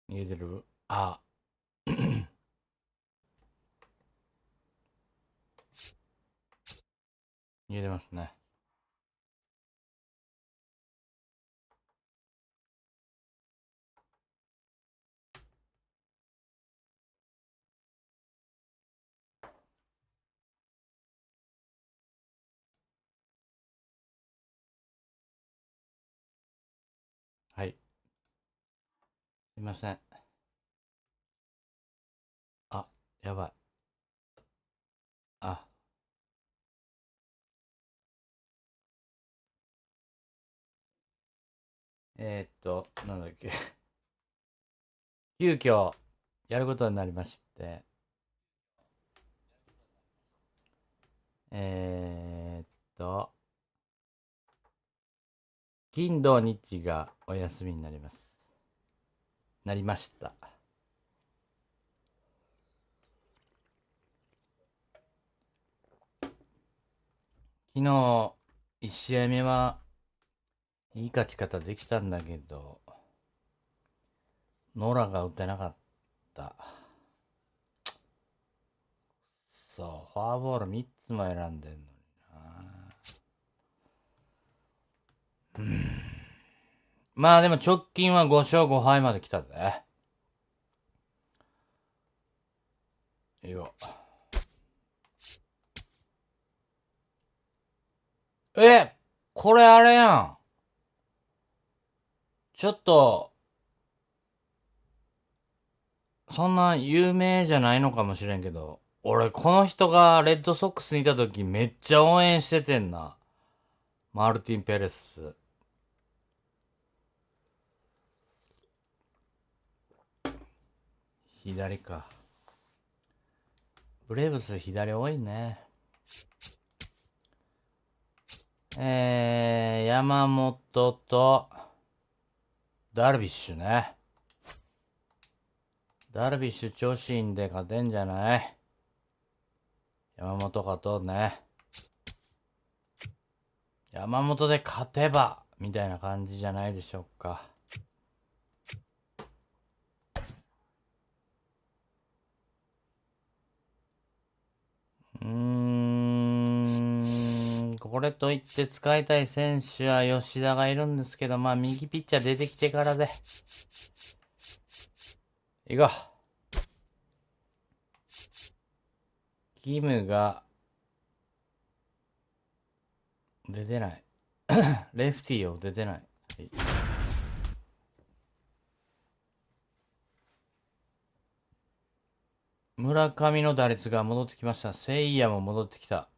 逃げてる。あ。逃げてますね。はい。すいません。あ、やばい。あ。なんだっけ。急遽、やることになりまして。金土日がお休みになります。なりました。昨日、1試合目はいい勝ち方できたんだけど、ノラが打てなかった。そう、フォアボール3つも選んでんのにな。まあでも直近は5勝5敗まで来たぜ。いいよ。これあれやん。ちょっと、そんな有名じゃないのかもしれんけど、俺この人がレッドソックスにいた時めっちゃ応援しててんな。マルティン・ペレス。左か。ブレーブス左多いね。山本と、ダルビッシュね。ダルビッシュ調子いいんで勝てんじゃない？山本勝とうね。山本で勝てば、みたいな感じじゃないでしょうか。これといって使いたい選手は吉田がいるんですけど、まあ右ピッチャー出てきてからで。いこう。キムが出てない。レフティーを出てない。はい、村上の打率が戻ってきました。セイヤも戻ってきた。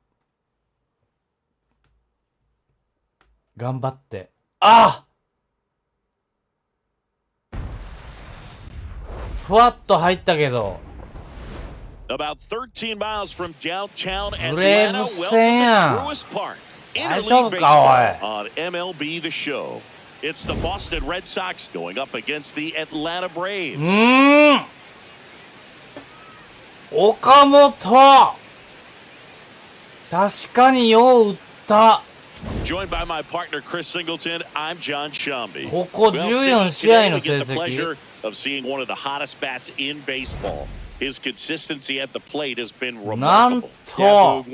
頑張って。ふわっと入ったけど。About 13 miles from downtown Atlanta, welcome to Truist Park. Interleague baseball on MLB The Show. It's the Boston Red Sox going up against the Atlanta Braves. 岡本確かによう打った。Joined by my partner Chris Singleton, I'm John Shambi. ここ14試合の成績。 of seeing one of the hottest bats in baseball. His consistency at the plate has been remarkable. なんと、3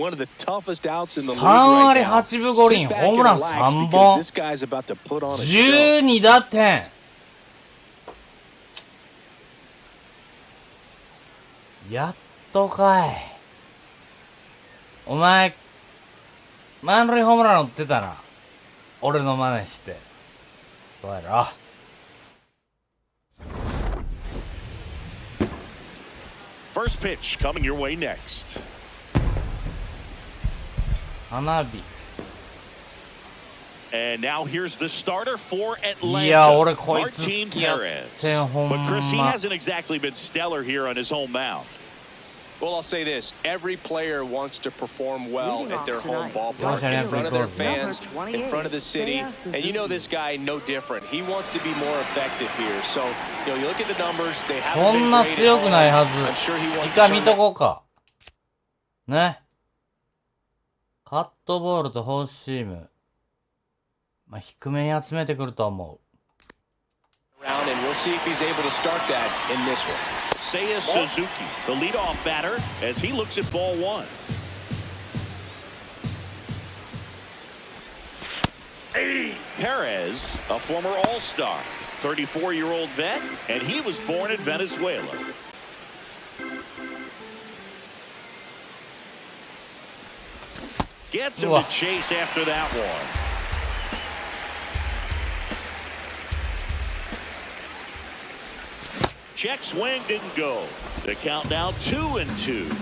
割8分5厘、ホームラン3本、12打点。やっとかい。お前、満塁ホームラン打ってたな。俺の真似して。そうやろ。First pitch coming your way next. 花火。 And now here's the starter for Atlanta. いや、俺こいつ好 Martin きやって、ほんま。 But Chris, he hasn't exactly been stellar here on his home mound. Well, I'll say this. Every player wants to perform well at their home ballpark, in front of their fans, in front of the city. And you know this guy, no different. He wants to be more effective here. So, you look at the numbers. They haven't been great at home. I'm sure he wants to 見とこうか。ね。カットボールとフォーシーム。まあ、低めに集めてくると思う。Round, and we'll see if he's able to start that in this one. Seiya Suzuki, the leadoff batter, as he looks at ball one. Perez, a former All-Star, 34-year-old vet, and he was born in Venezuela. Gets him to chase after that one. Check swing didn't go. The count now 2-2.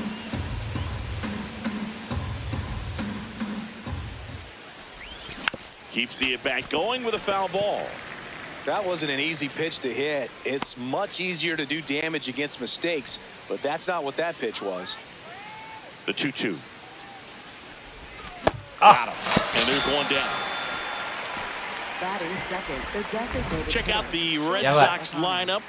Keeps the at-bat going with a foul ball. That wasn't an easy pitch to hit. It's much easier to do damage against mistakes, but that's not what that pitch was. The 2-2. Got him. And there's one down. Check out the Red Sox lineup.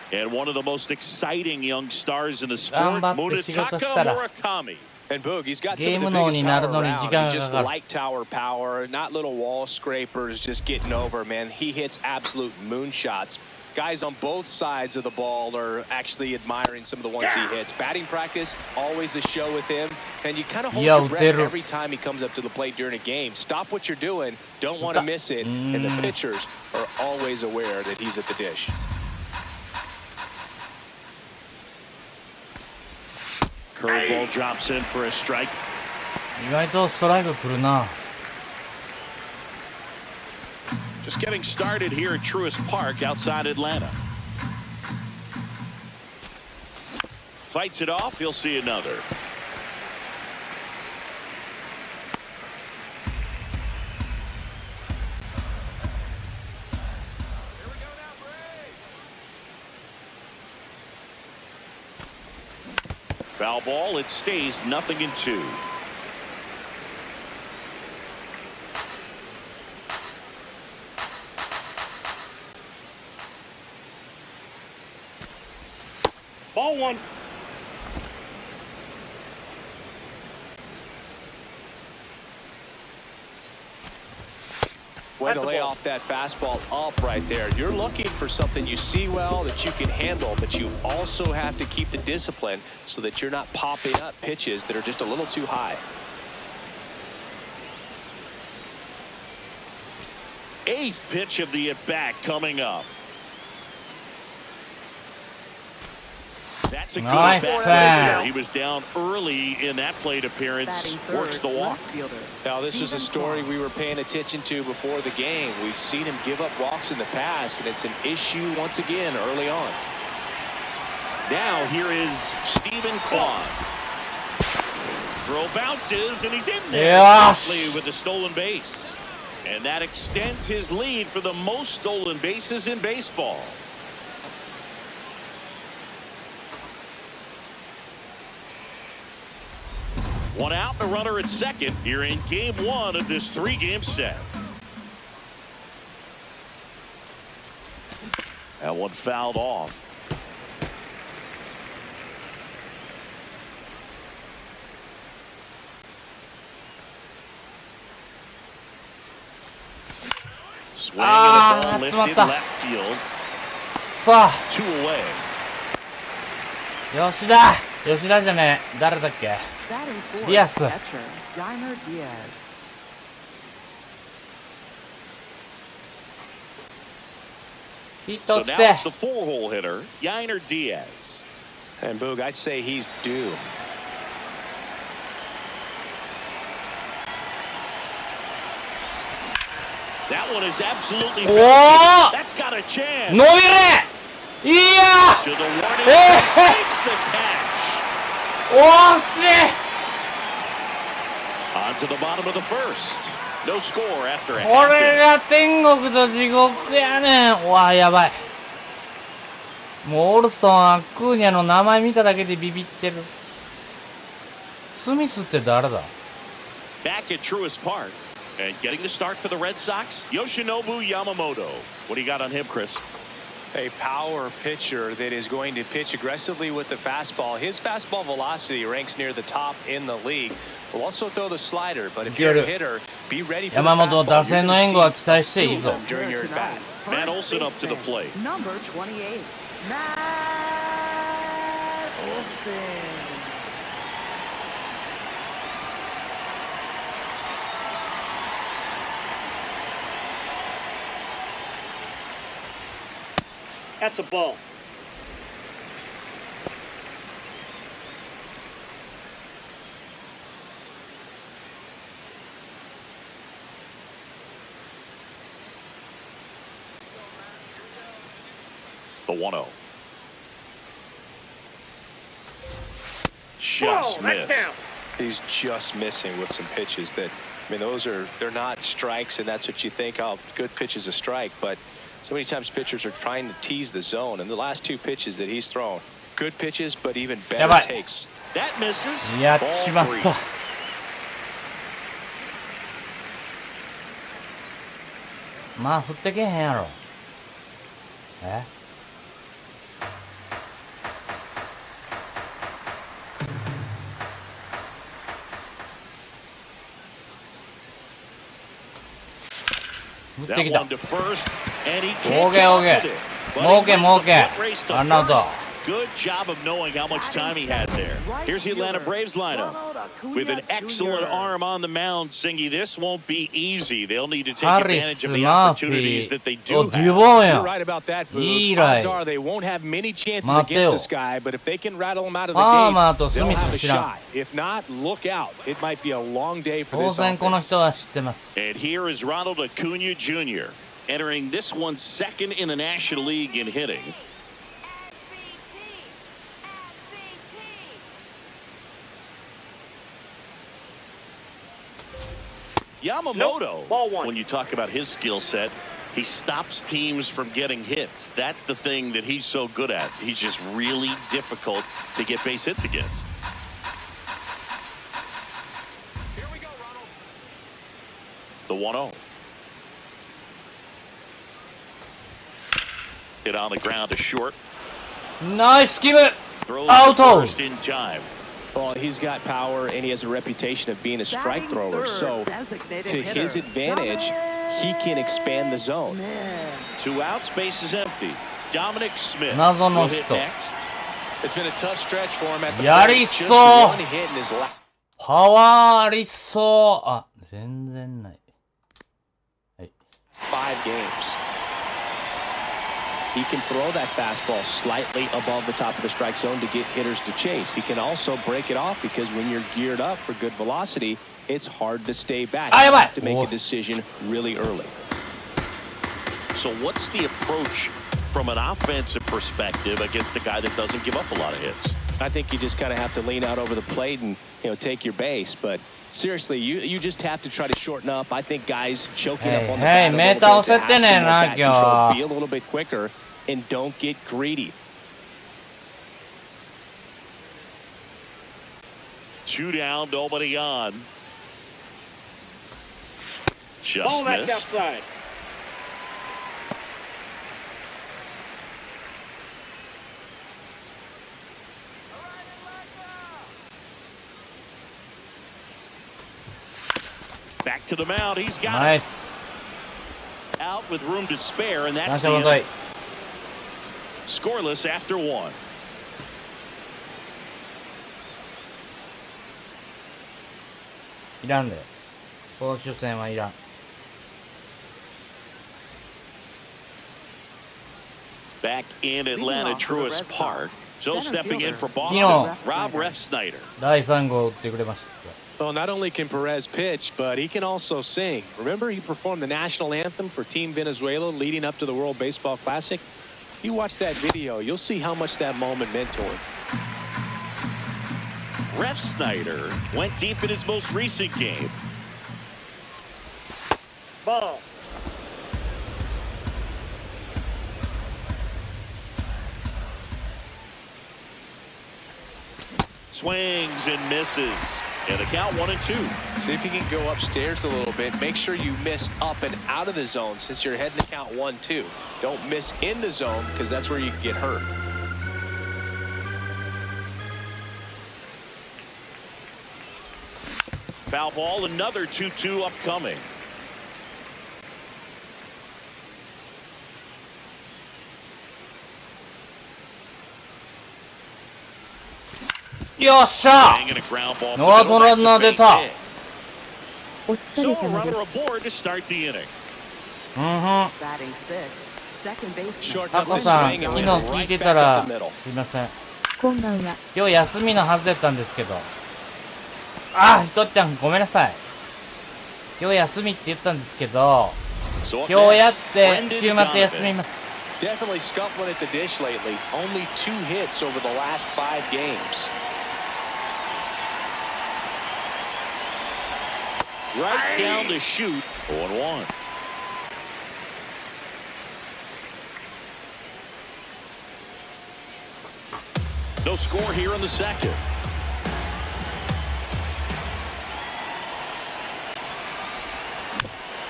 And one of the most exciting young stars in the sport, Munetaka Murakami. And Boog, he's got some of the biggest power around. Just light tower power, not little wall scrapers, just getting over, man. He hits absolute moonshots. Guys on both sides of the ball are actually admiring some of the ones he hits. Batting practice, always a show with him. And you kind of hold your breath every time he comes up to the plate during a game. Stop what you're doing. Don't want to miss it. And the pitchers are always aware that he's at the dish. Curveball drops in for a strike. 意外とストライク来るな。 Just getting started here at Truist Park outside Atlanta. Fights it off. You'll see another. Foul ball. It stays 0-2. Ball one. Way to lay off that fastball up right there. You're looking for something you see well that you can handle, but you also have to keep the discipline so that you're not popping up pitches that are just a little too high. Eighth pitch of the at-bat coming up. That's a good bat. He was down early in that plate appearance. Works the walk. Now, this is a story we were paying attention to before the game. We've seen him give up walks in the past, and it's an issue once again early on. Now here is Stephen Kwan. Throw bounces, and he's in there with the stolen base. And that extends his lead for the most stolen bases in baseball. One out, a runner at second here in game one of this three-game set. That one fouled off. Swing and the ball lifted left field. 2 away. 吉田じゃねえ。誰だっけ？ディアス。ヒット So 落ち now て。 it's the 4-hole hitter, Yainer Diaz. And Boog, I'd say he's due. That one is absolutely Oh! That's got a chance. 伸びれ！いや！ To the warning, makes the catch. 惜しい！ On to the bottom of the first. No score after a これ half が天国と地獄やねん。うわ、やばい。もうオルソン、アクーニャの名前見ただけでビビってる。スミスって誰だ？ Back at Truist Park. And getting the start for the Red Sox, Yoshinobu Yamamoto. What do you got on him, Chris? A power pitcher that is going to pitch aggressively with the fastball. His fastball velocity ranks near the top in the league. Will also throw the slider, but if you're a hitter, be ready for the fastball. 山本、打線の援護は期待していいぞ。During your at bat. Matt Olson up to the plate. Number 28, Matt Olson. That's a ball. The 1-0. Just missed. He's just missing with some pitches that, I mean, they're not strikes, and that's what you think, oh, good pitch is a strike, but so many times pitchers are trying to tease the zone, and the last two pitches that he's thrown, good pitches, but even better takes. That misses. やっちまった。まあ振ってけへんやろ。え？振ってきた。オーケーオーケー。儲け儲け。ワンアウト。Good job of knowing how much time he had there. Here's the Atlanta Braves lineup with an excellent arm on the mound. Singy, this won't be easy. They'll need to take advantage of the opportunities that they do have. You're right about that, Boo. Odds are they won't have many chances against this guy, but if they can rattle him out of the gates, they'll have a shot. If not, look out. It might be a long day for this offense. And here is Ronald Acuna Jr. entering this one second in the National League in hitting. Yamamoto, when you talk about his skill set, he stops teams from getting hits. That's the thing that he's so good at. He's just really difficult to get base hits against. Here we go, Ronald. The 1-0. Hit on the ground to short. Nice, keep it. Out first in time. Well, he's got power, and he has a reputation of being a strike thrower. So, to his advantage, he can expand the zone. 2 outs, base is empty. Dominic Smith will hit next. It's been a tough stretch for him at the plate. Just one hit in his last. パワーありそう。あ、全然ない。はい。5 games. He can throw that fastball slightly above the top of the strike zone to get hitters to chase. He can also break it off because when you're geared up for good velocity, it's hard to stay back. You have to make a decision really early. So what's the approach from an offensive perspective against a guy that doesn't give up a lot of hits? I think you just kind of have to lean out over the plate and, take your base. But seriously, you just have to try to shorten up. I think guys choking up on the bat a little bit to have some more bat control, be a little bit quicker, and don't get greedy. 2 down, nobody on. Just missed. Outside. Back to the mound. He's got it. Out with room to spare, and that's the end. Scoreless after 1. Back in Atlanta Truist Park. So stepping in for Boston, Rob Refsnyder. 第3号打ってくれました。 Well, not only can Perez pitch, but he can also sing. Remember, he performed the national anthem for Team Venezuela leading up to the World Baseball Classic? If you watch that video, you'll see how much that moment meant to him. Refsnyder went deep in his most recent game. Ball. Swings and misses. And the count 1-2. See if you can go upstairs a little bit. Make sure you miss up and out of the zone since you're heading to count 1-2. Don't miss in the zone because that's where you can get hurt. Foul ball, another 2-2 upcoming. よっしゃ Banging a ground ball. ノーアウトランナー出た。お疲 So れ a 様で runner す。 aboard to start the inning. うんふん。 Batting six, second baseman. タコさん、昨日聞いてたら、すいません。こんばんは。今日休みのはずだったんですけど。あ、ひとっちゃんごめんなさい。今日休みって言ったんですけど、 So up 今日やっ next, て Brendan 週末休み Donovan. ます。 Definitely scuffling at the dish lately. Only 2 hits over the last 5 games. Right down to shoot. 0-1. No score here in the second.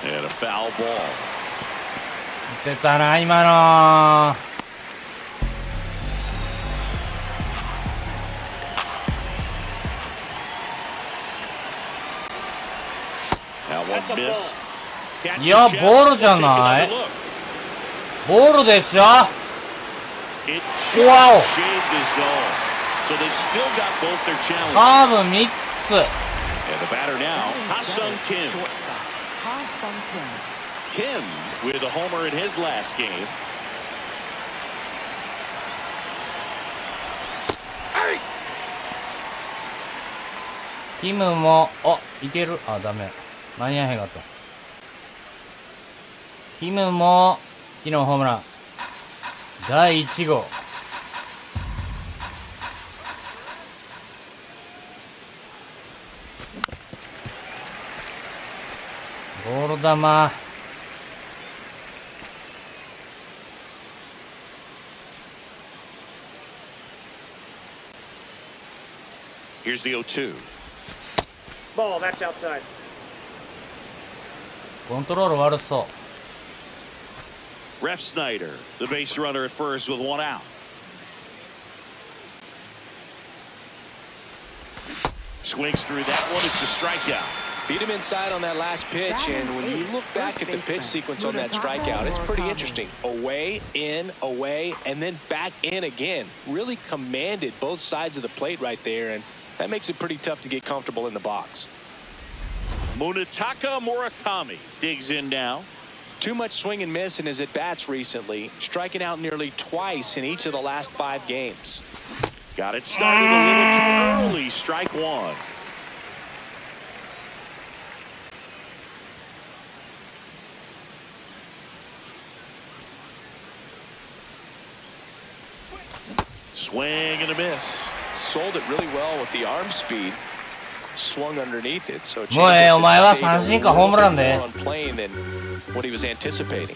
And a foul ball. 出たな、今の。That one That's a missed. Catch いや、 the ボール shot. じゃ Take ない another look. ボールでしょ It Wow. just shaved his zone. So they've still got both their challenges. カーブ3つ。 And the batter now, Ha-Sung Kim. Shortstop, Ha-Sung Kim. Kim with a homer in his last game. Hey! キムも、あ、いける。あ、ダメ。間に合えへんかった。キムも、昨日ホームラン。第1号。ボール球。Here's the 0-2. Ball, that's outside. コントロール悪そう。 Ref Snyder, the base runner at first with 1 out. Swings through that one. It's a strikeout. Beat him inside on that last pitch, and when you look back at the pitch sequence on that strikeout, it's pretty interesting. Away, in, away, and then back in again. Really commanded both sides of the plate right there, and that makes it pretty tough to get comfortable in the box. Munetaka Murakami digs in now. Too much swing and miss in his at-bats recently, striking out nearly twice in each of the last 5 games. Got it started a little too early. Strike 1. Swing and a miss. Sold it really well with the arm speed. Swung underneath it, so もうお前は三振かホームランで。 on plane than what he was anticipating.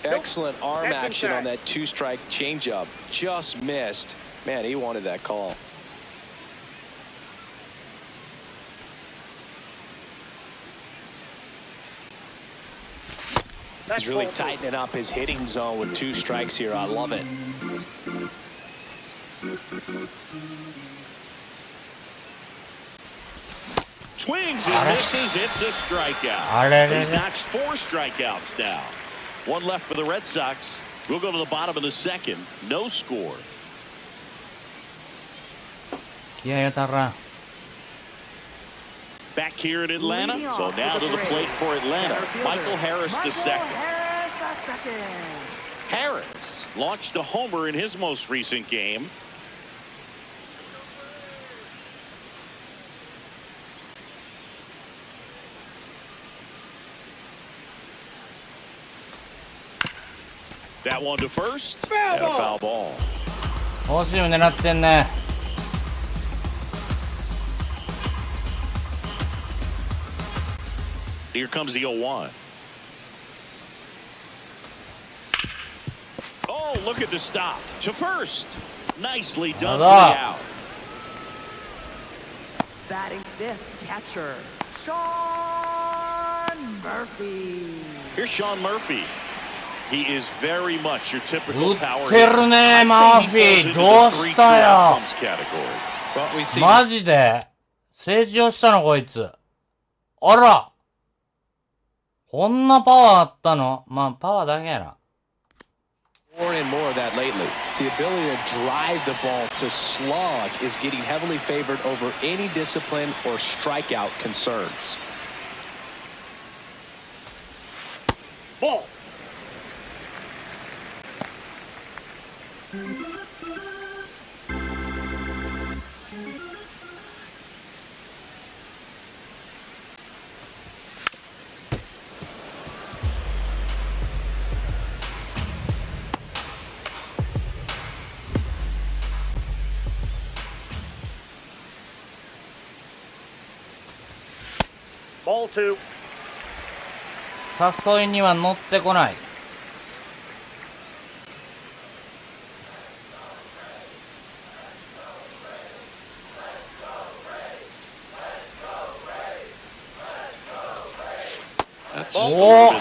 Excellent arm That's action on inside. that 2-strike changeup. Just missed. Man, he wanted that call. That's He's really ball two. tightening up his hitting zone with 2 strikes here. I love it. Swings and misses. It's a strikeout. He's notched 4 strikeouts now. 1 left for the Red Sox. We'll go to the bottom of the second. No score. 気合いが足らん。 Back here in Atlanta. Leading So off now with to the the plate for Atlanta. Center fielder, Michael Harris the second. Harris the second. Harris launched a homer in his most recent game. That one to first. And a foul ball. フォーシーム狙ってんね。 Here comes the 0-1. Oh, look at the stop. To first. Nicely done for the out. Batting fifth, catcher, Sean Murphy. Here's Sean Murphy. He is very much your typical 打 power ってるね、 hitter. マー I'd フ say ィ he falls into ー。どう the 3 した true よ。 outcomes category. Well, we see マジで成長したのこいつ。あら。こんなパワーあったの？まあ、パワーだけやな。 4 playing more of that lately. The ability to drive the ball to slog is getting heavily favored over any discipline or strikeout concerns. Ball. Ball 2. 誘いには乗ってこない。おお。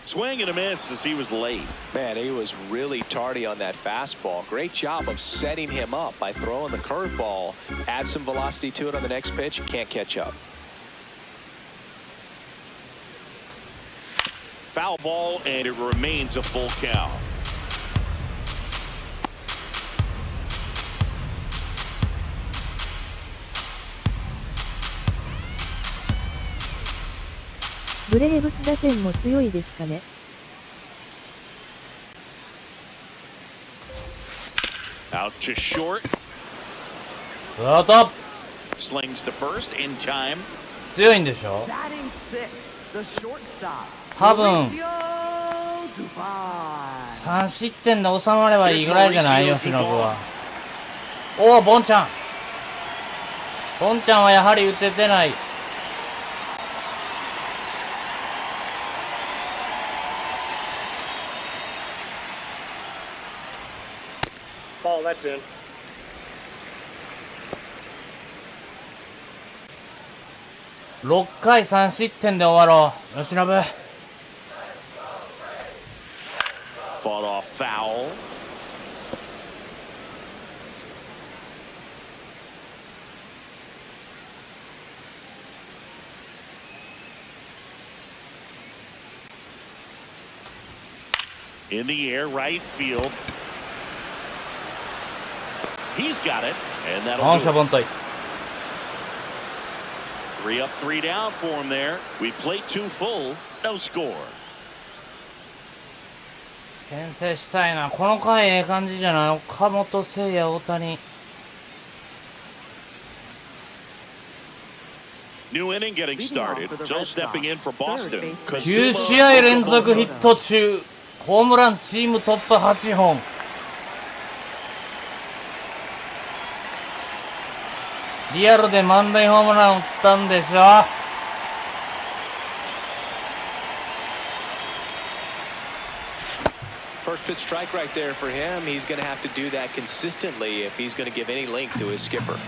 Swing and a miss as he was late. Man, he was really tardy on that fastball. Great job of setting him up by throwing the curveball. Add some velocity to it on the next pitch. Can't catch up. Foul ball, and it remains a full count. ブレーブス打線も強いですかね。Out to short. アウト。 Slings to first in time. 強いんでしょ。 Batting sixth, the shortstop. 多分 Mauricio Dubon. 3失点で収まればいいぐらいじゃないよ、忍は。おお、ボンちゃん。ボンちゃんはやはり打ててない。Ball, that's in. 6回3失点で終わろう。吉信。Fought off foul. In the air, right field. He's got it, and that'll 本 do 社 it. 凡退。 3 up, 3 down for him there. We played 2 full, no score. 牽制したいな。この回ええ感じじゃない。岡本、誠也、大谷。 New inning getting started. So stepping in for Boston. 9試合連続ヒット中。ホームランチームトップ8本。リアルで満塁ホームラン打ったんでしょ。 First pitch strike right there for him. He's going to have to do that consistently if he's going to give any length to his skipper.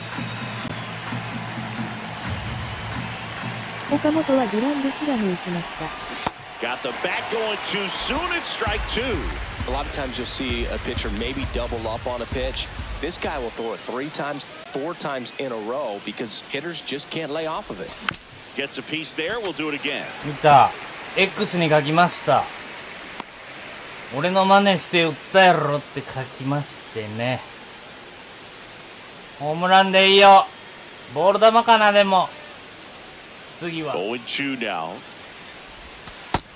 岡本はグランドスラム打ちました。 Got the bat going too soon. It's strike 2. A lot of times you'll see a pitcher maybe double up on a pitch. This guy will throw it 3 times, 4 times in a row because hitters just can't lay off of it. Gets a piece there. We'll do it again. 見た。X に書きました。俺の真似して打ったやろって書きましてね。ホームランでいいよ。ボール球かなでも。次は。 0-2 now.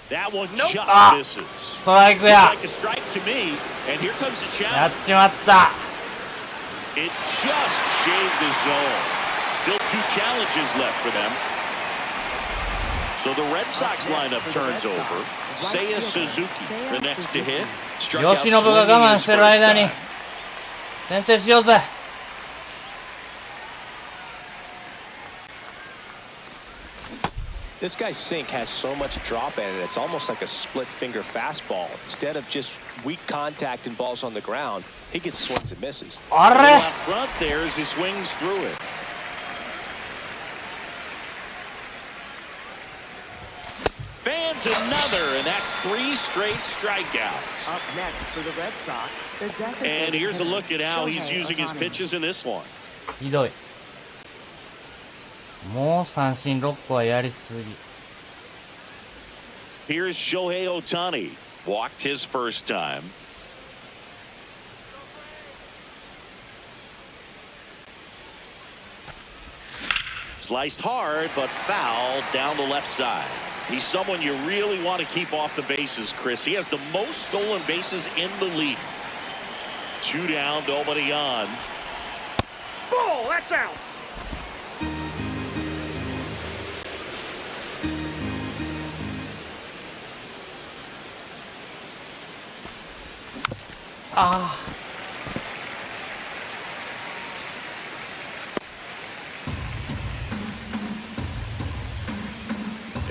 That one just misses. ストライクや。 Like a strike to me. And here comes the やっ challenge. ちまった。 It just shaved the zone. Still 2 challenges left for them. So the Red Sox lineup turns over. Seiya Suzuki, the next to hit. Struck out 吉信が swinging 我慢 his してる first 間に time. 先制しようぜ。 This guy's sink has so much drop in it. It's almost like a split finger fastball. Instead of just weak contact and balls on the ground, he gets swings and misses. あれ Left front there as he swings through it. Fans Adds another, and that's 3 straight strikeouts. Up next for the Red Sox, the designated And here's a look at how he's Shohei using his Ohtani. pitches in this one. ひどい。もう三振6個はやりすぎ。 Here's Shohei Ohtani. Walked his first time. Sliced hard, but foul down the left side. He's someone you really want to keep off the bases, Chris. He has the most stolen bases in the league. 2 down, nobody on. Ball, that's out.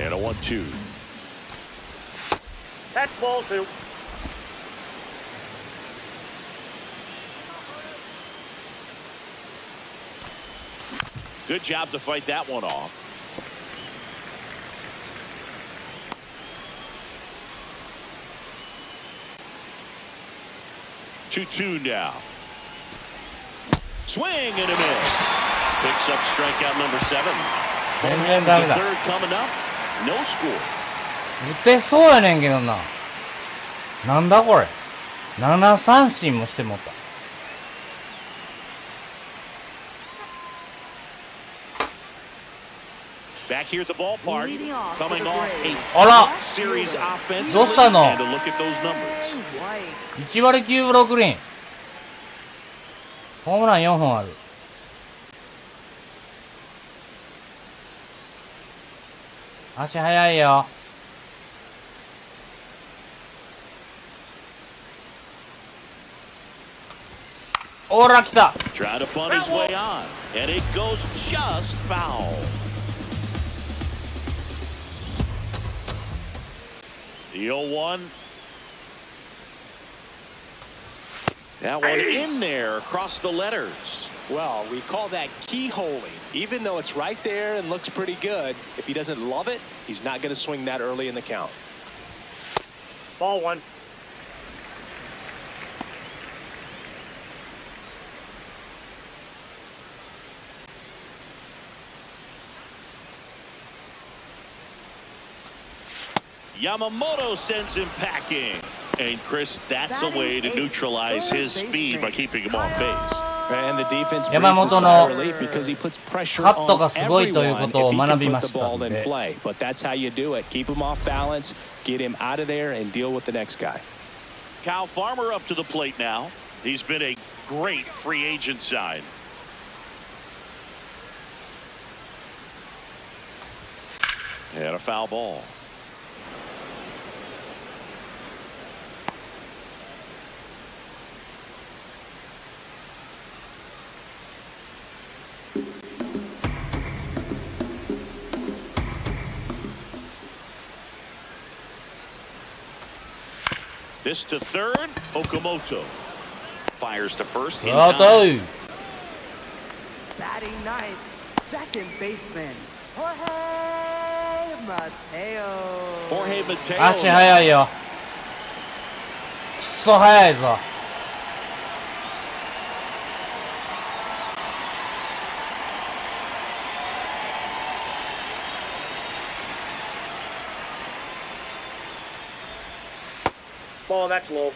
And a 1-2. That's ball 2. Good job to fight that one off. Two now. Swing and a miss. Picks up strikeout number 7. 全然ダメだ。 Third coming up. No score. 打てそうやねんけどな。なんだこれ。7三振もしてもった。Back here at the ballpark, Leading off coming for the off Braves. a あら series offense. どうしたの And a look at those numbers. White. 1割9分6厘。ホームラン4本ある。足速いよ。おら来た。 Trying to punt his way on, and it goes just foul. The 0-1. That one in there across the letters. Well, we call that keyholing. Even though it's right there and looks pretty good, if he doesn't love it, he's not going to swing that early in the count. Ball 1. Yamamoto sends him packing. And Chris, that's a way to neutralize his speed by keeping him off base. And the defense 山 brings 本 a の sigh of relief because he puts pressure カットが on すごいということを everyone if 学 he び can ま put し the た ball の in で、 play. But that's how you do it. Keep him off balance, get him out of there, and deal with the next guy. Kyle Farmer up to the plate now. He's been a great free agent sign. And a foul ball. This to third, Okamoto. Fires to first. In あ time. とい。 Batting ninth, second baseman, Jorge Mateo. Jorge Mateo. 足速いよ。くそ速いぞ。Ball, that's low.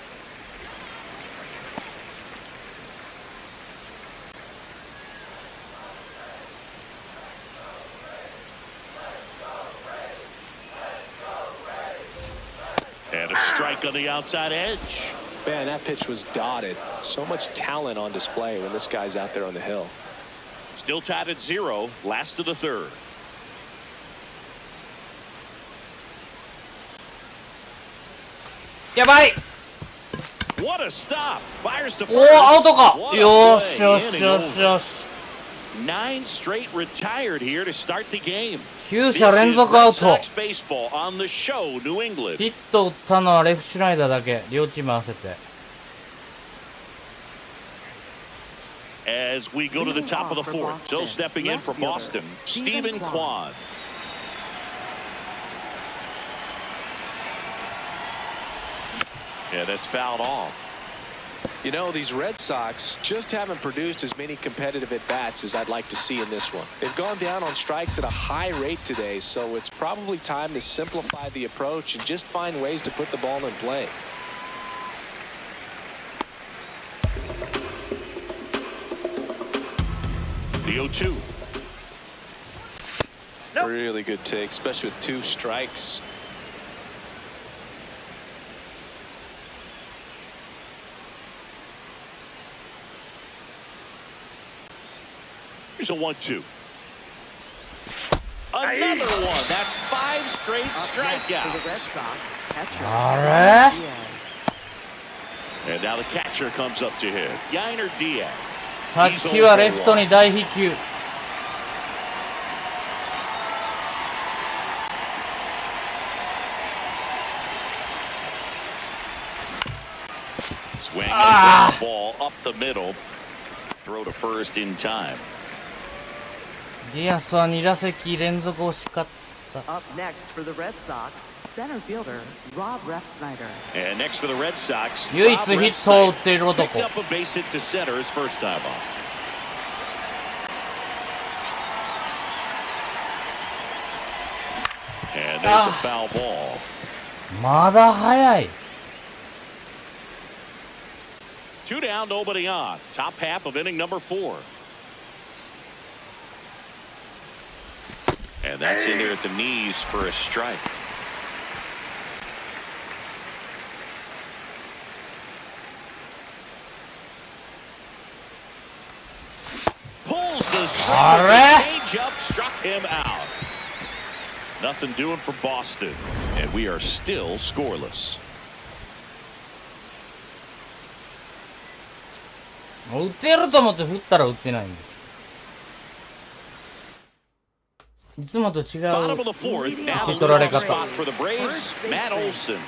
And a strike on the outside edge. Man, that pitch was dotted. So much talent on display when this guy's out there on the hill. Still tied at 0. Last of the third. やばい。 What a stop. Fires to お first. お、アウトか。 What a よし play. よしよし Inning よし。 9 straight retired here to start the game. 9者連続アウ This ト is Red Sox baseball on the show, New England. ヒット打ったのはレフトシュナイダーだけ。両チーム合わせて。 As we go to the top of the fourth. So stepping in for Boston, Stephen Kwan. Yeah, that's fouled off. You know, these Red Sox just haven't produced as many competitive at-bats as I'd like to see in this one. They've gone down on strikes at a high rate today, so it's probably time to simplify the approach and just find ways to put the ball in play. The 0-2. Nope. Really good take, especially with 2 strikes. Here's a 1-2. Another one. That's 5 straight strikeouts. Alright. And now the catcher comes up to him. Yainer Diaz. さっきはレフトに大飛球。Swing and the ball up the middle. Throw to first in time. ディアスは2打席連続惜しかった。 Up next for the Red Sox, center fielder Rob Refsnyder. And next for the Red Sox, 唯一ヒットを打っている男。 picked up a base hit to center his first time up. And there's a foul ball. まだ早い。 2 down, nobody on. Top half of inning number 4. And that's in there at the knees for a strike. Pulls the change-up, struck him out. Nothing doing for Boston, and we are still scoreless. 打てると思って振ったら打ってないんです。いつもと違う打ち取られ方。For the Braves, Matt Olson.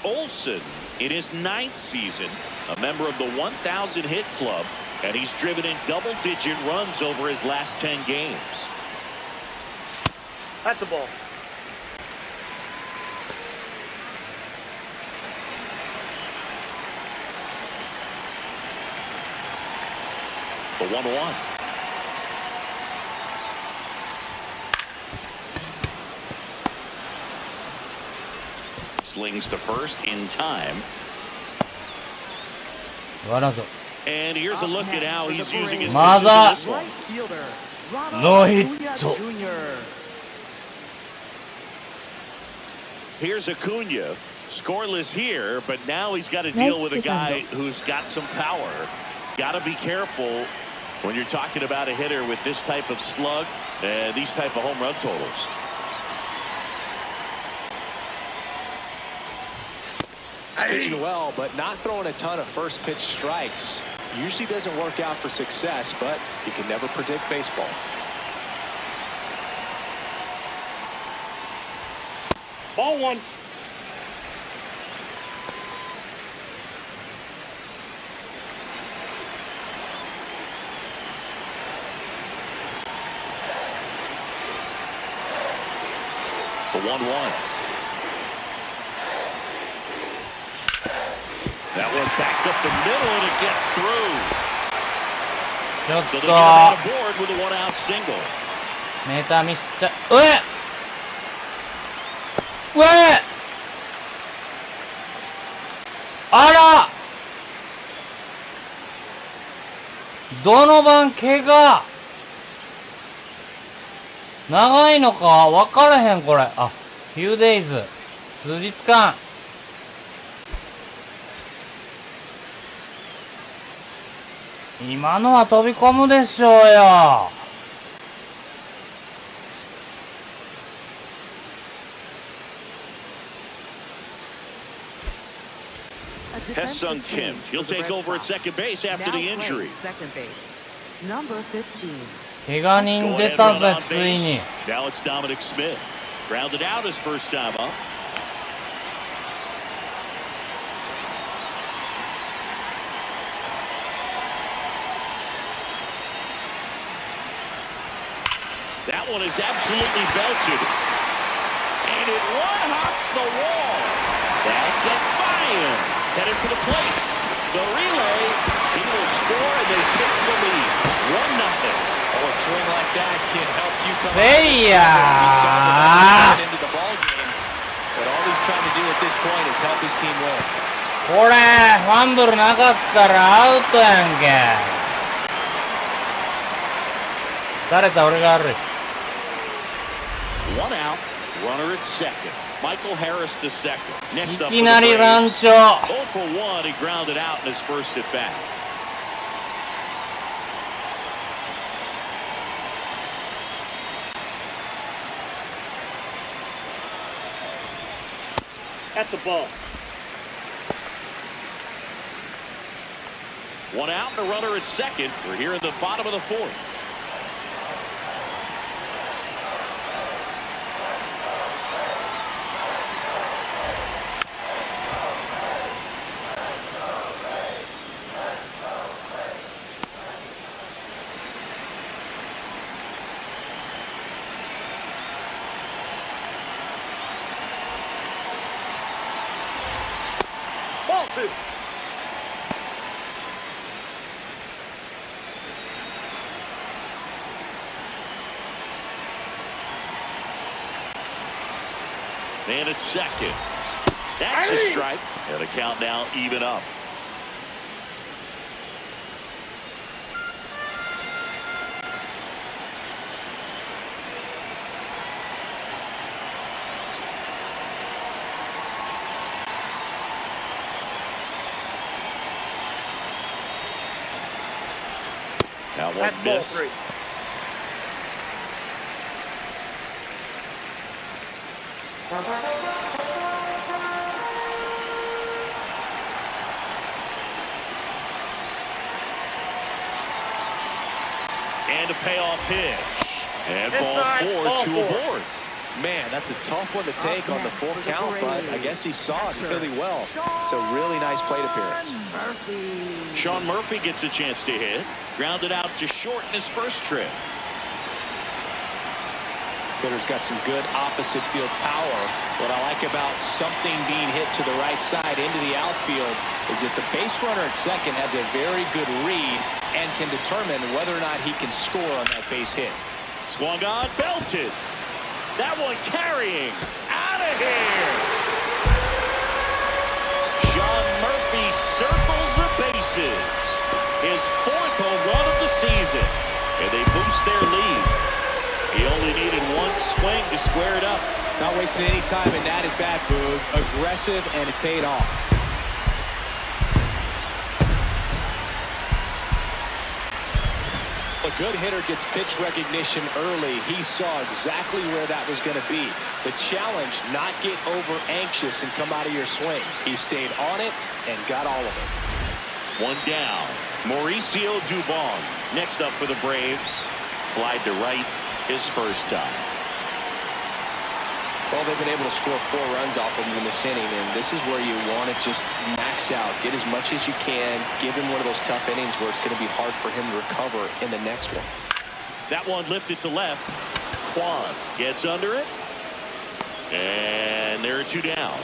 Olson, in his 9th season, a member of the 1,000 hit club, and he's driven in double-digit runs over his last 10 games. That's a ball. The 1-1. Slings to first in time. ワンアウト。 And here's a look at how he's using his ま pitches だ in this one. ノーヒット。 Here's Acuna, scoreless here, but now he's got to deal with a guy who's got some power. Got to be careful when you're talking about a hitter with this type of slug and these type of home run totals. He's pitching well, but not throwing a ton of first pitch strikes. Usually doesn't work out for success, but you can never predict baseball. Ball 1. The 1-1. That one backed up the middle, and it gets through. ちょっ So と they're on board with a 1-out single. メーターミスっちゃう。うえあらどの番怪我長いのか分からへんこれ。あ、few days 数日間。今のは飛び込むでしょうよ。Hesung Kim, he'll take over at second base after the injury. Second base, number 15. 怪我人出たぜついに。 Now it's Dominic Smith. Grounded out his first time up. one is absolutely belted. And it one-hops the wall. That gets by him. Headed for the plate. The relay. He will score and they take the lead. 1-0. Oh, a swing like that can help you come into the ball game. But all he's trying to do at this point is help his team win. これファンブルなかったらアウトやんけ。誰だ俺が悪い。One out, runner at second. Michael Harris the second. Next up, いきなりランチョ。0 for 1, he grounded out in his first at bat. That's a ball. One out and a runner at second. We're here in the bottom of the fourth. Ball 2. And it's second. That's a strike. And the count now even up. Now one That's ball miss. 3. And a payoff pitch. And It's ball not 4, ball 2 4. aboard. Man, that's a tough one to take on the full count, but I guess he saw it really well. It's a really nice plate appearance. Sean Murphy gets a chance to hit. Grounded out to short in his first trip. Hitter's got some good opposite field power. What I like about something being hit to the right side into the outfield is that the base runner at second has a very good read and can determine whether or not he can score on that base hit. Swung on, belted. That one carrying. Out of here. Sean Murphy circles the bases. His 4th home run of the season. And they boost their lead. He only needed one swing to square it up. Not wasting any time in that at bat, Boog. Aggressive, and it paid off. A good hitter gets pitch recognition early. He saw exactly where that was going to be. The challenge, not get over anxious and come out of your swing. He stayed on it and got all of it. One down. Mauricio Dubon next up for the Braves. Flied to right his first time. Well, they've been able to score 4 runs off of him in this inning, and this is where you want to just max out, get as much as you can, give him one of those tough innings where it's going to be hard for him to recover in the next one. That one lifted to left. Kwan gets under it, and there are 2 down.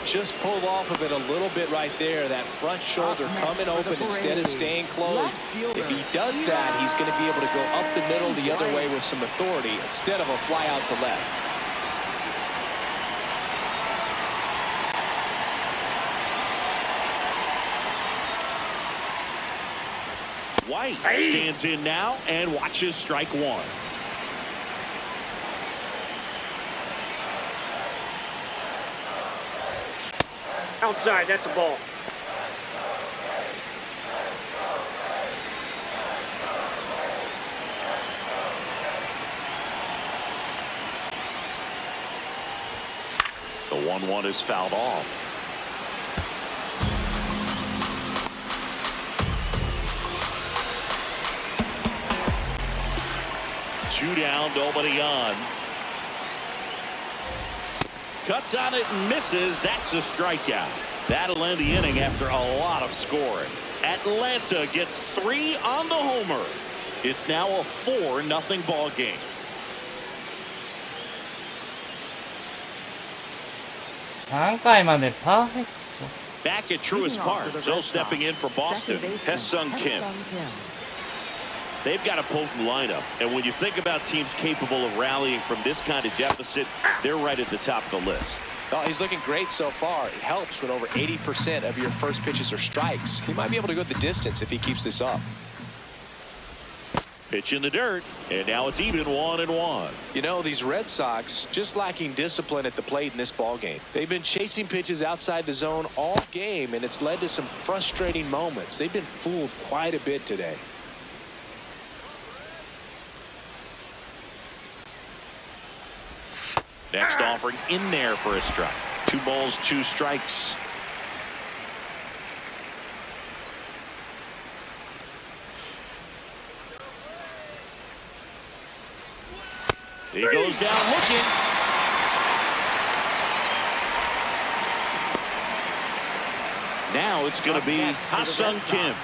Just pulled off of it a little bit right there. That front shoulder coming open instead of staying closed. If he does that, he's going to be able to go up the middle the other way with some authority instead of a fly out to left. White stands in now and watches strike 1. Outside, that's a ball. The 1-1 is fouled off. Two down, nobody on. Cuts on it and misses. That's a strikeout. That'll end the inning after a lot of scoring. Atlanta gets 3 on the homer. It's now a 4-0 ball game. 3回までパーフェクト。 Back at Truist Park, Joe stepping in for Boston, Haesung Kim. They've got a potent lineup, and when you think about teams capable of rallying from this kind of deficit, they're right at the top of the list. Oh, he's looking great so far. It helps when over 80% of your first pitches are strikes. He might be able to go the distance if he keeps this up. Pitch in the dirt, and now it's even 1-1. You know, these Red Sox just lacking discipline at the plate in this ballgame. They've been chasing pitches outside the zone all game, and it's led to some frustrating moments. They've been fooled quite a bit today. Next offering in there for a strike. 2 balls, 2 strikes. He goes down looking. Now it's going to be Haesung Kim.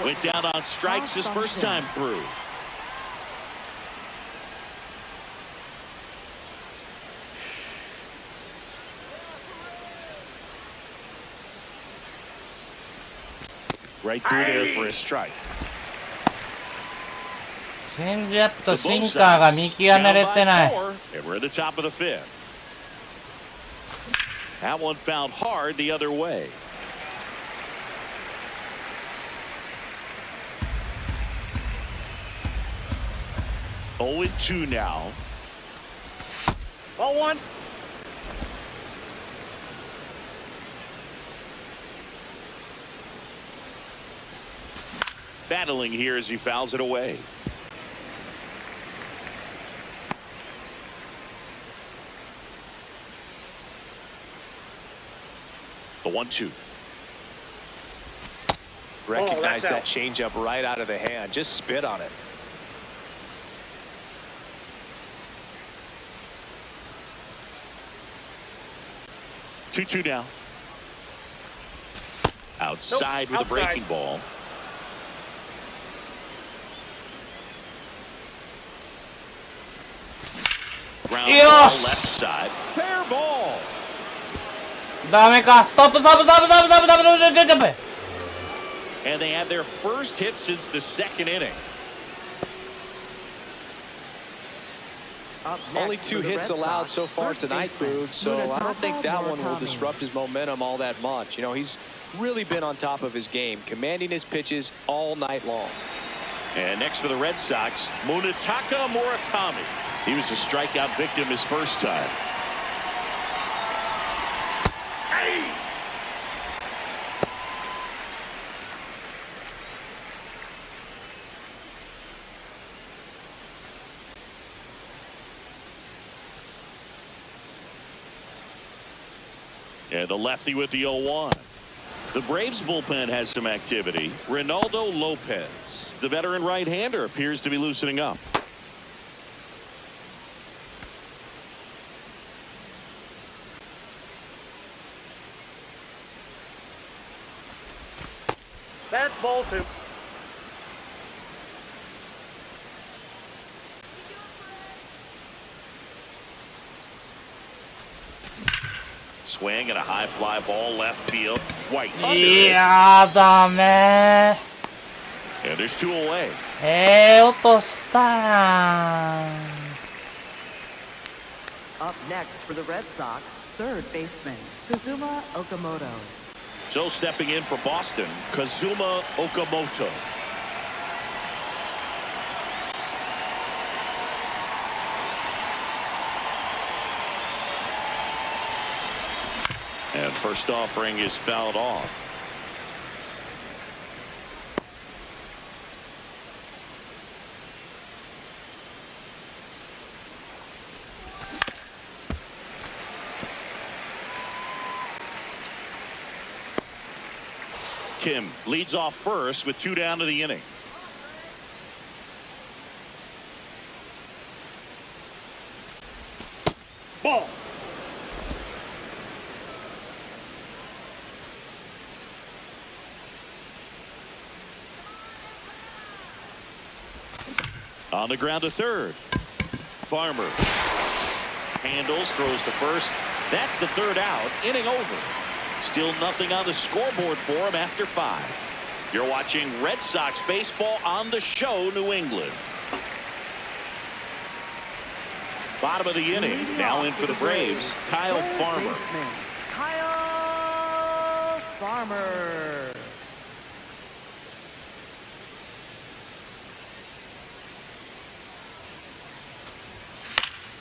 Went down on strikes his first time through. Right through there for a strike. チェンジアップとシンカーが見極めれてない。 And we're at the top of the 5th. That one found hard the other way. Oh, 2 now. 0-1. Battling here as he fouls it away. The 1-2. Recognize that changeup right out of the hand. Just spit on it. Two now. Outside with a breaking ball. Ground ball left side. Fair ball. ダメか。ストップストップストップストップストップストップストップストップ。 And they had their first hit since the 2nd inning. Only 2 hits allowed so far tonight, Boog, so I don't think that one will disrupt his momentum all that much. You know, he's really been on top of his game, commanding his pitches all night long. And next for the Red Sox, Munetaka Murakami. He was a strikeout victim his first time. And the lefty with the 0-1. The Braves bullpen has some activity. Ronaldo Lopez, the veteran right-hander, appears to be loosening up. That's ball 2. Swing and a high fly ball left field. White. いやーダメ And there's 2 away. 落としたやん。 Up next for the Red Sox, third baseman, Kazuma Okamoto. So stepping in for Boston, Kazuma Okamoto. And first offering is fouled off. Kim leads off first with 2 down to the inning. Ball. On the ground to third. Farmer handles, throws to first, That's the third out, inning over. Still nothing on the scoreboard for him after 5. You're watching Red Sox baseball on the show, New England. Bottom of the inning, now in for the Braves, Kyle Farmer. Kyle Farmer.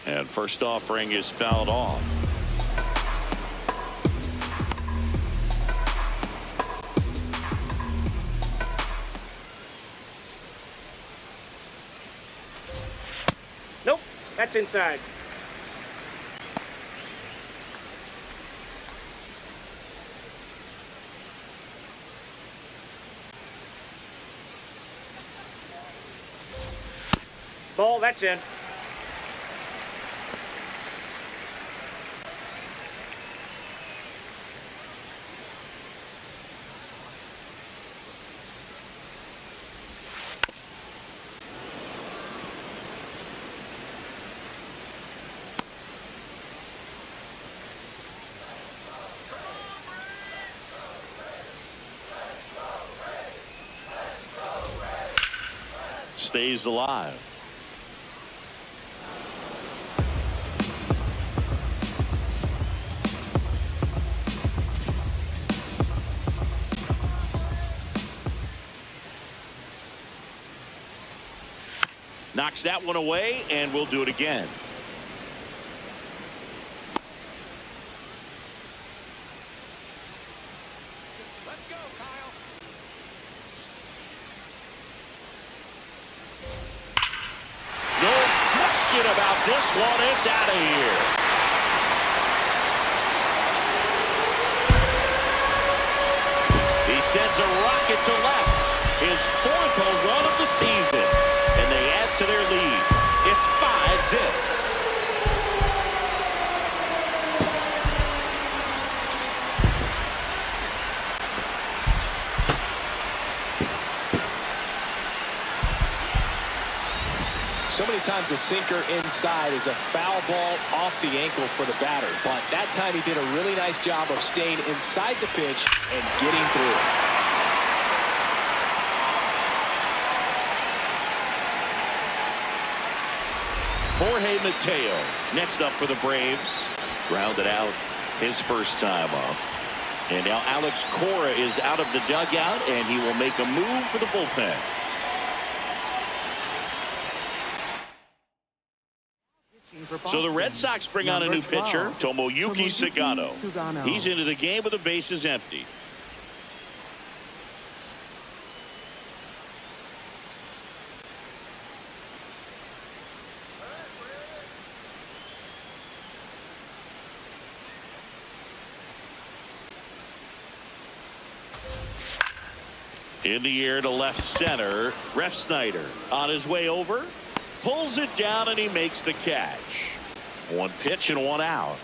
And first offering is fouled off. Nope, that's inside. Ball, that's in. Stays alive. Knocks that one away, and we'll do it again. Let's go, Kyle. No question about this one. It's out of here. He sends a rocket to left. His 4th home run of the season. And they add to their lead. It's 5-zip. So many times a sinker inside is a foul ball off the ankle for the batter. But that time he did a really nice job of staying inside the pitch and getting through it. Jorge Mateo next up for the Braves. Grounded out his first time up. And now Alex Cora is out of the dugout, and he will make a move for the bullpen. So the Red Sox bring on a new pitcher, Tomoyuki Sugano. He's into the game with the bases empty. In the air to left center, Ref Snyder on his way over. Pulls it down, and he makes the catch. One pitch and one out.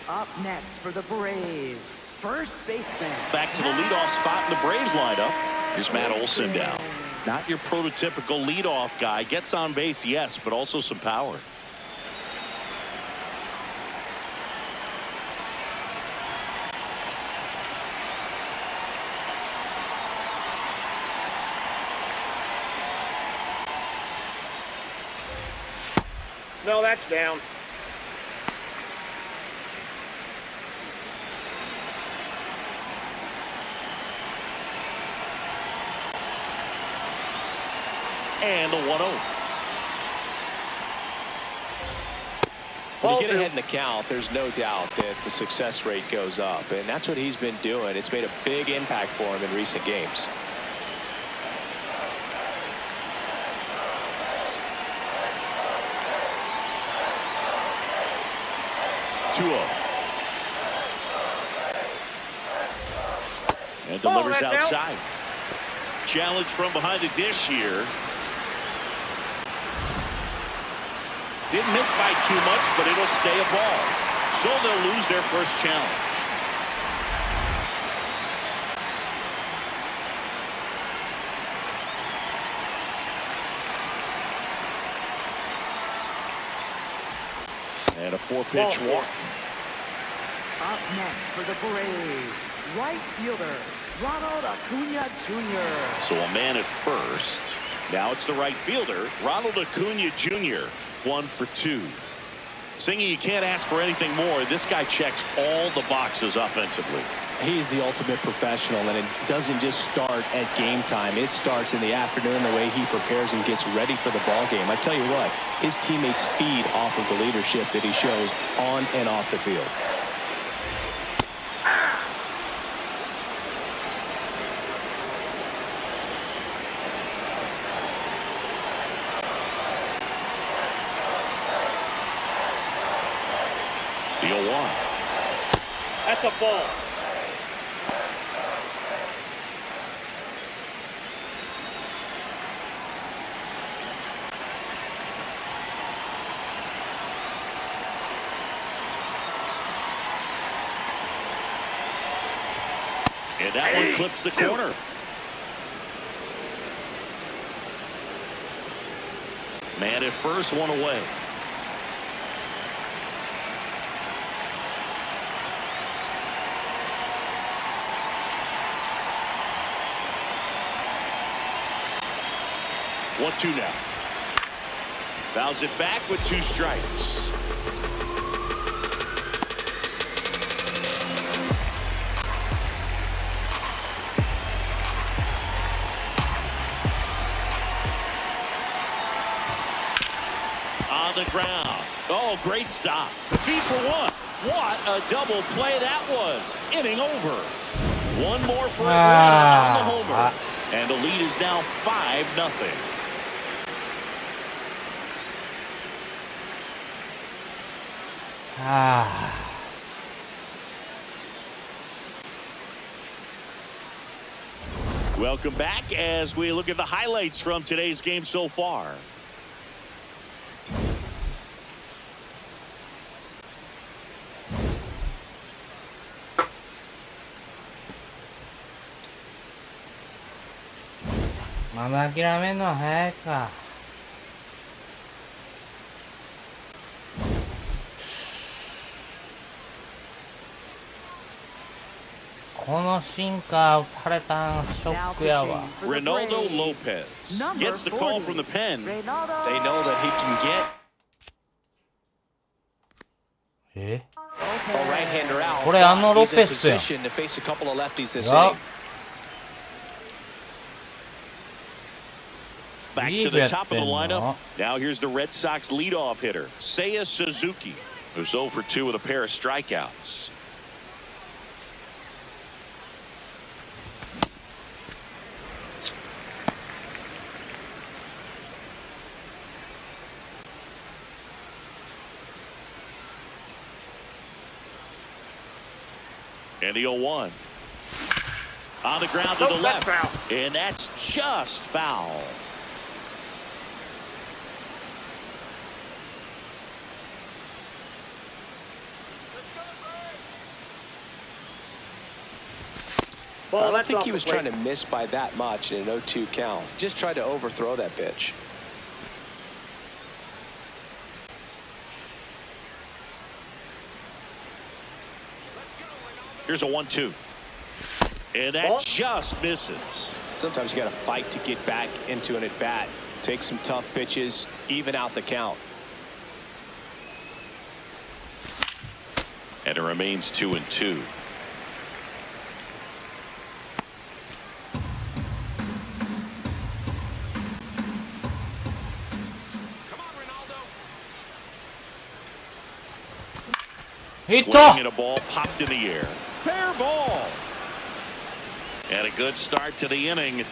Up next for the Braves, first baseman. Back to the leadoff spot in the Braves lineup. Here's Matt Olson down. Not your prototypical leadoff guy. Gets on base, yes, but also some power. No, that's down. And the 1-0. When you get ahead in the count, there's no doubt that the success rate goes up. And that's what he's been doing. It's made a big impact for him in recent games. And delivers that's outside. Challenge from behind the dish here. Didn't miss by too much, but it'll stay a ball. So they'll lose their first challenge. And a 4-pitch walk. Up next for the Braves, right fielder, Ronald Acuna Jr. So a man at first. Now it's the right fielder, Ronald Acuna Jr. 1 for 2. Singing, you can't ask for anything more. This guy checks all the boxes offensively. He's the ultimate professional, and it doesn't just start at game time. It starts in the afternoon, the way he prepares and gets ready for the ball game. I tell you what, his teammates feed off of the leadership that he shows on and off the field. The 0-1. That's a ball. And that one clips the corner. Man at first, one away. One, two now. Fouls it back with 2 strikes. On the ground. Oh, great stop. 2 for 1. What a double play that was. Inning over. One more for a run on the homer. And the lead is now 5-0. Welcome back as we look at the highlights from today's game so far. Ronaldo Lopez gets the call from the pen. They know that he can get a right-hander out. これロペスやん。 He's in position to face a couple of lefties this inning. Back to the top of the lineup. Now here's the Red Sox leadoff hitter, Seiya Suzuki, who's 0 for 2 with a pair of strikeouts. And the 0-1. On the ground to the left. And that's just foul. I don't think he was trying to miss by that much in an 0-2 count. Just tried to overthrow that pitch. Here's a 1-2. And that just misses. Sometimes you got to fight to get back into an at-bat. Take some tough pitches, even out the count. And it remains 2-2. Swinging a ball popped in the air. Fair ball. And a good start to the inning.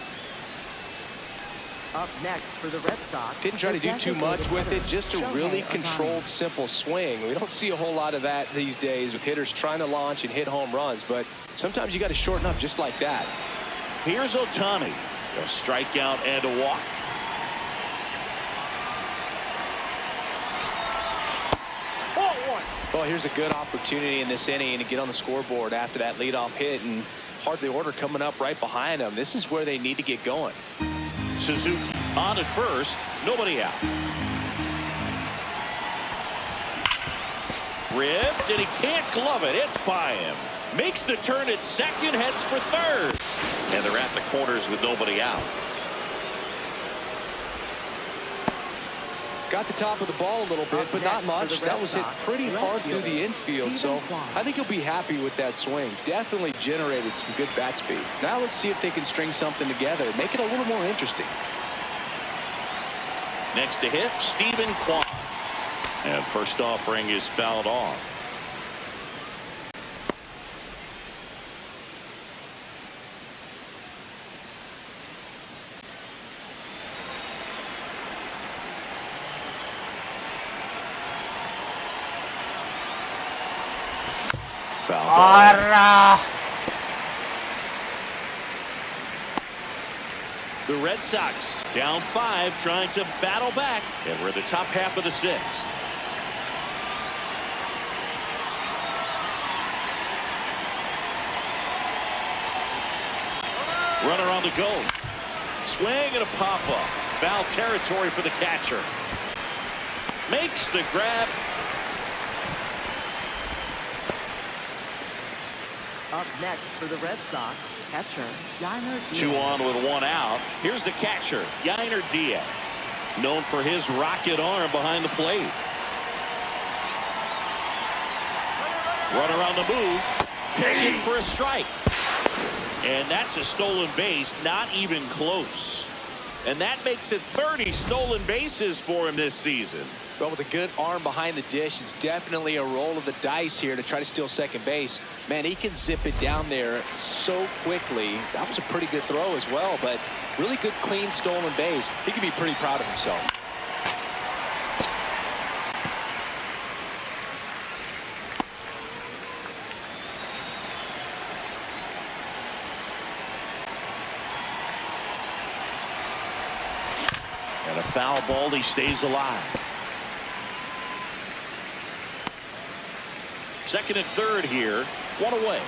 Up next for the Red Sox. Didn't try to do too much with it, just a really controlled, simple swing. We don't see a whole lot of that these days with hitters trying to launch and hit home runs, but sometimes you got to shorten up just like that. Here's Ohtani. A strikeout and a walk. Well, here's a good opportunity in this inning to get on the scoreboard after that leadoff hit, and hardly order coming up right behind them. This is where they need to get going. Suzuki on at first, nobody out. Ripped, and he can't glove it. It's by him. Makes the turn at second, heads for third. And they're at the corners with nobody out. Got the top of the ball a little bit, but not much. That was hit pretty hard through the infield, so I think he'll be happy with that swing. Definitely generated some good bat speed. Now let's see if they can string something together, make it a little more interesting. Next to hit, Stephen Kwan. And first offering is fouled off. Foul ball. The Red Sox down 5, trying to battle back, and we're in the top half of the 6th. Runner on the go. Swing and a pop-up. Foul territory for the catcher. Makes the grab. Up next for the Red Sox, catcher Yainer Diaz. 2 on with 1 out. Here's the catcher, Yainer Diaz, known for his rocket arm behind the plate. Runner on the move, pitching for a strike. And that's a stolen base, not even close. And that makes it 30 stolen bases for him this season. But with a good arm behind the dish, it's definitely a roll of the dice here to try to steal second base. Man, he can zip it down there so quickly. That was a pretty good throw as well, but really good, clean, stolen base. He can be pretty proud of himself. And a foul ball, he stays alive. Second and third here, 1 away.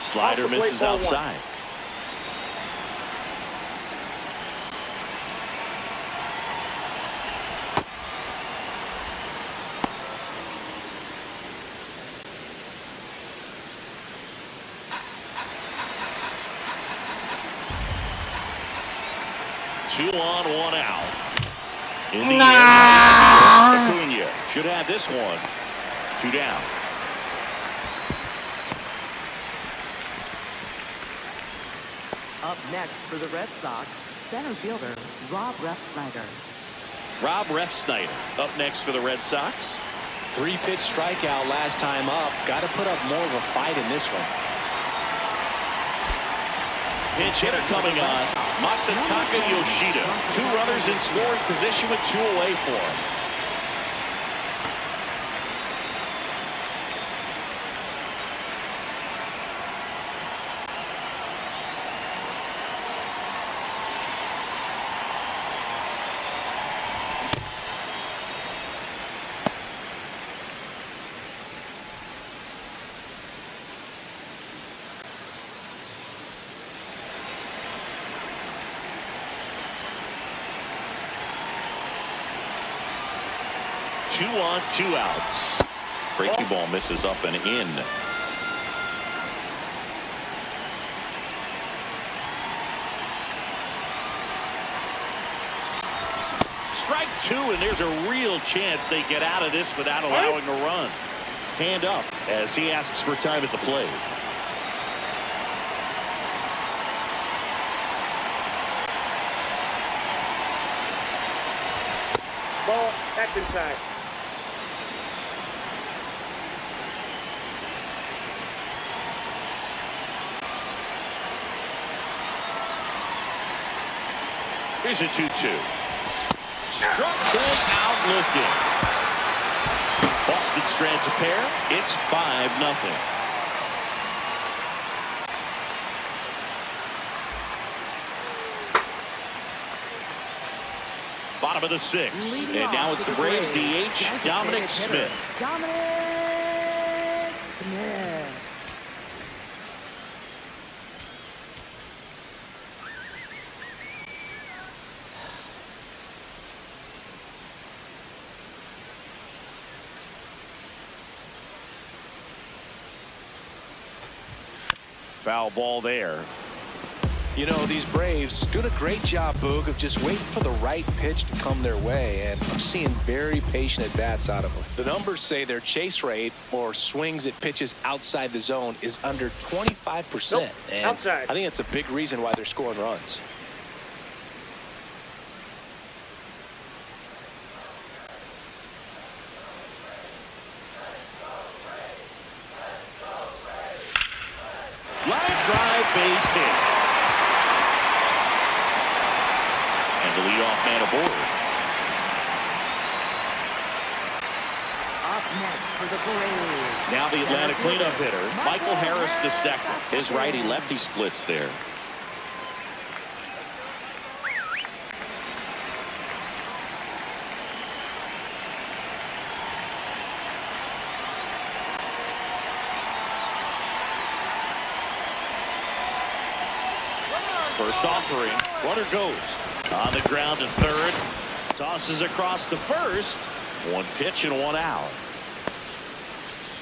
Slider misses outside. Two on, 1 out. In the air, Acuna should have this one. 2 down. Up next for the Red Sox, center fielder Rob Refsnyder. Rob Refsnyder up next for the Red Sox. 3-pitch strikeout last time up. Got to put up more of a fight in this one. Pinch hitter coming on, Masataka Yoshida. 2 runners in scoring position with 2 away for him. Two on, 2 outs. Breaking ball misses up and in. Strike 2, and there's a real chance they get out of this without allowing a run. Hand up as he asks for time at the plate. Ball, that's inside. Here's a 2-2. Struck him out looking. Boston strands a pair. It's 5-0. Bottom of the 6th. And now it's the Braves DH, Dominic Smith. Dominic Smith. foul ball there. You know, these Braves doing a great job, Boog, of just waiting for the right pitch to come their way, and I'm seeing very patient at-bats out of them. The numbers say their chase rate, or swings at pitches outside the zone, is under 25%. Nope, and outside. I think it's a big reason why they're scoring runs. Line drive, base hit. And the leadoff man aboard. Up next for the Braves. Now the Atlanta cleanup hitter, Michael Harris II. His righty-lefty splits there. First offering, runner goes on the ground to third, tosses across to first. One pitch and one out.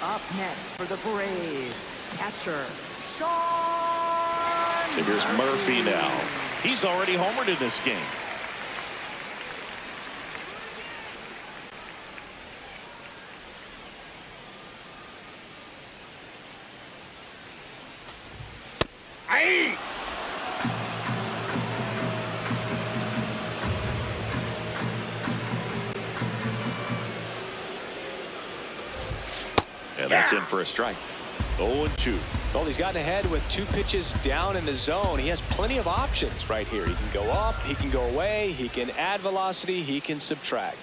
Up next for the Braves, catcher Sean. So here's Murphy now. He's already homered in this game. Aye. And that's in for a strike. 0-2. Well, he's gotten ahead with 2 pitches down in the zone. He has plenty of options right here. He can go up, he can go away, he can add velocity, he can subtract.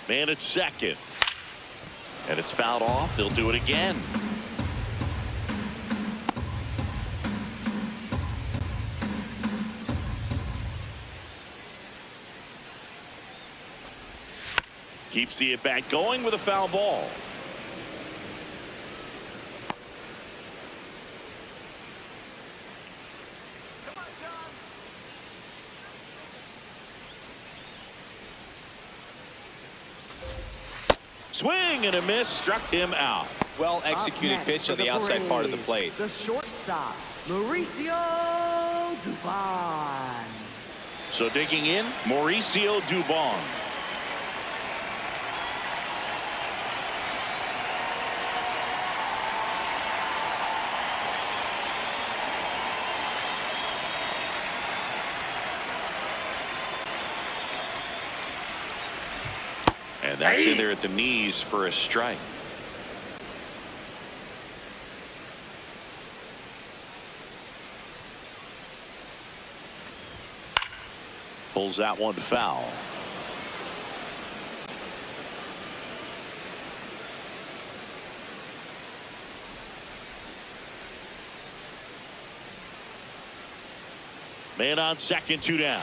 Man at second. And it's fouled off. They'll do it again. Keeps the at-bat going with a foul ball. Swing and a miss, struck him out. Well executed pitch on the outside part of the plate. The shortstop, Mauricio Dubon. So digging in, Mauricio Dubon. And that's in there at the knees for a strike. Pulls that one foul. Man on second, 2 down.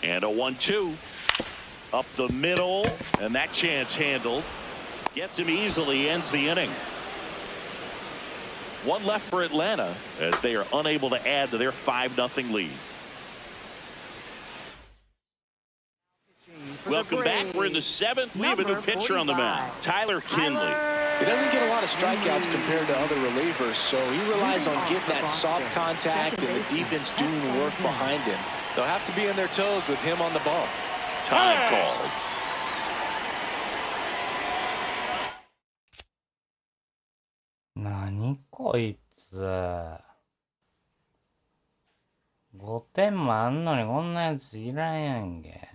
And a 1-2 up the middle, and that chance handled. Gets him easily, ends the inning. 1 left for Atlanta as they are unable to add to their 5-0 lead. Welcome back. We're in the 7th. We have a new pitcher on the mound, Tyler Kinley. He doesn't get a lot of strikeouts compared to other relievers, so he relies on getting that soft contact and the defense doing the work behind him. They'll have to be on their toes with him on the bump. Time called. Naniこいつ。5点もあんのにこんなやついらんやんけ。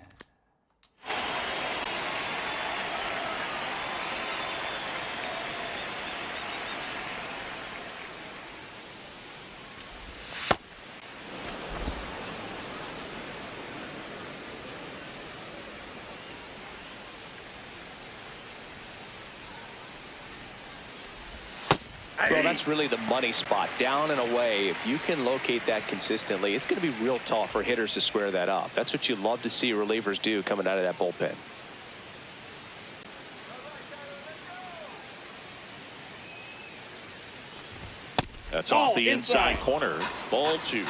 Well, that's really the money spot, down and away. If you can locate that consistently, it's going to be real tough for hitters to square that up. That's what you love to see relievers do coming out of that bullpen. That's off the inside corner. Ball 2.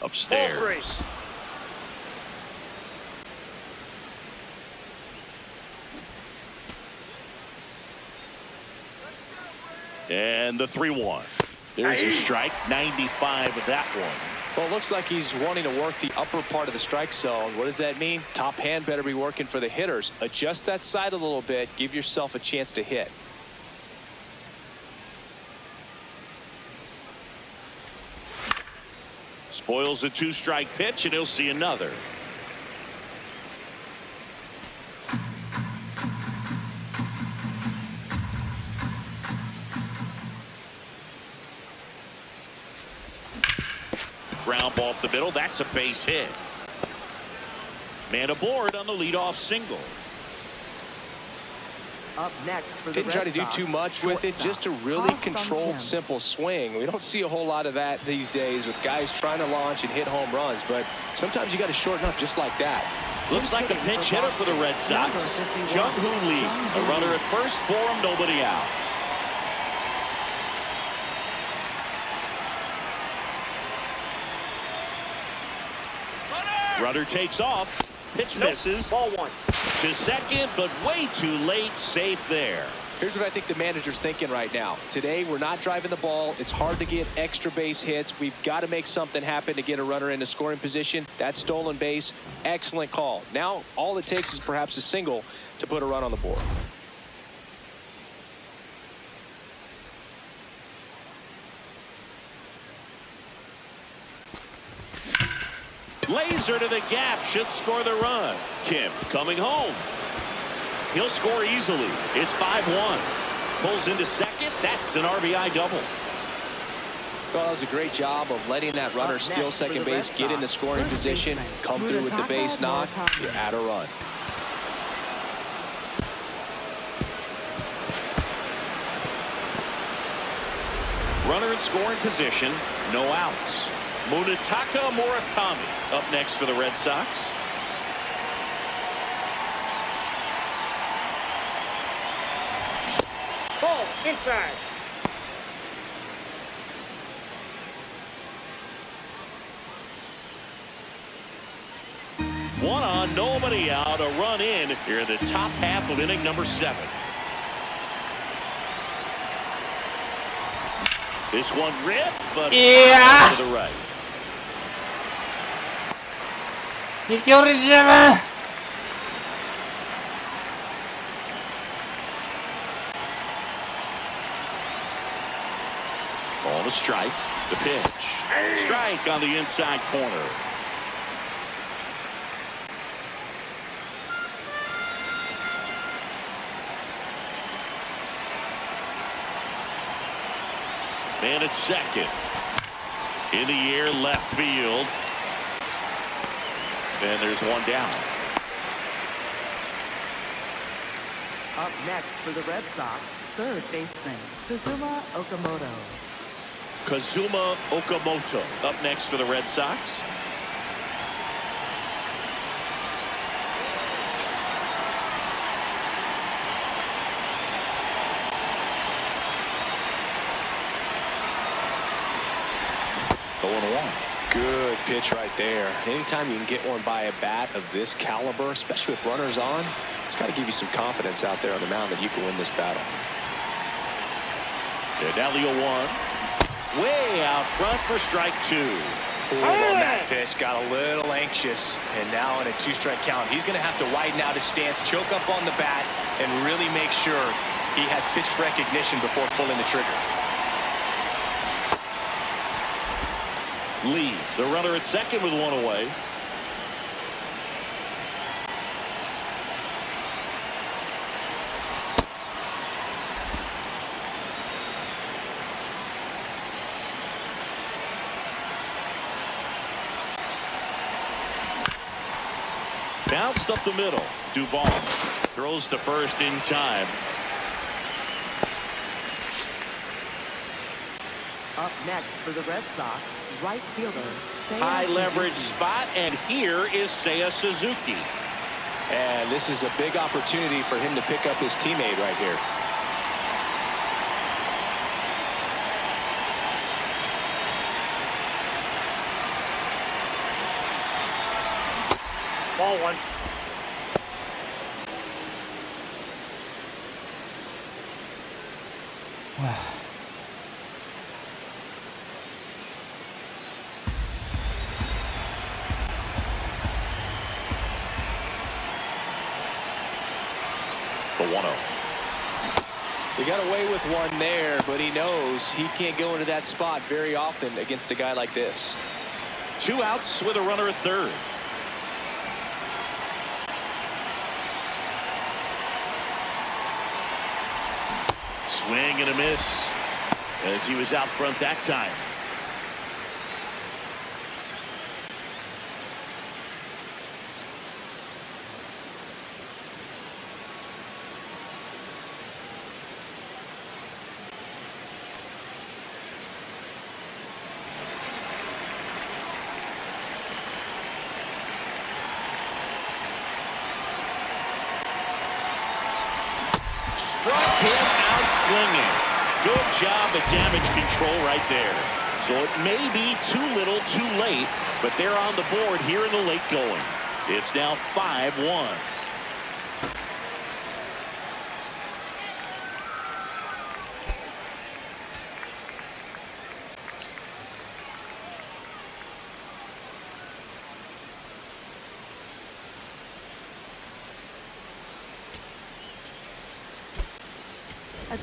Upstairs. And the 3-1. There's a strike. 95 of that one. Well, it looks like he's wanting to work the upper part of the strike zone. What does that mean? Top hand better be working for the hitters. Adjust that side a little bit. Give yourself a chance to hit. Spoils a 2-strike pitch, and he'll see another. Ground ball up the middle. That's a base hit. Man aboard on the leadoff single. Up next for the Didn't try to Red do Sox, too much with it. Just a really Off from controlled, him. simple swing. We don't see a whole lot of that these days with guys trying to launch and hit home runs. But sometimes you got to shorten up just like that. Looks like a pinch hitter for the Red Sox. Jung-Hoo Lee. A runner at first for him, nobody out. Runner takes off. Pitch misses. Ball 1. To second, but way too late. Safe there. Here's what I think the manager's thinking right now. Today, we're not driving the ball. It's hard to get extra base hits. We've got to make something happen to get a runner into scoring position. That stolen base, excellent call. Now, all it takes is perhaps a single to put a run on the board. Laser to the gap, should score the run. Kim coming home. He'll score easily. It's 5-1. Pulls into second. That's an RBI double. Well, that was a great job of letting that runner steal second base, get in the scoring position, come through with the base knock. You add a run. Runner in scoring position. No outs. Munetaka Murakami up next for the Red Sox. Ball inside. One on, nobody out. A run in here in the top half of inning number 7. This one ripped, but to the right. 飛距離十分。Ball to strike. The pitch. Strike on the inside corner. Man at second. In the air, left field. And there's one down. Up next for the Red Sox, third baseman, Kazuma Okamoto. Kazuma Okamoto up next for the Red Sox. Going one. Good pitch right there. Anytime you can get one by a bat of this caliber, especially with runners on, it's got to give you some confidence out there on the mound that you can win this battle. And now the 0-1. Way out front for strike 2. Fooled on that pitch, got a little anxious, and now in a 2-strike count, he's going to have to widen out his stance, choke up on the bat, and really make sure he has pitch recognition before pulling the trigger. Lee, the runner at second with one away. Bounced up the middle. Duvall throws to first in time. Up next for the Red Sox, right fielder. Seiya High leverage Suzuki. spot, and here is Seiya Suzuki. And this is a big opportunity for him to pick up his teammate right here. Ball one. The 1-0. He got away with one there, but he knows he can't go into that spot very often against a guy like this. 2 outs with a runner at third. Swing and a miss as he was out front that time. Struck him out swinging. Good job at damage control right there. So it may be too little too late, but they're on the board here in the late going. It's now 5-1.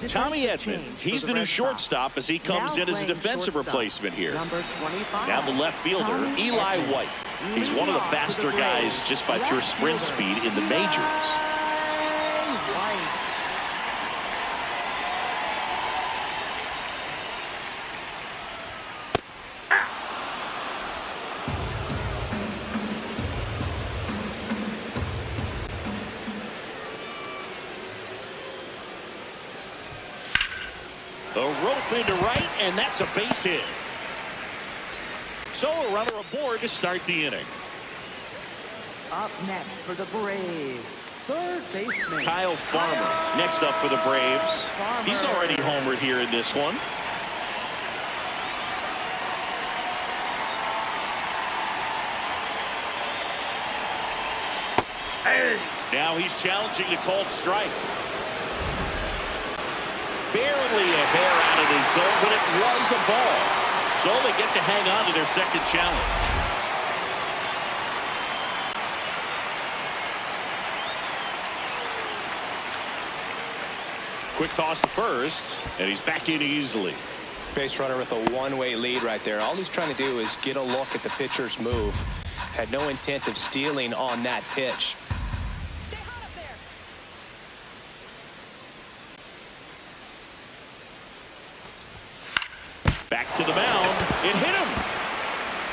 Tommy Edman, he's the new shortstop as he comes in as a defensive replacement here. Now the left fielder, Eli White. He's one of the faster guys just by pure sprint speed in the majors. The rope into right, and that's a base hit. So a runner aboard to start the inning. Up next for the Braves, third baseman Kyle Farmer next up for the Braves. He's already homered here in this one. Now he's challenging a called strike. Barely a hair out of the zone, but it was a ball. So they get to hang on to their second challenge. Quick toss to first, and he's back in easily. Base runner with a one-way lead right there. All he's trying to do is get a look at the pitcher's move. Had no intent of stealing on that pitch. Back to the mound. It hit him.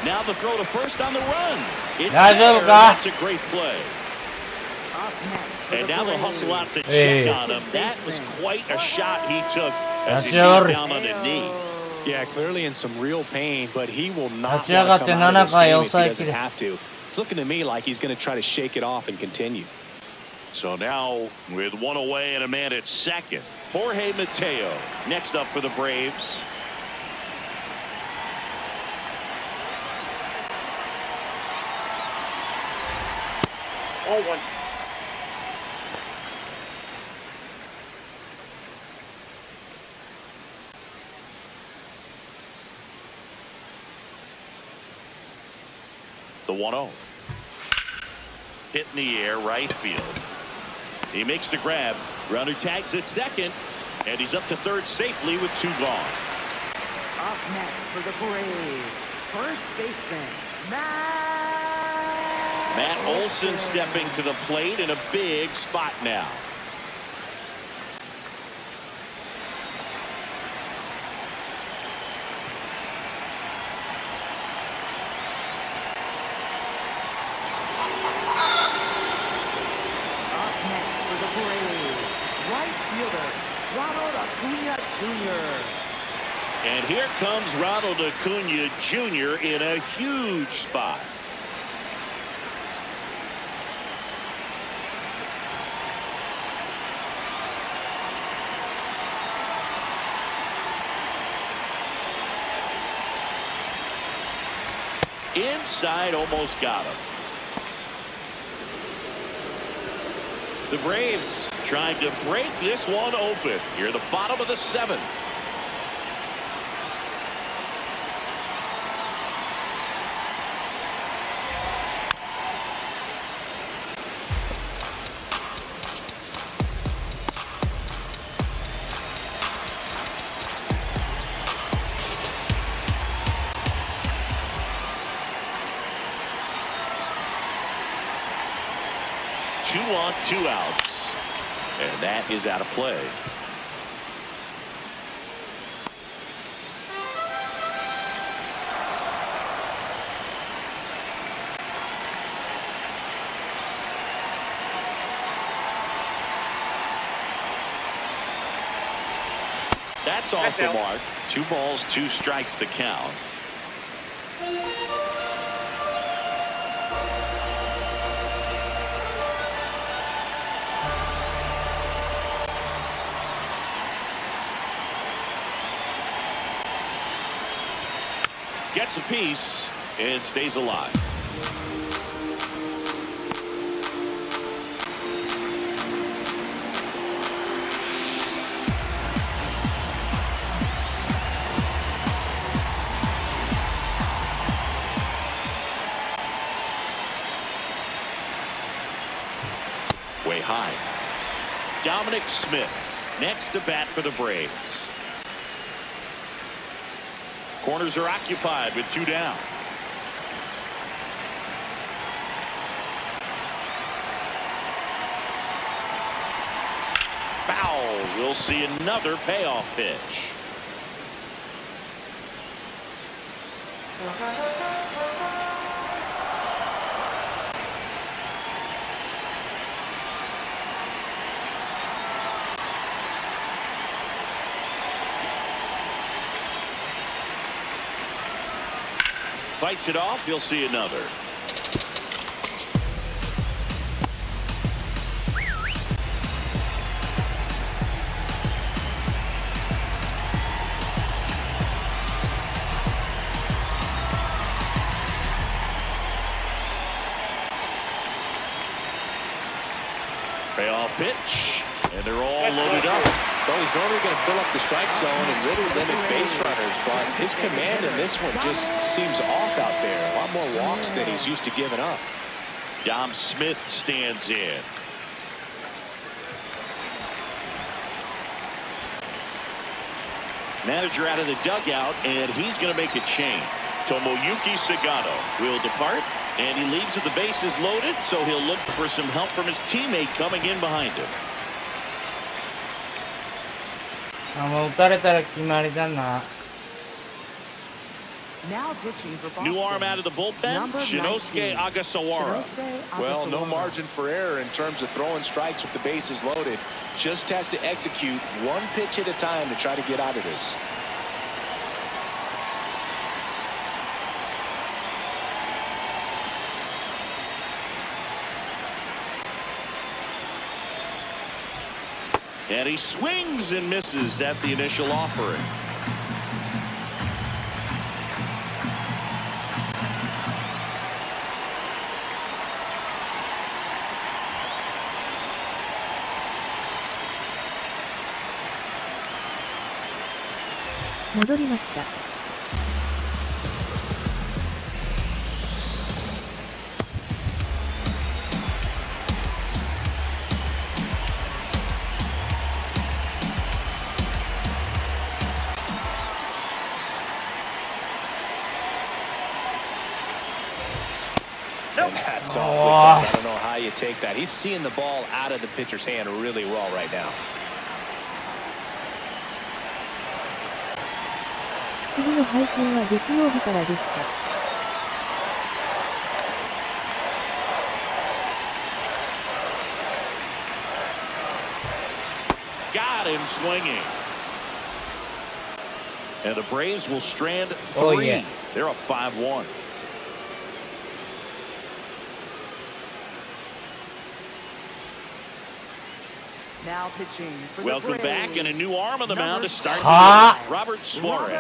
Now the throw to first on the run. It's That's there. it, That's a great play. And now they'll hustle out to check on him. That was quite a shot he took as he sat down on a knee. Yeah, clearly in some real pain, but he will not Come want to come out of this game if he doesn't 7回 have to. It's looking to me like he's going to try to shake it off and continue. So now with one away and a man at second, Jorge Mateo next up for the Braves. Ball one. The 1-0. Hit in the air, right field. He makes the grab. Runner tags at second, and he's up to third safely with 2 gone. Up next for the Braves, first baseman Matt Olson stepping to the plate in a big spot now. And here comes Ronald Acuna Jr. in a huge spot. Inside, almost got him. The Braves trying to break this one open. Here at the bottom of the 7th. Two on, 2 outs. And that is out of play. That's off the mark. 2 balls, 2 strikes the count. Gets a piece and stays alive. Way high. Dominic Smith next to bat for the Braves. Corners are occupied with 2 down. Foul. We'll see another payoff pitch. Fights it off. You'll see another. Payoff pitch, and they're all loaded up. Well, he's normally going to fill up the strike zone and really limit base runners, but his command in this one just seems off out there. A lot more walks than he's used to giving up. Dom Smith stands in. Manager out of the dugout, and he's going to make a change. Tomoyuki Sagano will depart, and he leaves with the bases loaded, so he'll look for some help from his teammate coming in behind him. もう打たれたら決まりだな。 Now pitching for Boston. New arm out of the bullpen, Number Shinosuke 19. Agasawara. Well, no margin for error in terms of throwing strikes with the bases loaded. Just has to execute one pitch at a time to try to get out of this. And he swings and misses at the initial offering. Moved 戻りました。And that's off. I don't know how you take that. He's seeing the ball out of the pitcher's hand really well right now. 次の配信は月曜日からですか。 Got him swinging. And the Braves will strand 3. Oh, yeah. They're up 5-1. Now pitching for Welcome the back, Braves. and a new arm on the mound to start. Ha! Robert Suarez.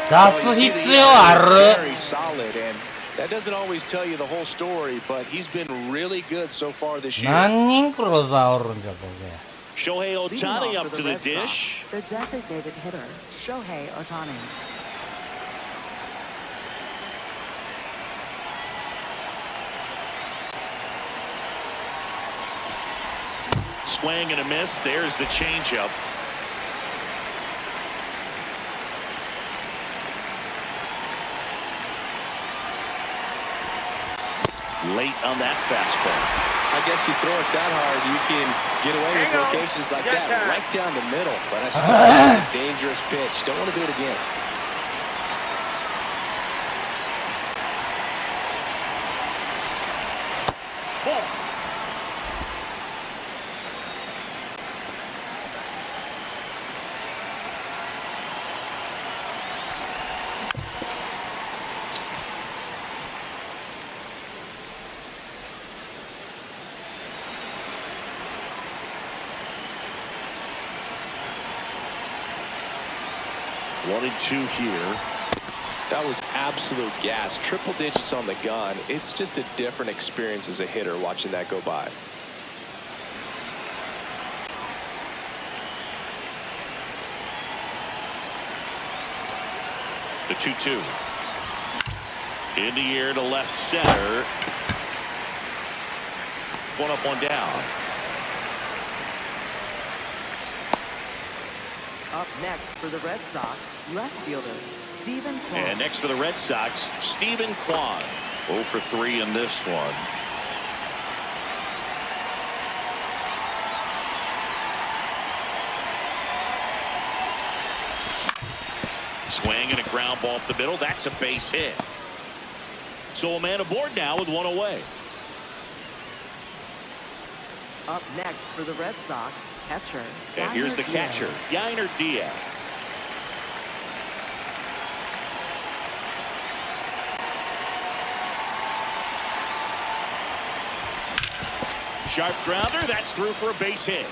出す必要ある。 Very solid, and That doesn't always tell you the whole story, but he's been really good so far this year. 何人クローザーおるんじゃ、こけ。Shohei Leading Ohtani off up for to the the Red Sox, dish. the designated hitter, Shohei Ohtani. Swing and a miss. There's the changeup. Late on that fastball. I guess you throw it that hard, you can get away with locations like that, right down the middle. But I still think it's a dangerous pitch. Don't want to do it again. Ball. One and two here. That was absolute gas. Triple digits on the gun. It's just a different experience as a hitter watching that go by. The 2-2. In the air to left center. One up, one down. Up next for the Red Sox, left fielder, Stephen Kwan. And next for the Red Sox, Stephen Kwan. 0 for 3 in this one. Swing and a ground ball up the middle. That's a base hit. So a man aboard now with one away. Up next for the Red Sox, catcher. And here's the Yainer catcher, Diaz. Yainer Diaz. Sharp grounder, that's through for a base hit.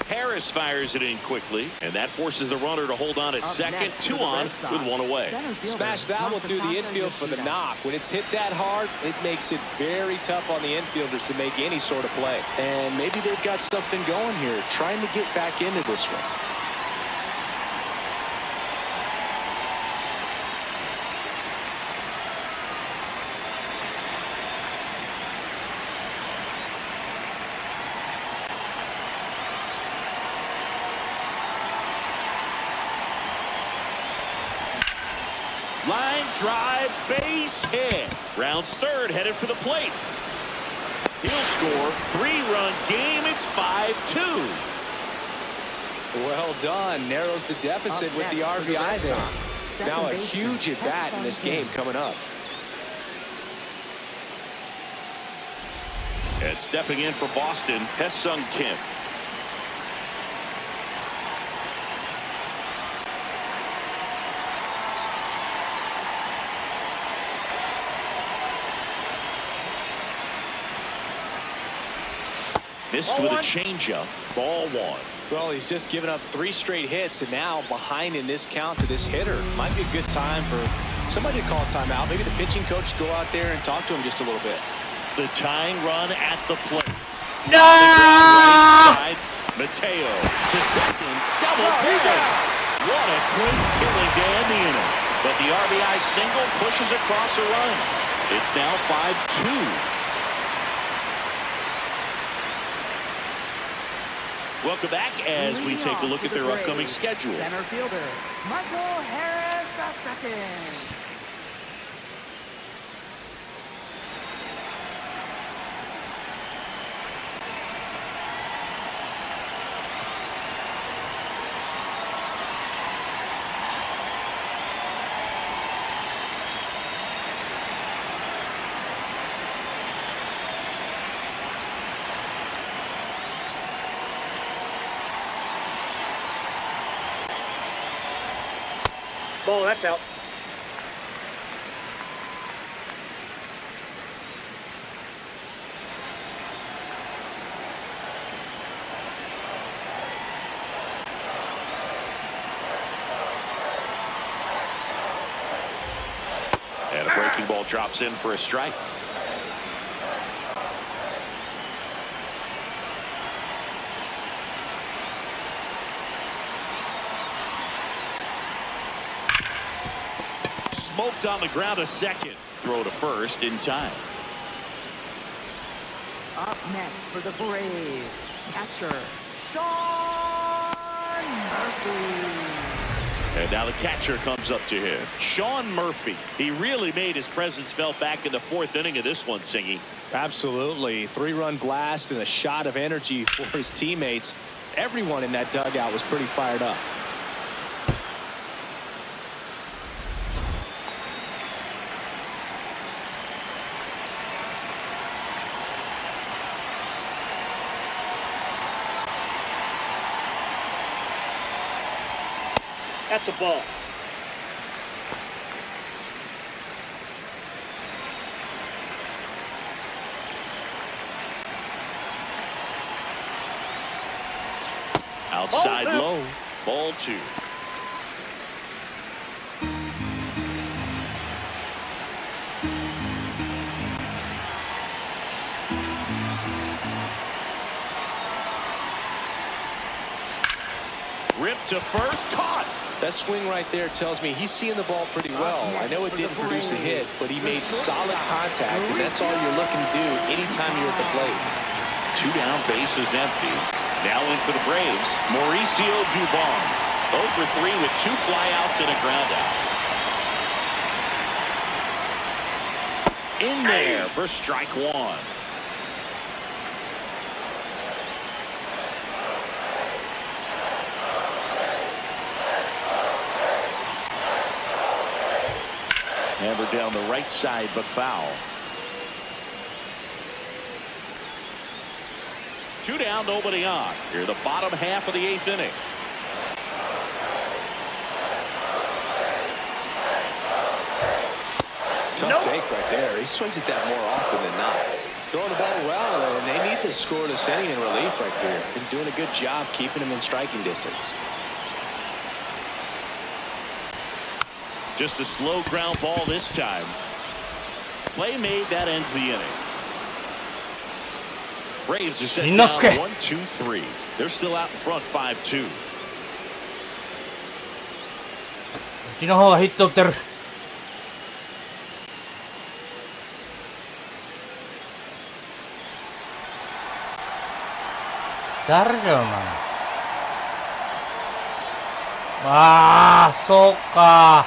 Harris fires it in quickly, and that forces the runner to hold on at Up second. next Two for the on Red Sox, with one away. center fielder, Smash that one through the Masataka infield for the Yoshida. knock. When it's hit that hard, it makes it very tough on the infielders to make any sort of play. And maybe they've got something going here, trying to get back into this one. Line drive, base hit. Rounds third, headed for the plate. He'll score. 3-run game. It's 5-2. Well done. Narrows the deficit with the RBI there. Now a huge at-bat in this game coming up. And stepping in for Boston, Hesung Kim. Missed with a changeup. Ball one. Well, he's just given up 3 straight hits, and now behind in this count to this hitter. Might be a good time for somebody to call timeout. Maybe the pitching coach go out there and talk to him just a little bit. The tying run at the plate. No! Right Mateo to second. Double play. What a quick killing to end the inning. But the RBI single pushes across a run. It's now 5-2. Welcome back as we take a look at their upcoming schedule. Center fielder, Michael Harris II. Ball, that's out. Ball drops in for a strike. Smoked on the ground a second. Throw to first in time. Up next for the Braves, catcher Sean Murphy. And now the catcher comes up to him. Sean Murphy. He really made his presence felt back in the fourth inning of this one, Singy. Absolutely. 3-run blast and a shot of energy for his teammates. Everyone in that dugout was pretty fired up. That's a ball. Outside low. Ball 2. Ripped to first. Caught. That swing right there tells me he's seeing the ball pretty well. I know it didn't produce a hit, but he made solid contact, and that's all you're looking to do anytime you're at the plate. 2 down, bases empty. Now in for the Braves, Mauricio Dubon. 0 for 3 with 2 flyouts and a groundout. In there for strike 1. Hammered down the right side, but foul. 2 down, nobody on. Here, the bottom half of the 8th inning. Tough take right there. He swings at that more often than not. Throwing the ball well, and they need the scoreless inning in relief right here. Been doing a good job keeping him in striking distance. Just a slow ground ball this time. Play made, that ends the inning. Braves are set down 1-2-3. They're still out in front 5-2. うちの方がヒット打ってる。誰じゃお前。ああ、そうか。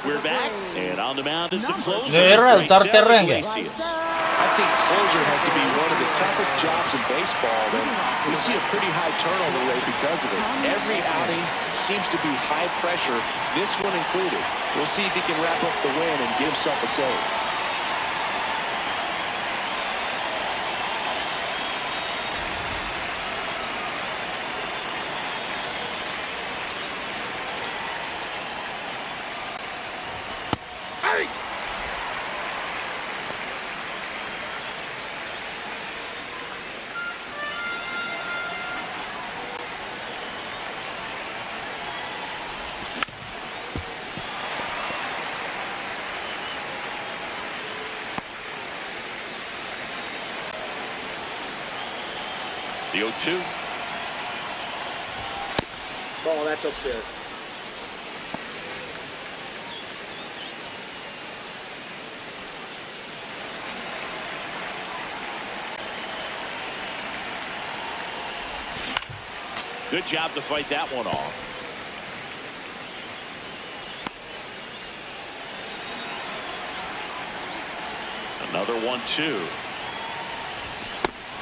We're back, and on the mound is the closer. I think I think closer has to be one of the toughest jobs in baseball, and we see a pretty high turnover rate because of it. Every outing seems to be high pressure, this one included. We'll see if he can wrap up the win and get himself a save. The 0-2. Ball, that's upstairs. Good job to fight that one off. Another 1-2.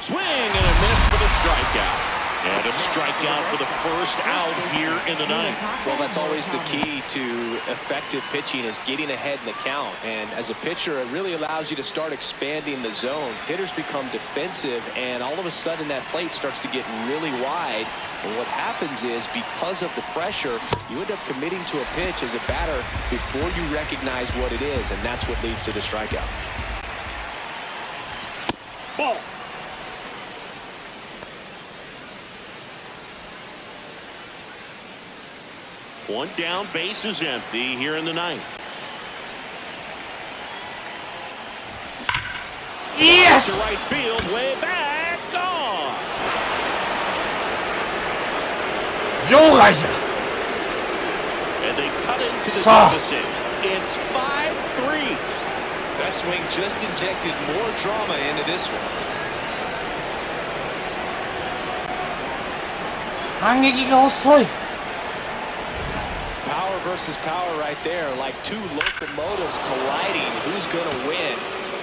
Swing and a miss for the strikeout. And a strikeout for the first out here in the ninth. Well, that's always the key to effective pitching, is getting ahead in the count. And as a pitcher, it really allows you to start expanding the zone. Hitters become defensive, and all of a sudden that plate starts to get really wide. And what happens is, because of the pressure, you end up committing to a pitch as a batter before you recognize what it is, and that's what leads to the strikeout. Ball. One down, base is empty here in the ninth. Yes! To right field, way back, gone. 場外じゃ。 And they cut into the Saw. deficit. It's 5-3. That swing just injected more drama into this one. 反撃が遅い。 Power versus power right there, like two locomotives colliding. Who's going to win?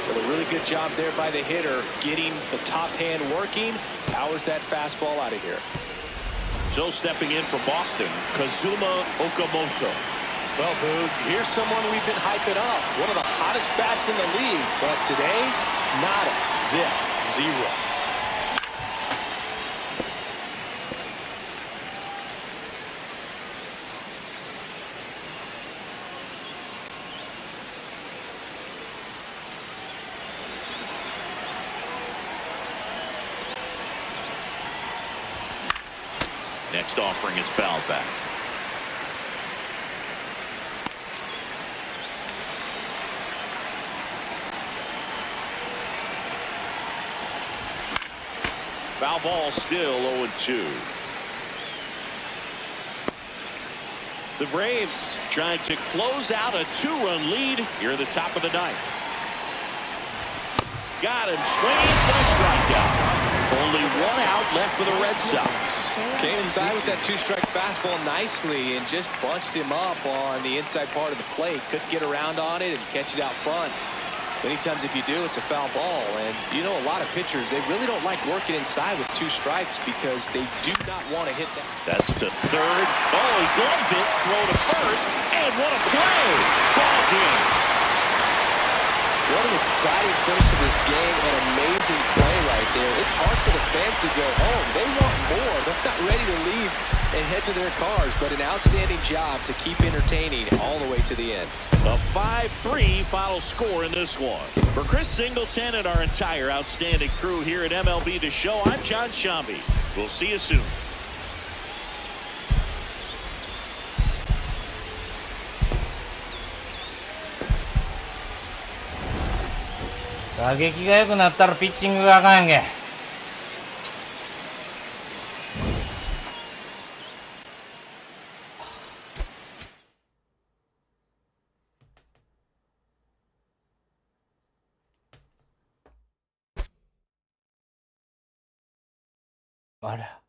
But a really good job there by the hitter, getting the top hand working. Powers that fastball out of here. So stepping in for Boston, Kazuma Okamoto. Well, Boog, here's someone we've been hyping up. One of the hottest bats in the league. But today, nada. Zip. Zero. Next offering is fouled back. Foul ball, still 0-2. The Braves trying to close out a 2-run lead here at the top of the ninth. Got him, swinging for the strikeout. Only one out left for the Red Sox. Came inside with that two-strike fastball nicely and just bunched him up on the inside part of the plate. Couldn't get around on it and catch it out front. Many times if you do, it's a foul ball. And you know, a lot of pitchers, they really don't like working inside with two strikes because they do not want to hit that. That's to third. Oh, he gloves it. Throw to first. And what a play. Ball game. What an exciting finish to this game. An amazing play right there. It's hard for the fans to go home. They want more. They're not ready to leave and head to their cars. But an outstanding job to keep entertaining all the way to the end. A 5-3 final score in this one. For Chris Singleton and our entire outstanding crew here at MLB The Show, I'm John Shambi. We'll see you soon. 打撃が良くなったらピッチングがあかんやんけ。あら。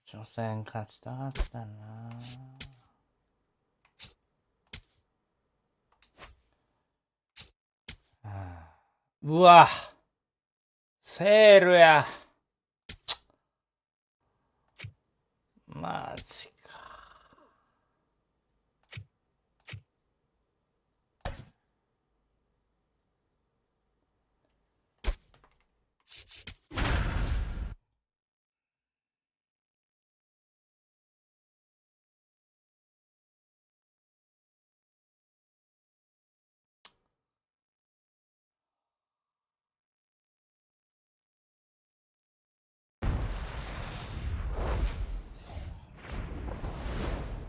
初戦勝ちたかったな。うわ、セールや。マジか。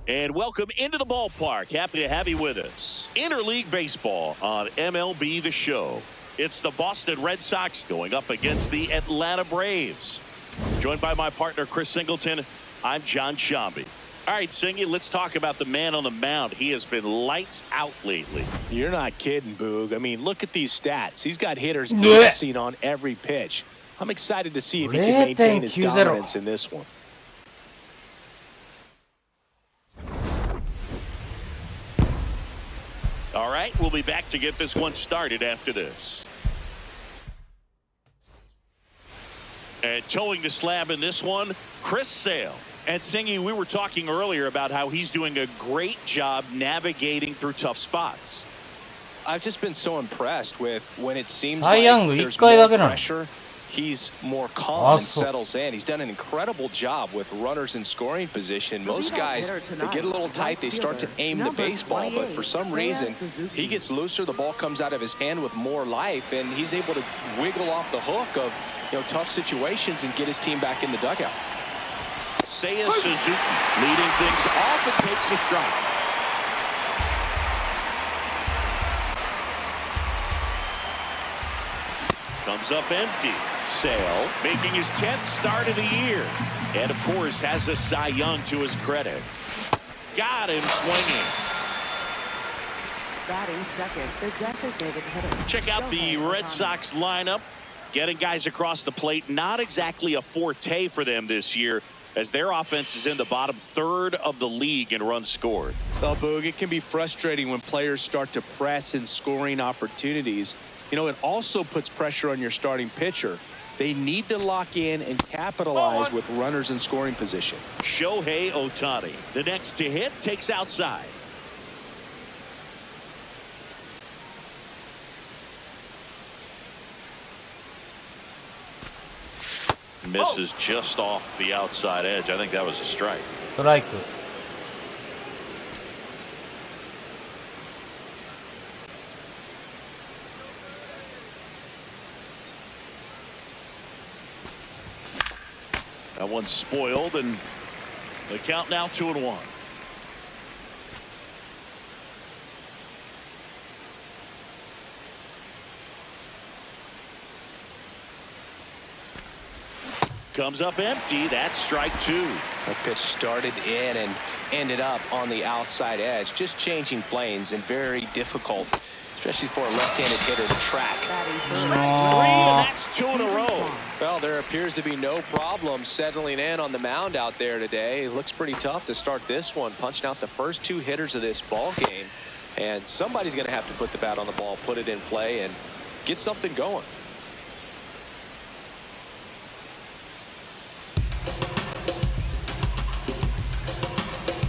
And welcome into the ballpark. Happy to have you with us. Interleague Baseball on MLB The Show. It's the Boston Red Sox going up against the Atlanta Braves. Joined by my partner, Chris Singleton, I'm John Shambi. All right, Singy, let's talk about the man on the mound. He has been lights out lately. You're not kidding, Boog. I mean, look at these stats. He's got hitters guessing on every pitch. I'm excited to see if he can maintain his dominance in this one. All right, we'll be back to get this one started after this. And towing the slab in this one, Chris Sale. And Singy, we were talking earlier about how he's doing a great job navigating through tough spots. I've just been so impressed with when it seems like there's more pressure. he's more calm and settles in. He's done an incredible job with runners in scoring position. Most guys, they get a little tight, they start to aim the baseball, but for some reason, he gets looser, the ball comes out of his hand with more life, and he's able to wiggle off the hook of, you know, tough situations and get his team back in the dugout. Seiya Suzuki leading things off and takes a strike. Comes up empty. Sale making his 10th start of the year. And of course has a Cy Young to his credit. Got him swinging. Batting second, the designated hitter. Check out the Red Sox lineup. Getting guys across the plate, not exactly a forte for them this year, as their offense is in the bottom third of the league in runs scored. Well, Boog, it can be frustrating when players start to press in scoring opportunities. You know, it also puts pressure on your starting pitcher. They need to lock in and capitalize with runners in scoring position. Shohei Ohtani, the next to hit, takes outside. Misses just off the outside edge. I think that was a strike. Strike. That one's spoiled, and the count now 2-1. Comes up empty. That's strike two. That pitch started in and ended up on the outside edge. Just changing planes and very difficult, especially for a left-handed hitter to track. Strike three, and that's 2 in a row. Well, there appears to be no problem settling in on the mound out there today. It looks pretty tough to start this one, punching out the first 2 hitters of this ball game. And somebody's going to have to put the bat on the ball, put it in play, and get something going.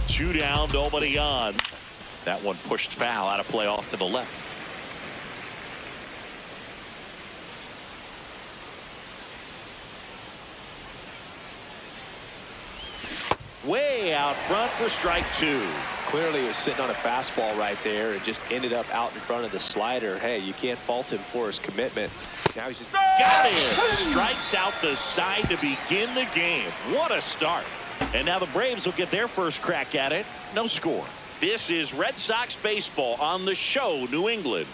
Two down, nobody on. That one pushed foul, out of play off to the left. Way out front for strike two. Clearly he was sitting on a fastball right there and just ended up out in front of the slider. Hey, you can't fault him for his commitment. Now he's just got him. Strikes out the side to begin the game. What a start. And now the Braves will get their first crack at it. No score. This is Red Sox baseball on the show, New England.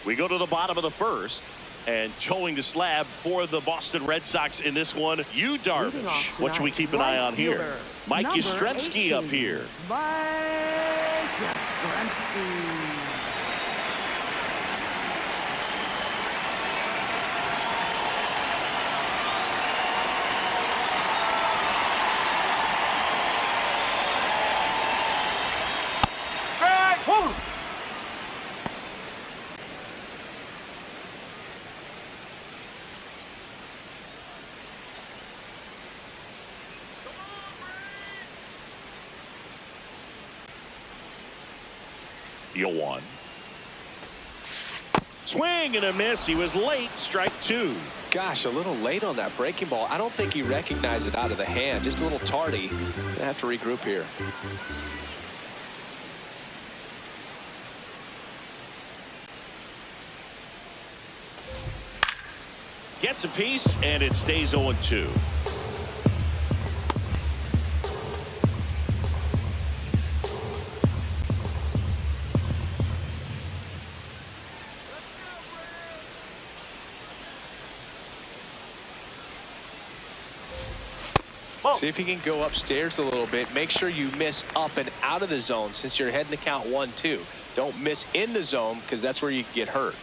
We go to the bottom of the first, and towing the slab for the Boston Red Sox in this one, Yu Darvish. What should we keep an eye on here? Mike Yastrzemski up here. Mike Yastrzemski. You'll one. Swing and a miss. He was late. Strike two. Gosh, a little late on that breaking ball. I don't think he recognized it out of the hand. Just a little tardy. Gonna have to regroup here. Gets a piece, and it stays 0-2. See if you can go upstairs a little bit. Make sure you miss up and out of the zone since you're heading to count 1-2. Don't miss in the zone because that's where you get hurt.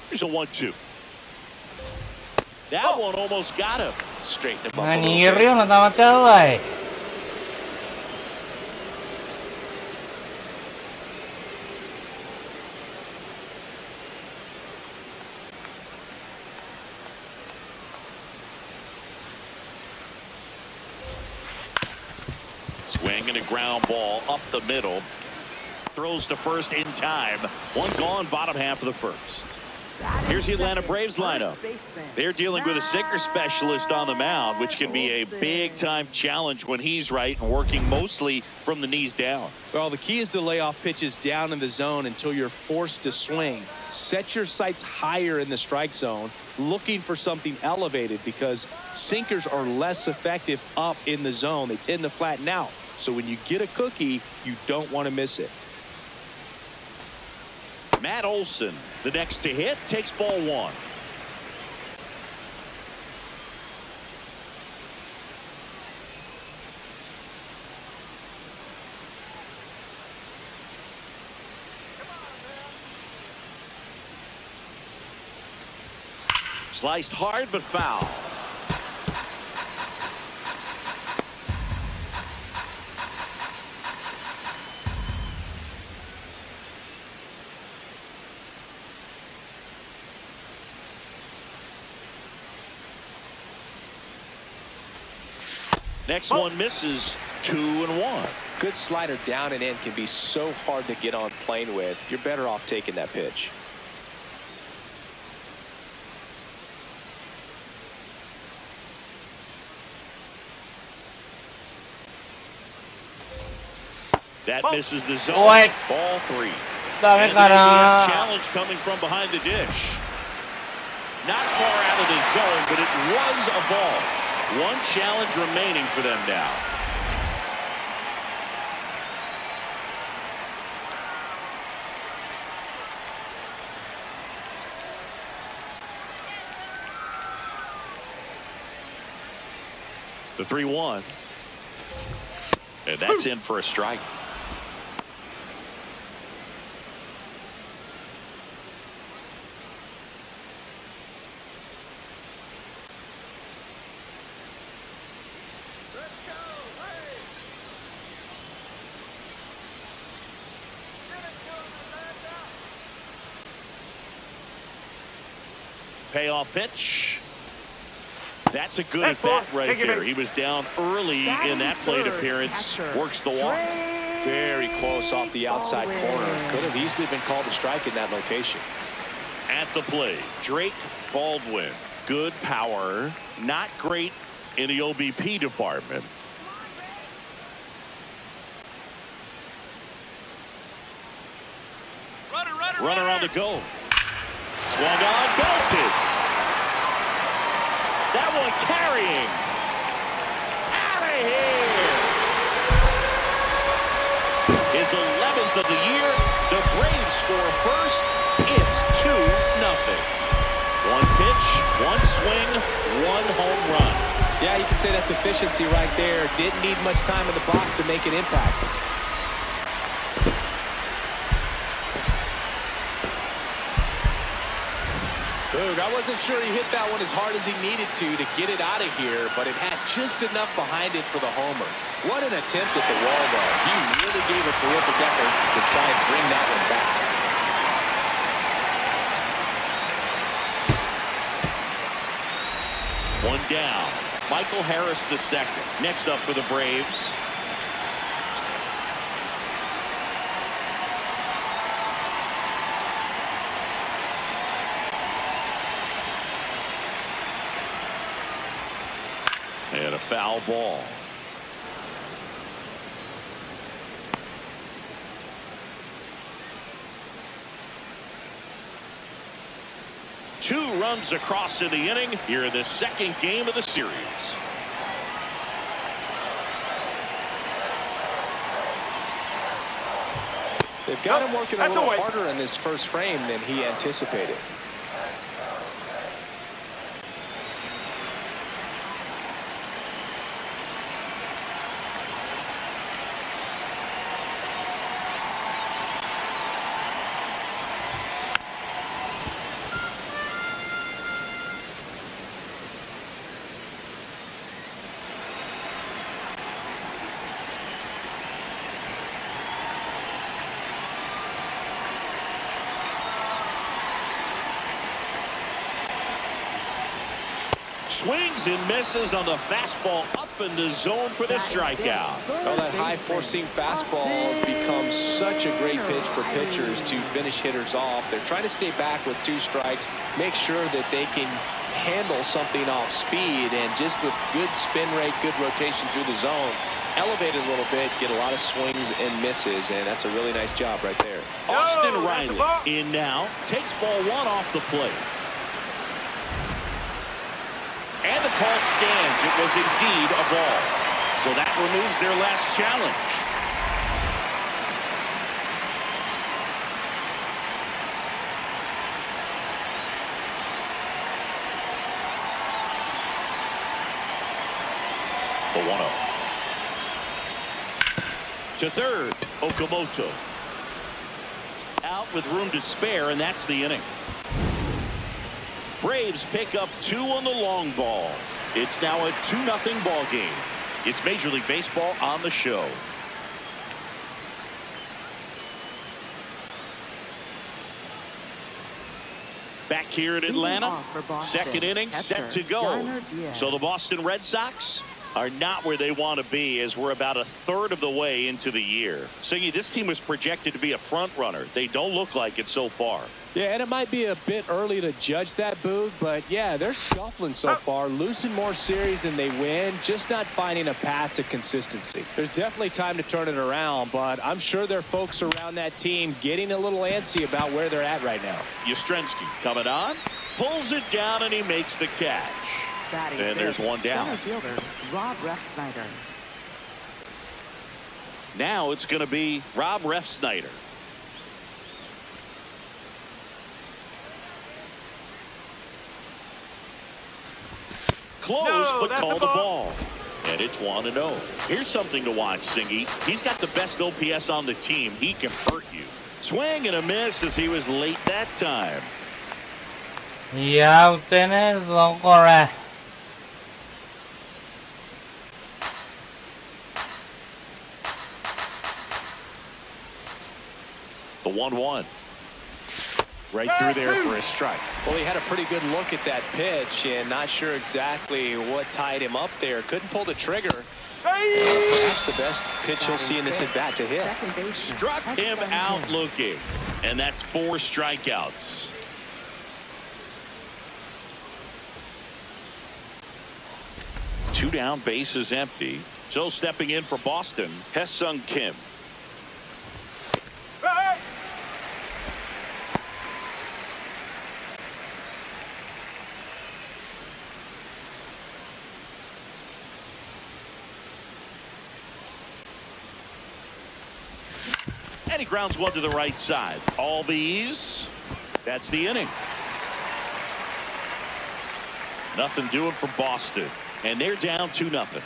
Here's a 1-2. That one almost got him. Straighten him up a 逃 little げる bit. ような球ちゃうわい。Swing and a ground ball up the middle. Throws to first in time. One gone, bottom half of the first. Here's the Atlanta Braves lineup. They're dealing with a sinker specialist on the mound, which can be a big-time challenge when he's right and working mostly from the knees down. Well, the key is to lay off pitches down in the zone until you're forced to swing. Set your sights higher in the strike zone, looking for something elevated, because sinkers are less effective up in the zone. They tend to flatten out. So when you get a cookie, you don't want to miss it. Matt Olson, the next to hit, takes ball one. Sliced hard but foul. Next one misses. 2-1. Good slider down and in can be so hard to get on plane with. You're better off taking that pitch. That misses the zone. What? Ball three. ダメ And か there's な。 a challenge coming from behind the dish. Not far out of the zone, but it was a ball. One challenge remaining for them now. The 3-1. And that's in for a strike. Payoff pitch. That's a good at bat right there. He was down early in that plate appearance. Works the walk. Very close off the outside corner. Could have easily been called a strike in that location. At the plate, Drake Baldwin. Good power. Not great in the OBP department. Runner on the go. Swung on, belted. That one carrying. Out of here. His 11th of the year. The Braves score first. It's 2-0. One pitch, one swing, one home run. Yeah, you can say that's efficiency right there. Didn't need much time in the box to make an impact. Boog, I wasn't sure he hit that one as hard as he needed to get it out of here, but it had just enough behind it for the homer. What an attempt at the wall, though. He really gave a terrific effort to try and bring that one back. One down. Michael Harris the second. Next up for the Braves. And a foul ball. Two runs across in the inning here in the second game of the series. They've got him working a little harder in this first frame than he anticipated. Swings and misses on the fastball up in the zone for the strikeout. Well, that high-four-seam fastball has become such a great pitch for pitchers to finish hitters off. They're trying to stay back with 2 strikes, make sure that they can handle something off speed, and just with good spin rate, good rotation through the zone, elevate it a little bit, get a lot of swings and misses, and that's a really nice job right there. Austin Riley in now, takes ball 1 off the plate. And the call stands. It was indeed a ball. So that removes their last challenge. The 1-0. To third, Okamoto. Out with room to spare, and that's the inning. Braves pick up 2 on the long ball. It's now a 2-0 ball game. It's Major League Baseball on the show. Back here in Atlanta, second inning set to go. So the Boston Red Sox are not where they want to be, as we're about a third of the way into the year. So this team was projected to be a front runner. They don't look like it so far. Yeah, and it might be a bit early to judge that, Boog, but yeah, they're scuffling so far, losing more series than they win, just not finding a path to consistency. There's definitely time to turn it around, but I'm sure there are folks around that team getting a little antsy about where they're at right now. Yastrzemski coming on, pulls it down, and he makes the catch. And there's one down. Rob Refsnyder. Now it's going to be Rob Refsnyder. Close, but call the ball. And it's 1-0. Here's something to watch, Singy. He's got the best OPS on the team. He can hurt you. Swing and a miss as he was late that time. いや、打てねえぞ、これ。The 1-1. Right through there for a strike. Well, he had a pretty good look at that pitch and not sure exactly what tied him up there. Couldn't pull the trigger. Perhaps the best pitch he'll see in this at-bat to hit. Struck him out looking. And that's 4 strikeouts. Two down, bases empty. So stepping in for Boston, Hesung Kim. And he grounds one to the right side. All these. That's the inning. Nothing doing for Boston. And they're down 2-0.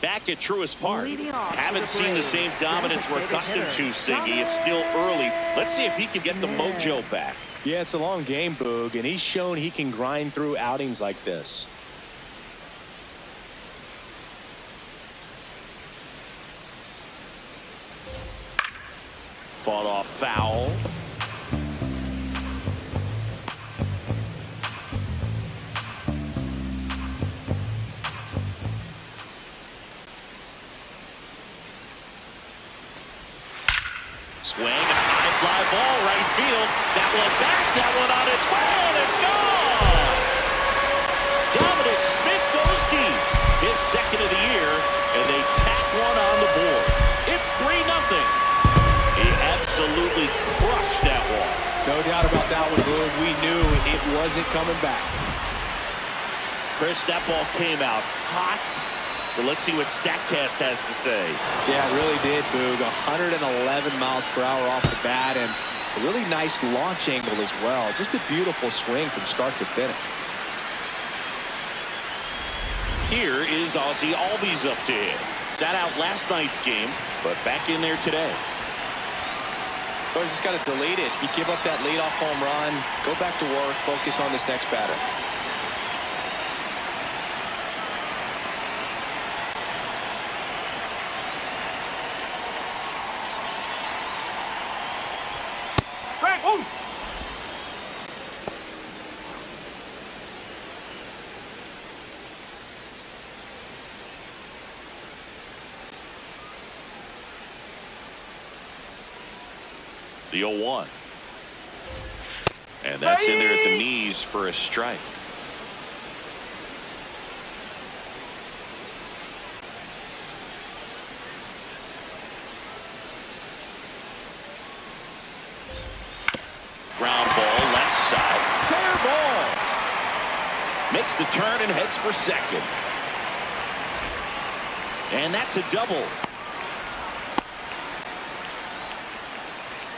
Back at Truist Park. Haven't seen the same dominance we're accustomed to, Siggy. It's still early. Let's see if he can get the mojo back. Yeah, it's a long game, Boog, and he's shown he can grind through outings like this. Fought off foul. Swing and a high fly ball right field. That one back, that one on its way, and it's gone. Dominic Smith goes deep. His second of the year, and they tack one on the board. It's 3-0. He absolutely crushed that one. No doubt about that one, Boog. We knew it wasn't coming back. Chris, that ball came out hot. So let's see what StatCast has to say. Yeah, it really did, Boog. 111 miles per hour off the bat, and a really nice launch angle as well. Just a beautiful swing from start to finish. Here is Ozzie Albies up to hit. Sat out last night's game, but back in there today. But just got to delete it. You give up that leadoff home run, go back to work, focus on this next batter. The 0-1. And that's in there at the knees for a strike. Ground ball left side. Fair ball. Makes the turn and heads for second. And that's a double.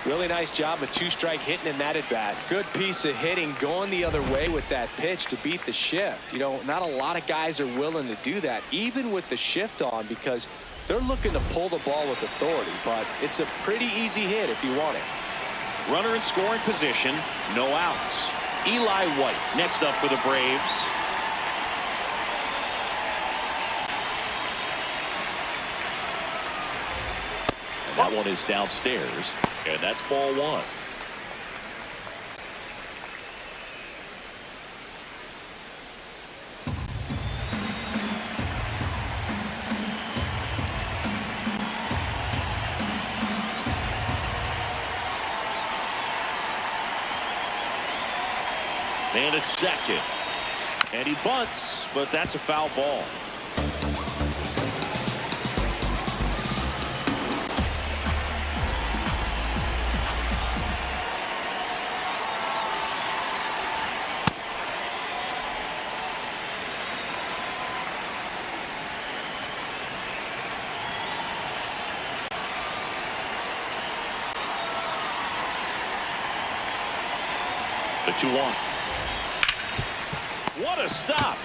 Really nice job of two-strike hitting in that at bat. Good piece of hitting going the other way with that pitch to beat the shift. You know, not a lot of guys are willing to do that, even with the shift on, because they're looking to pull the ball with authority. But it's a pretty easy hit if you want it. Runner in scoring position, no outs. Eli White next up for the Braves. And that one is downstairs, and that's ball one. And it's second. And he bunts, but that's a foul ball. The 2-1. What a stop.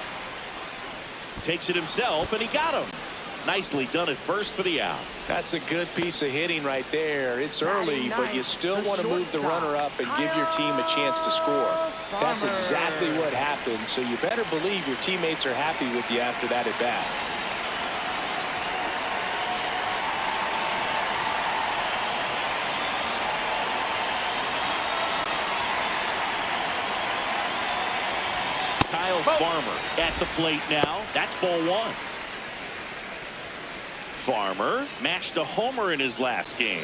Takes it himself, and he got him. Nicely done at first for the out. That's a good piece of hitting right there. It's early, but you still want to move the runner up and give your team a chance to score. That's exactly what happened, so you better believe your teammates are happy with you after that at bat. Farmer at the plate now. That's ball one. Farmer matched a homer in his last game.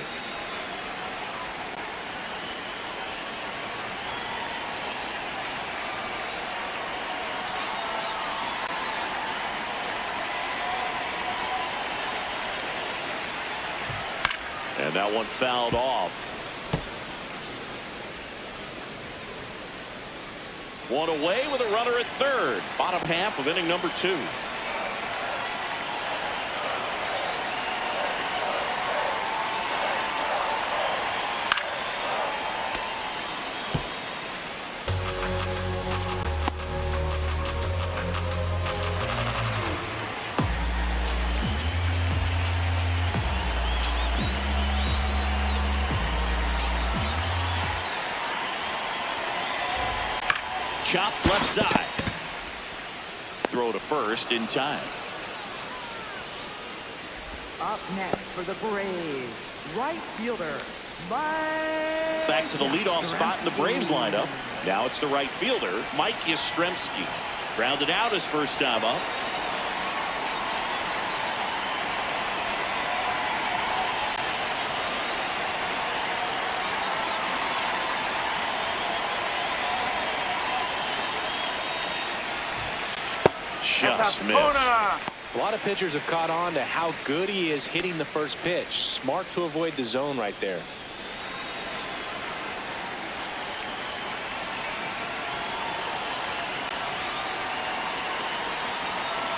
And that one fouled off. One away with a runner at third. Bottom half of inning number 2. Chopped left side. Throw to first in time. Up next for the Braves, right fielder, Mike. Back to the leadoff spot in the Braves lineup. Now it's the right fielder, Mike Yastrzemski. Grounded out his first time up. Just missed. A lot of pitchers have caught on to how good he is hitting the first pitch. Smart to avoid the zone right there.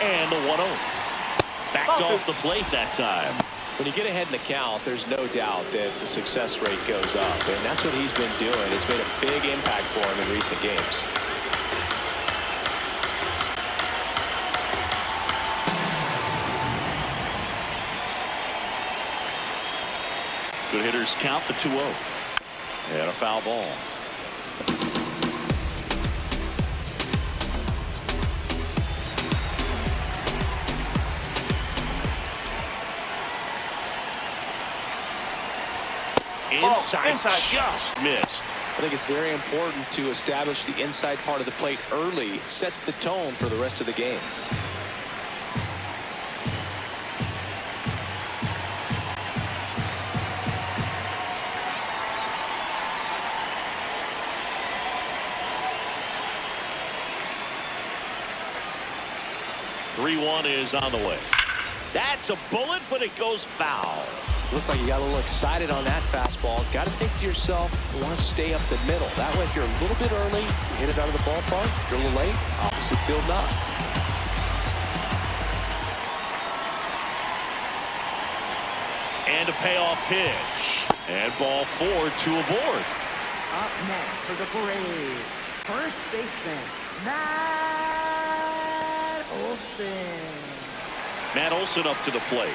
And the 1-0. Backed off the plate that time. When you get ahead in the count, there's no doubt that the success rate goes up. And that's what he's been doing. It's made a big impact for him in recent games. Good hitters count the 2-0. And a foul ball. Inside, just missed. I think it's very important to establish the inside part of the plate early. It sets the tone for the rest of the game. 3-1 is on the way. That's a bullet, but it goes foul. Looked like you got a little excited on that fastball. Got to think to yourself, you want to stay up the middle. That way, if you're a little bit early, you hit it out of the ballpark. If you're a little late, opposite field not. And a payoff pitch. And ball 4, 2 aboard. Up next for the parade, first baseman, Matt Olson. Matt Olson up to the plate.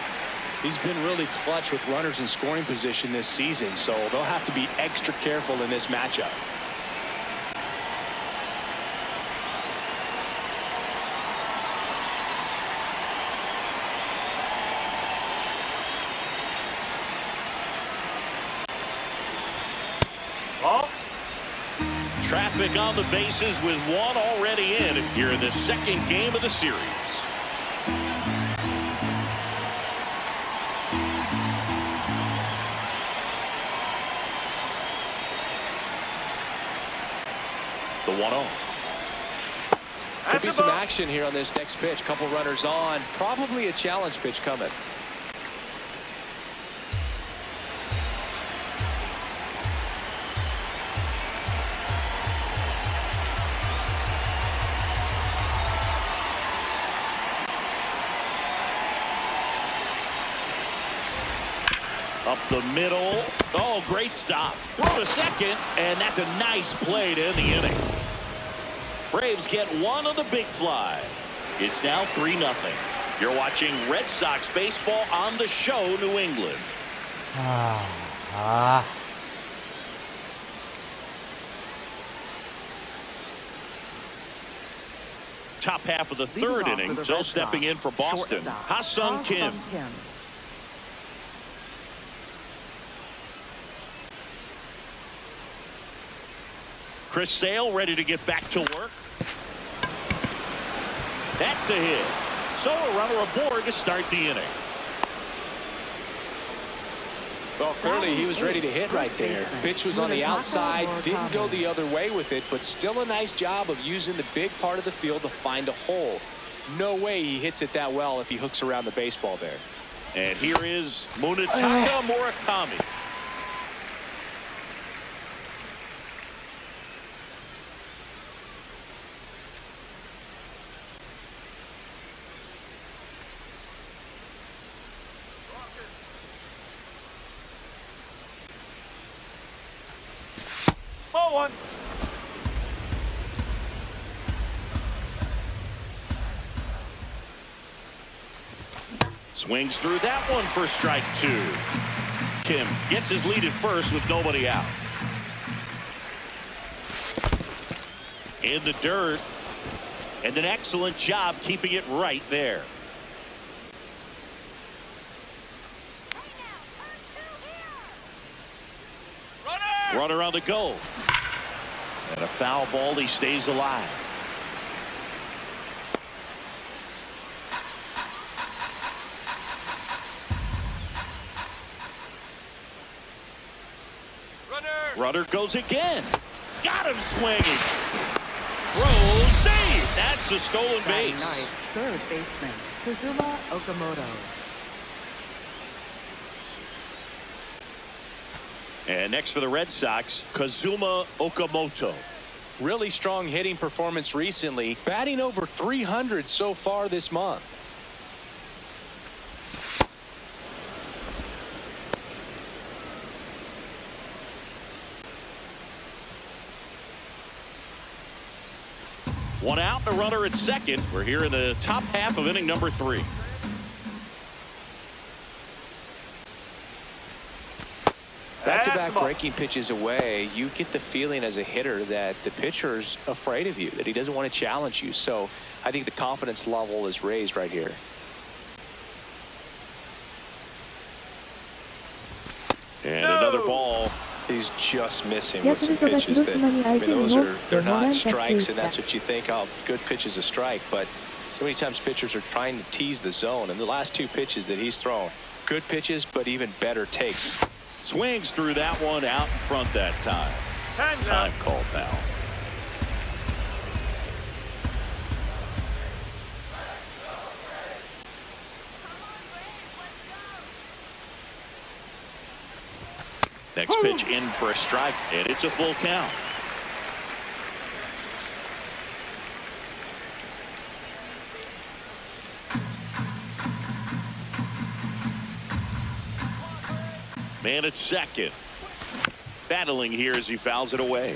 He's been really clutch with runners in scoring position this season, so they'll have to be extra careful in this matchup. Traffic on the bases with one already in here in the second game of the series. The 1-0. Could be some action here on this next pitch. Couple runners on. Probably a challenge pitch coming. Up the middle. Oh, great stop. Throw to second, and that's a nice play to end the inning. Braves get one on the big fly. It's now 3-0. You're watching Red Sox baseball on the show, New England. Top half of the third inning, Joe stepping in for Boston. Ha-Sung Kim. Chris Sale ready to get back to work. That's a hit. So a runner aboard to start the inning. Well, clearly he was ready to hit right there. Pitch was on the outside, didn't go the other way with it, but still a nice job of using the big part of the field to find a hole. No way he hits it that well if he hooks around the baseball there. And here is Munetaka Murakami. Swings through that one for strike 2. Kim gets his lead at first with nobody out. In the dirt. And an excellent job keeping it right there. Runner on the go. And a foul ball. He stays alive. Runner goes again. Got him swinging. Throw, save. That's a stolen base. Nice. Third baseman, Kazuma Okamoto. And next for the Red Sox, Kazuma Okamoto. Really strong hitting performance recently, batting over 300 so far this month. One out, the runner at second. We're here in the top half of inning number 3. Back-to-back breaking pitches away, you get the feeling as a hitter that the pitcher's afraid of you, that he doesn't want to challenge you. So I think the confidence level is raised right here. And another ball. He's just missing with some pitches that, I mean, they're not strikes, and that's what you think, oh, good pitch is a strike. But so many times pitchers are trying to tease the zone, and the last 2 pitches that he's thrown, good pitches, but even better takes. Swings through that one out in front that time. Time called now. Next pitch in for a strike, and it's a full count. Man at second. Battling here as he fouls it away.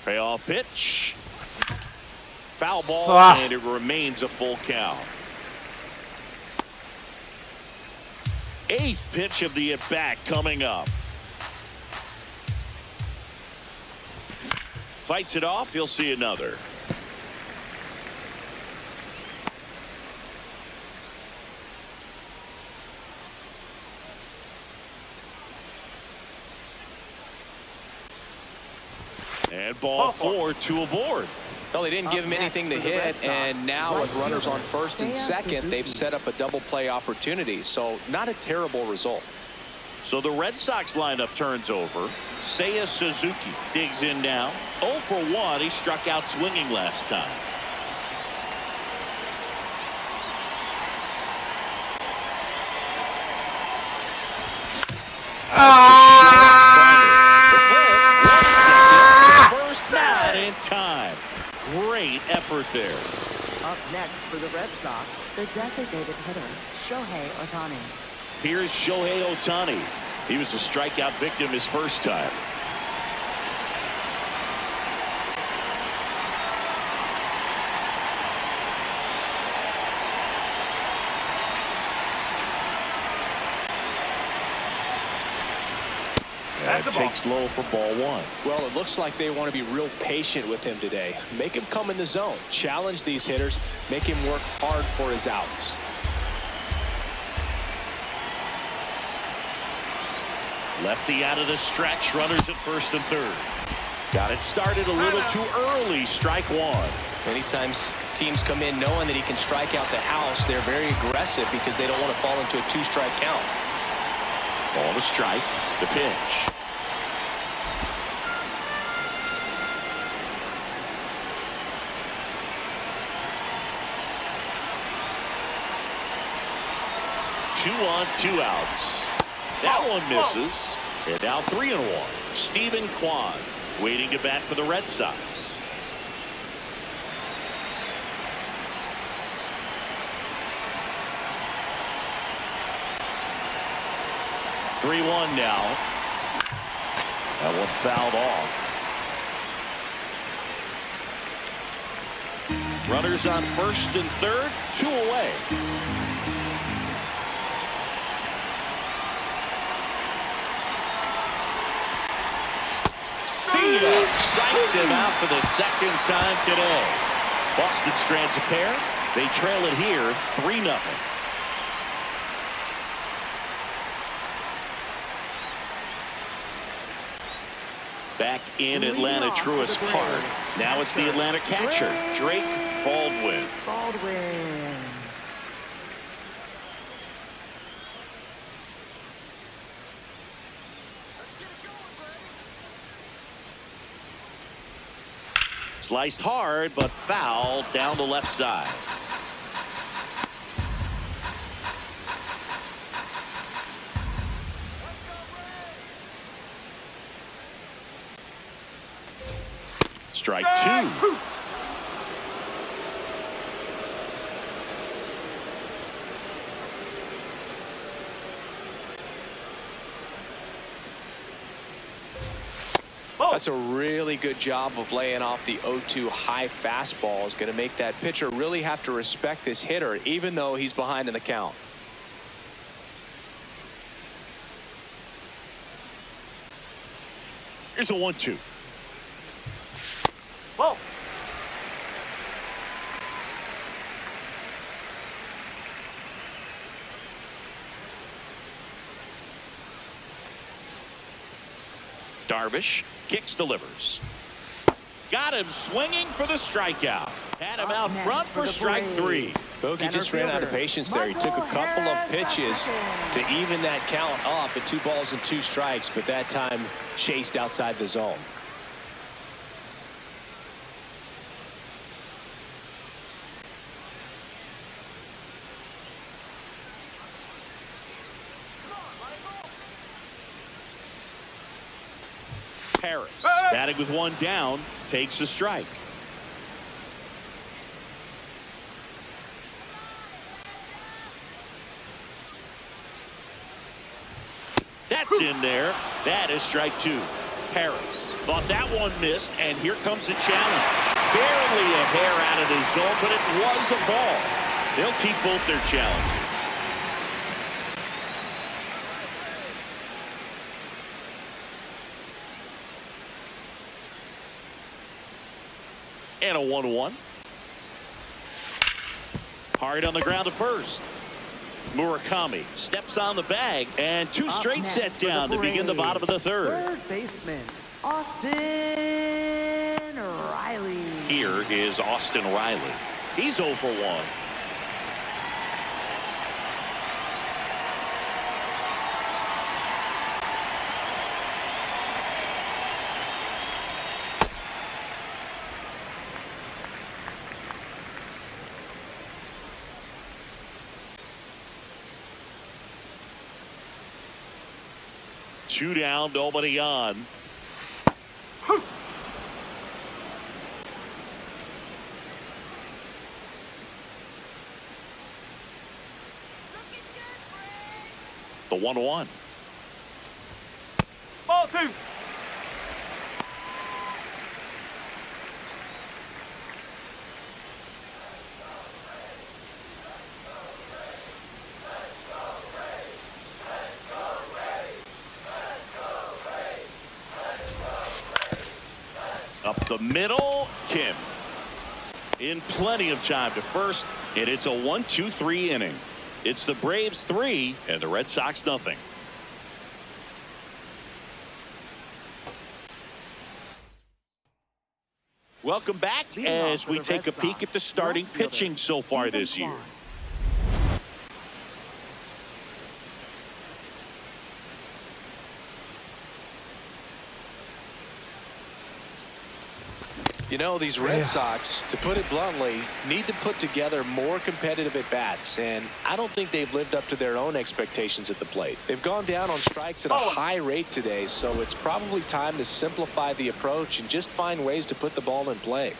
Payoff pitch. Foul ball, and it remains a full count. Eighth pitch of the at-bat coming up. Fights it off. He'll see another. And ball 4, 2 aboard. Well, they didn't give him anything to hit, and now with runners on first and second, they've set up a double play opportunity. So not a terrible result. So the Red Sox lineup turns over. Seiya Suzuki digs in now. 0 for 1. He struck out swinging last time. First not in time. Great effort there. Up next for the Red Sox, the designated hitter, Shohei Ohtani. Here's Shohei Ohtani. He was a strikeout victim his first time. That takes low for ball 1. Well, it looks like they want to be real patient with him today. Make him come in the zone. Challenge these hitters. Make him work hard for his outs. Lefty out of the stretch. Runners at first and third. Got it started a little too early. Strike 1. Many times teams come in knowing that he can strike out the house. They're very aggressive because they don't want to fall into a 2-strike count. Ball to strike. The pitch. Two on, 2 outs. That one misses. And now 3-1. Stephen Kwan waiting to bat for the Red Sox. (3-1) now. That one fouled off. Runners on first and third, 2 away. Strikes him out for the second time today. Boston strands a pair. They trail it here 3-0. Back in Atlanta Truist Park. Now it's the Atlanta catcher, Drake Baldwin. Sliced hard, but foul down the left side. Strike 2. That's a really good job of laying off the 0-2 high fastball. Is going to make that pitcher really have to respect this hitter, even though he's behind in the count. Here's a 1-2. Whoa. Darvish kicks, delivers. Got him swinging for the strikeout. Had him out front for strike 3. Bogey just ran out of patience there. He took a couple of pitches to even that count up at 2 balls and 2 strikes, but that time chased outside the zone. Harris, batting with one down, takes a strike. That's in there. That is strike two. Harris thought that one missed, and here comes a challenge. Barely a hair out of the zone, but it was a ball. They'll keep both their challenges. And a 1-1. Hard on the ground to first. Murakami steps on the bag, and two straight set down to begin the bottom of the third. Third baseman, Austin Riley. Here is Austin Riley. He's 0 for 1. Two down, nobody on. The 1-1. Ball two. Up the middle, Kim. In plenty of time to first, and it's a 1-2-3 inning. It's the Braves 3 and the Red Sox nothing. Welcome back as we take a peek at the starting pitching so far this year. You know, these Red Sox, to put it bluntly, need to put together more competitive at-bats, and I don't think they've lived up to their own expectations at the plate. They've gone down on strikes at a high rate today, so it's probably time to simplify the approach and just find ways to put the ball in play.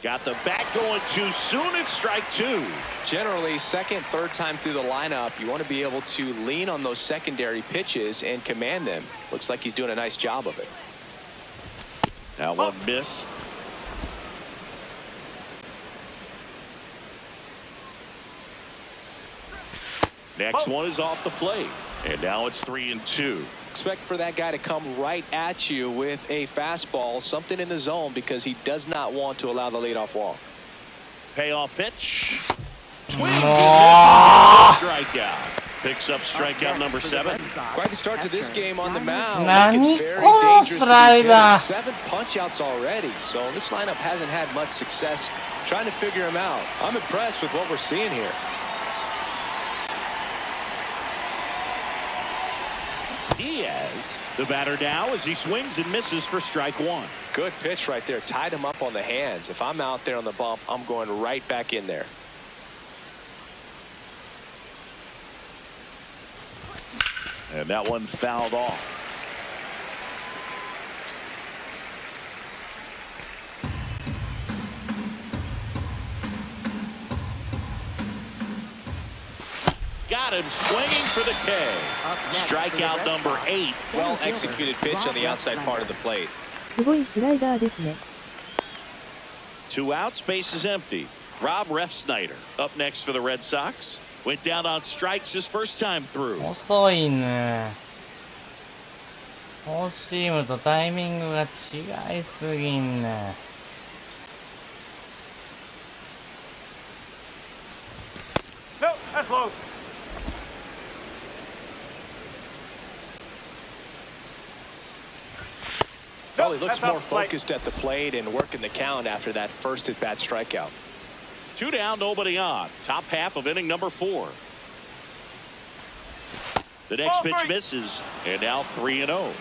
Got the bat going too soon. It's strike two. Generally, second, third time through the lineup, you want to be able to lean on those secondary pitches and command them. Looks like he's doing a nice job of it. That one missed. Next one is off the plate. And now it's 3-2. Expect for that guy to come right at you with a fastball, something in the zone, because he does not want to allow the leadoff walk. Payoff pitch. Swings. Strikeout. Picks up strikeout number 7. Quite the start to this game on the mound. Nani Very kono dangerous to these slider. hitters. 7 punch-outs already, so this lineup hasn't had much success trying to figure him out. I'm impressed with what we're seeing here. Diaz, the batter now, as he swings and misses for strike 1. Good pitch right there. Tied him up on the hands. If I'm out there on the bump, I'm going right back in there. And that one fouled off. Got him swinging for the K. Strikeout number 8. Well executed pitch on the outside part of the plate. すごいスライダーですね。 2 outs, base is empty. Rob Refsnyder up next for the Red Sox. Went down on strikes his first time through. 遅いね。フォーシームとタイミングが違いすぎんね。No, that's low. Well, he looks That's more up, Blake. focused at the plate and working the count after that first at-bat strikeout. 2 down, nobody on. Top half of inning number 4. The next pitch misses, and now 3-0.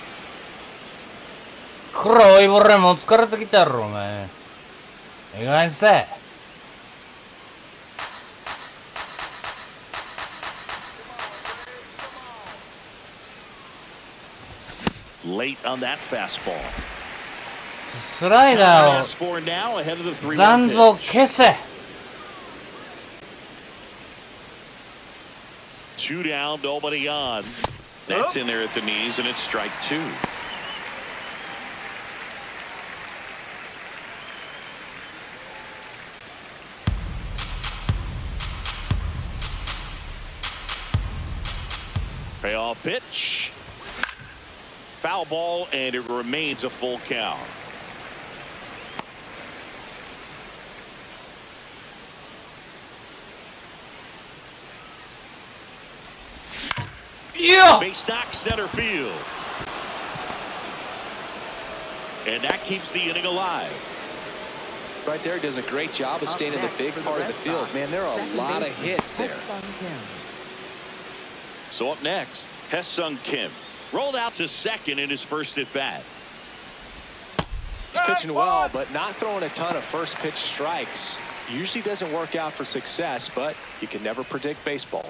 黒いボレも疲れてきたやろお前。ええ加減にせえ。late on that fastball. スライダー Last four now ahead of the 3-1残像 pitch. 消せ。 Two down, nobody on. That's in there at the knees, and it's strike two. Payoff pitch. Foul ball, and it remains a full count. Yeah. Base knock center field. And that keeps the inning alive. Right there, does a great job of staying in the big part of the field. Man, there are a lot of hits there. So up next, Hye-Sung Kim rolled out to second in his first at bat. He's pitching well, but not throwing a ton of first pitch strikes. Usually doesn't work out for success, but you can never predict baseball.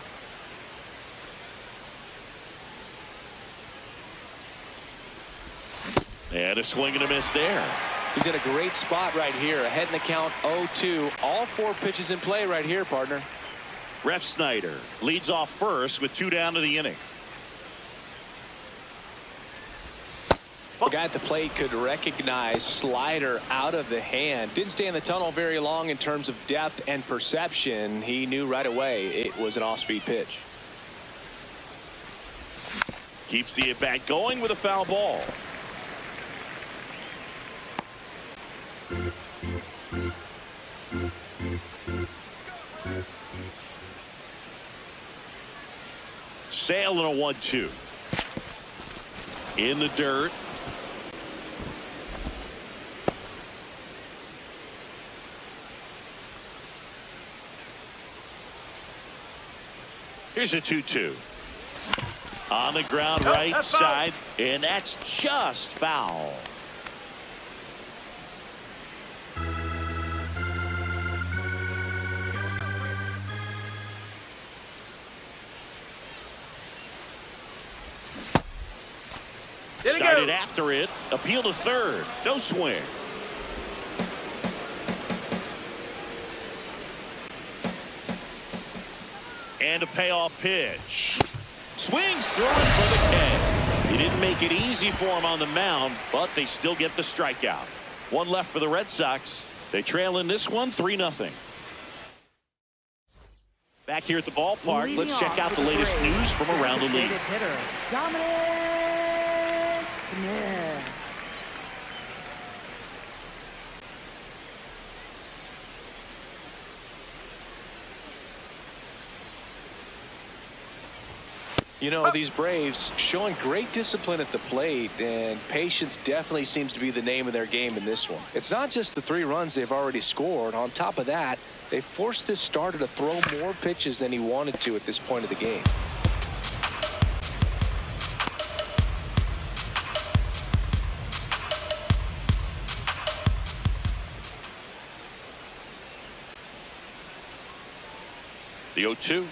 And a swing and a miss there. He's in a great spot right here. Ahead in the count 0-2. All four pitches in play right here, partner. Ref Snyder leads off first with two down to the inning. The guy at the plate could recognize slider out of the hand. Didn't stay in the tunnel very long in terms of depth and perception. He knew right away it was an off-speed pitch. Keeps the at-bat going with a foul ball. Sale and a 1-2. In the dirt. Here's a 2-2. On the ground right side, and that's just foul. Started after it. Appeal to third. No swing. And a payoff pitch. Swings through it for the K. He didn't make it easy for him on the mound, but they still get the strikeout. One left for the Red Sox. They trail in this one 3-0. Back here at the ballpark, let's check out the latest news from around the league. You know, these Braves showing great discipline at the plate, and patience definitely seems to be the name of their game in this one. It's not just the 3 runs they've already scored. On top of that, they forced this starter to throw more pitches than he wanted to at this point of the game. The 0-2.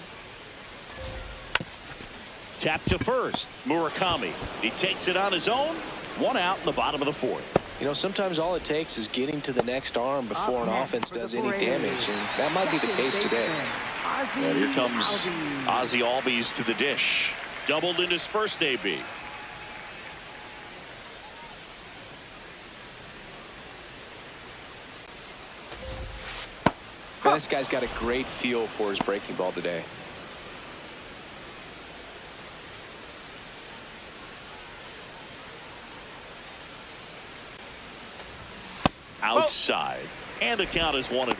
Tap to first. Murakami. He takes it on his own. One out in the bottom of the 4th. You know, sometimes all it takes is getting to the next arm before an offense does any damage, and that might be the case today. And here comes Ozzie Albies to the dish. Doubled in his first AB. Man, this guy's got a great feel for his breaking ball today. Outside. And the count is 1-1.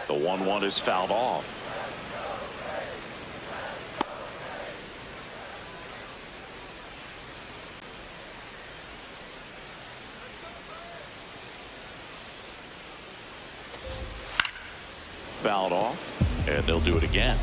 The 1-1 is fouled off. Fouled off, and they'll do it again.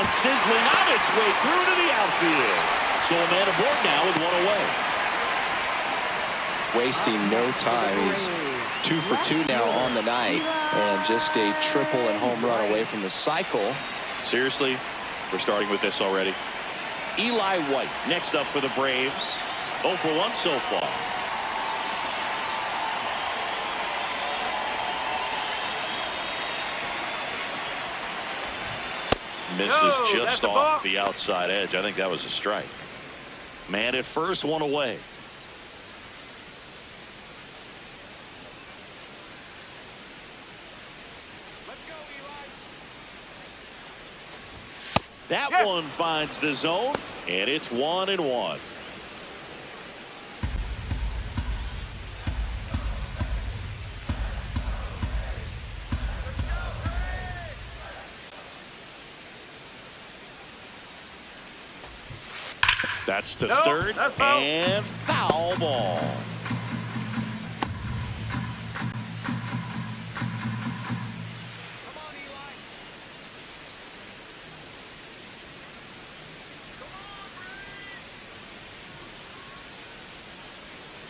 one sizzling on its way through to the outfield. So a man aboard now with one away. Wasting no time. He's 2 for 2 now on the night, and just a triple and home run away from the cycle. Seriously, we're starting with this already. Eli White next up for the Braves. 0 for 1 so far. Misses just off the outside edge. I think that was a strike. Man at first, one away. That one finds the zone, and it's 1-1. That's to third, and foul ball.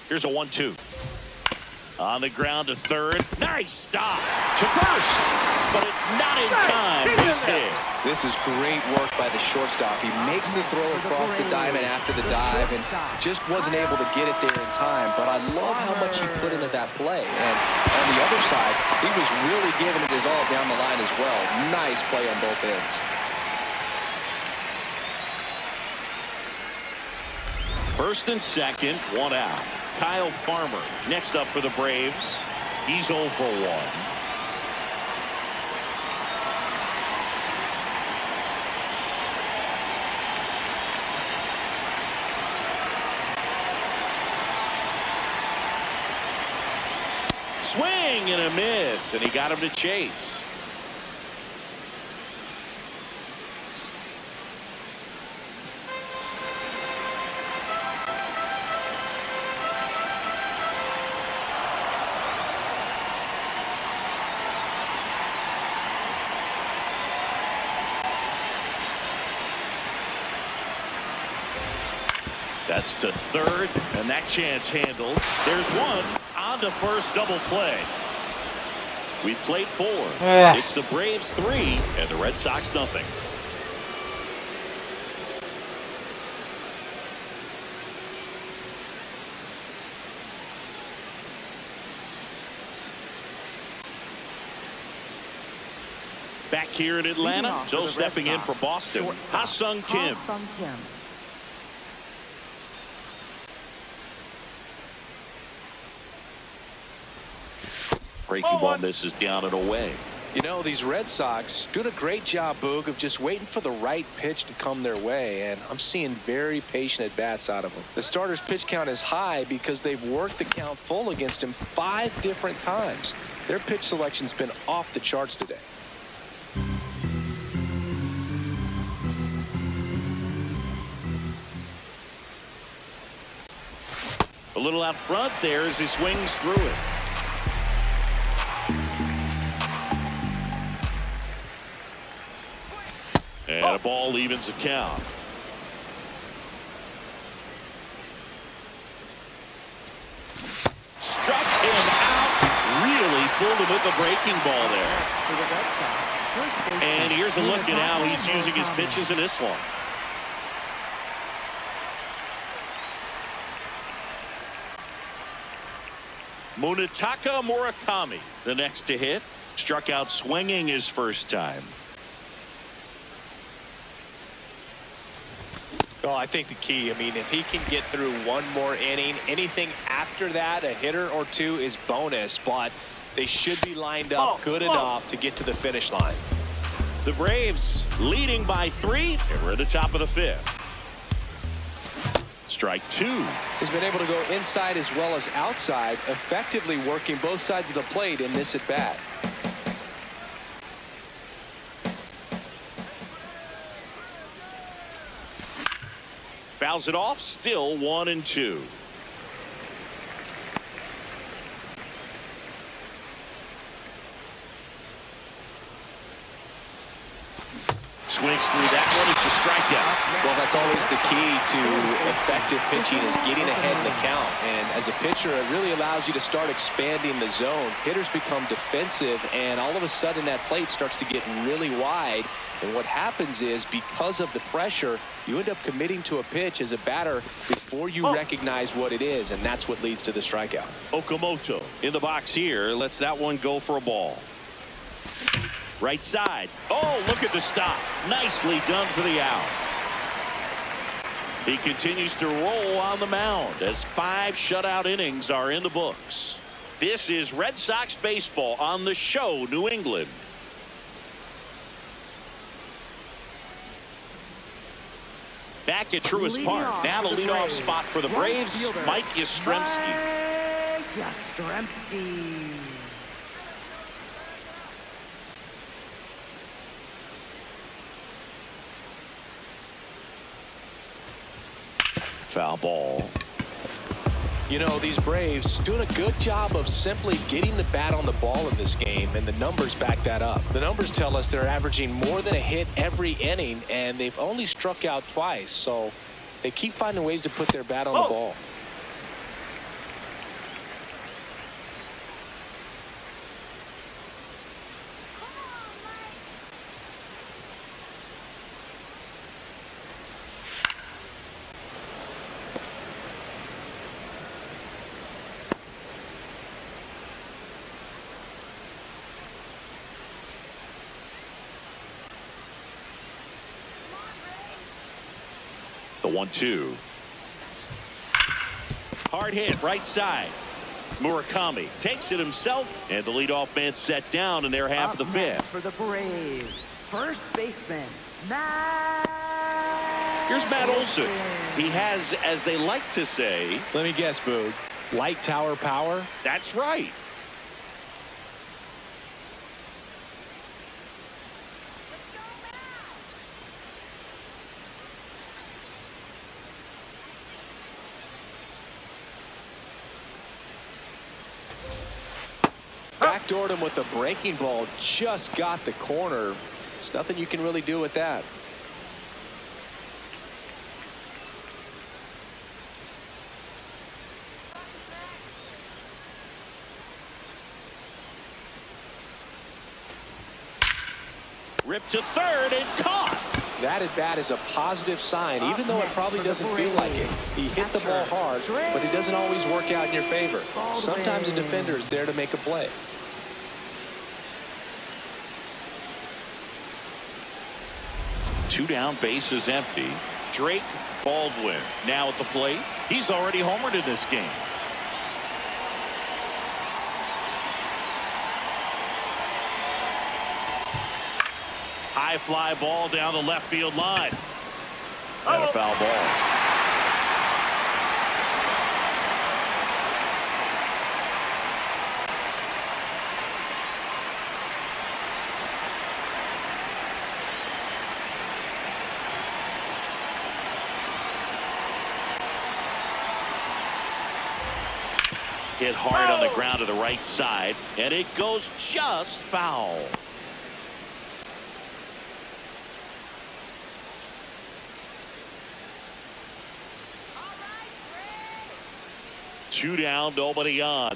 Here's a 1-2. On the ground to third. Nice stop to first, but it's not in time. He's hit. This is great work by the shortstop. He makes the throw across the diamond after the dive and just wasn't able to get it there in time. But I love how much he put into that play. And on the other side, he was really giving it his all down the line as well. Nice play on both ends. First and second, one out. Kyle Farmer next up for the Braves. He's 0 for 1. Swing and a miss, and he got him to chase. That's to third, and that chance handled. There's one on to first, double play. We played 4. It's the Braves 3 and the Red Sox nothing. Back here in Atlanta, Joe stepping in for Boston. Ha-Sung Kim. Breaking ball misses down and away. You know, these Red Sox doing a great job, Boog, of just waiting for the right pitch to come their way, and I'm seeing very patient at-bats out of them. The starter's pitch count is high because they've worked the count full against him 5 different times. Their pitch selection's been off the charts today. A little out front there as he swings through it. And a ball evens the count. Struck him out. Really fooled him with the breaking ball there. And here's a look at how he's using his pitches in this one. Munetaka Murakami, the next to hit. Struck out swinging his first time. Well, I think the key, I mean, if he can get through one more inning, anything after that, a hitter or two is bonus, but they should be lined up good enough to get to the finish line. The Braves leading by 3, and we're at the top of the 5th. Strike 2. He's been able to go inside as well as outside, effectively working both sides of the plate in this at-bat. Fouls it off, still 1-2. swings through that one. It's a strikeout. Well, that's always the key to effective pitching is getting ahead in the count. And as a pitcher, it really allows you to start expanding the zone. Hitters become defensive, and all of a sudden that plate starts to get really wide. And what happens is, because of the pressure, you end up committing to a pitch as a batter before you recognize what it is, and that's what leads to the strikeout. Okamoto in the box here lets that one go for a ball. Right side. Oh, look at the stop. Nicely done for the out. He continues to roll on the mound as 5 shutout innings are in the books. This is Red Sox baseball on the show, New England. Back at Truist Park. Now the leadoff spot for the Braves, Mike Yastrzemski. Foul ball. You know, these Braves doing a good job of simply getting the bat on the ball in this game, and the numbers back that up. The numbers tell us they're averaging more than a hit every inning, and they've only struck out twice, so they keep finding ways to put their bat on the ball. The 1-2. Hard hit right side. Murakami takes it himself, and the leadoff man set down in their half of the fifth. For the Braves, first baseman, Matt. Here's Matt Olson. He has, as they like to say, let me guess, Boog, light tower power? That's right. Backdoored him with a breaking ball, just got the corner. There's nothing you can really do with that. Ripped to third and caught. That at bat is a positive sign, even though it probably doesn't feel like it. He hit the ball hard, but it doesn't always work out in your favor. Sometimes a defender is there to make a play. Two down, base is empty. Drake Baldwin now at the plate. He's already homered in this game. High fly ball down the left field line. And a foul ball. Hit hard on the ground to the right side, and it goes just foul. Two down, nobody on.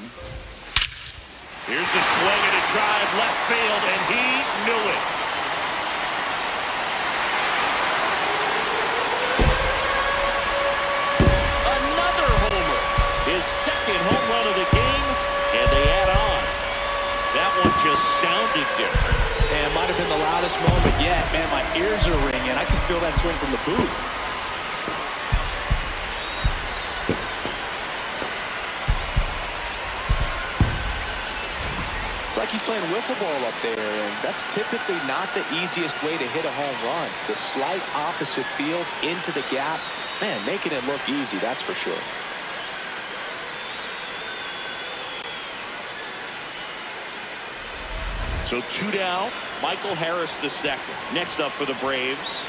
Here's a swing and a drive left field, and he knew it. Another homer. His second home run of the game, and they add on. That one just sounded different. And might have been the loudest moment yet. Man, my ears are ringing. I can feel that swing from the booth. It's like he's playing wiffle ball up there, and that's typically not the easiest way to hit a home run. The slight opposite field into the gap. Man, making it look easy, that's for sure. So two down, Michael Harris the second. Next up for the Braves.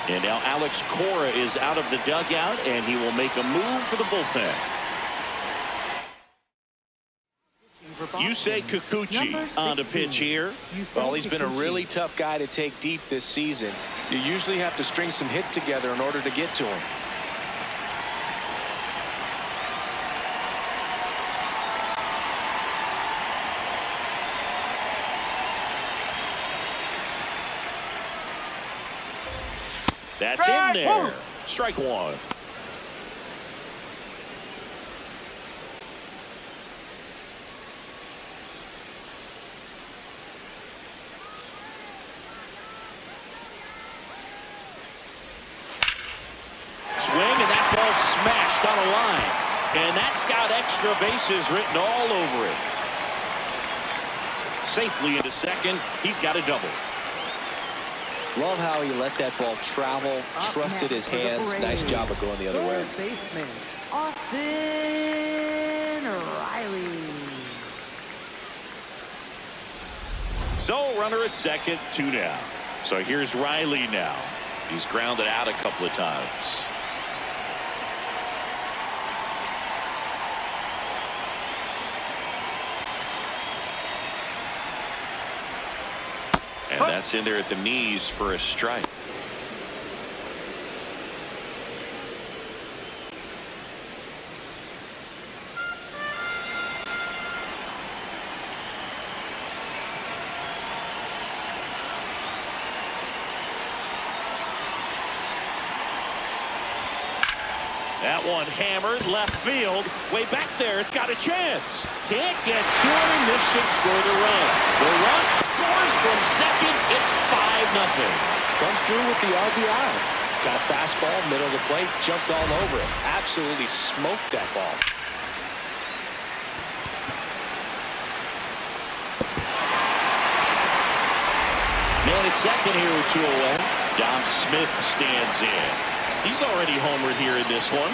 And now Alex Cora is out of the dugout, and he will make a move for the bullpen. For Yusei Kikuchi on the pitch here. Well, he's been a really tough guy to take deep this season. You usually have to string some hits together in order to get to him. That's in there. Strike one. Swing, and that ball's smashed on a line. And that's got extra bases written all over it. Safely into second. He's got a double. Love how he let that ball travel, trusted his hands. Nice job of going the other way. Third baseman, Austin Riley. So runner at second, 2 down. So here's Riley now. He's grounded out a couple of times. And that's in there at the knees for a strike. That one hammered left field. Way back there. It's got a chance. Can't get to him. This should score the run. The run scores from second. It's 5-0. Comes through with the RBI. Got a fastball, middle of the plate, jumped all over it. Absolutely smoked that ball. Man at second here with 2 away. Dom Smith stands in. He's already homered here in this one.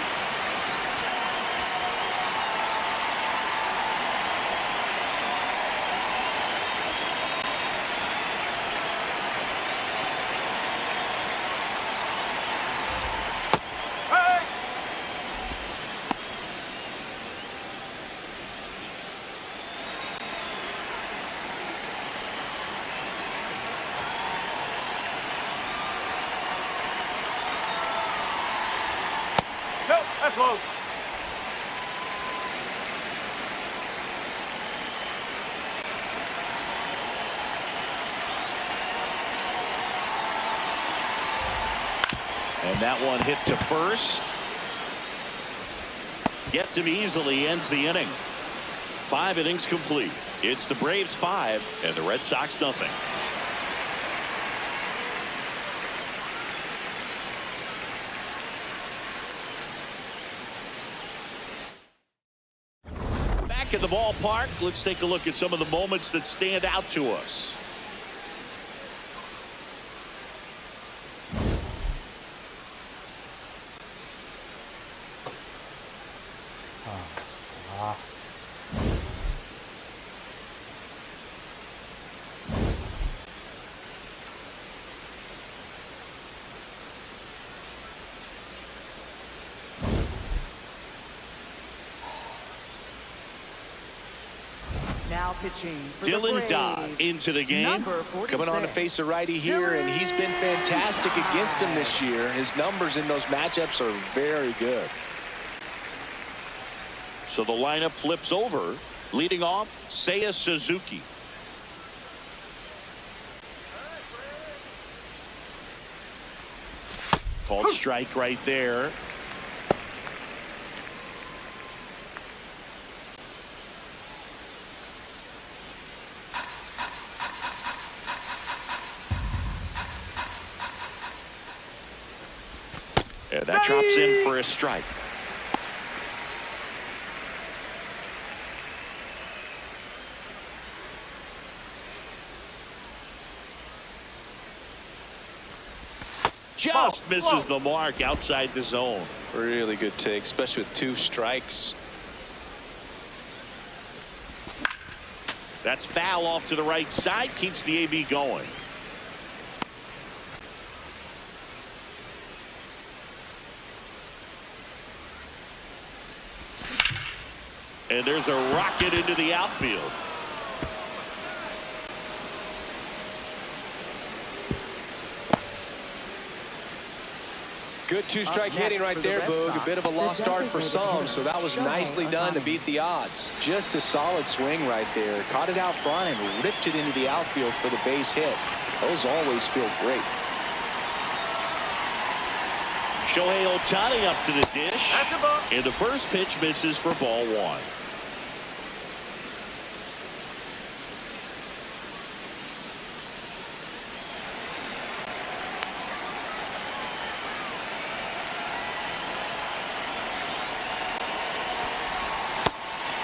Nope, that's low. And that one hit to first. Gets him easily, ends the inning. 5 innings complete. It's the Braves 5 and the Red Sox nothing. Back at the ballpark, let's take a look at some of the moments that stand out to us. Now pitching for the Dylan Braves, Dodd into the game. number 46. Coming on to face a righty here, and he's been fantastic against him this year. His numbers in those matchups are very good. So the lineup flips over. Leading off, Seiya Suzuki. Called strike right there. And that drops in for a strike. Just misses the mark outside the zone. Really good take, especially with 2 strikes. That's foul off to the right side. Keeps the AB going. And there's a rocket into the outfield. Good two-strike hitting right there, Boog. A bit of a lost start for some, so that was nicely done to beat the odds. Just a solid swing right there. Caught it out front and ripped it into the outfield for the base hit. Those always feel great. Shohei Ohtani up to the dish. And the first pitch misses for ball one.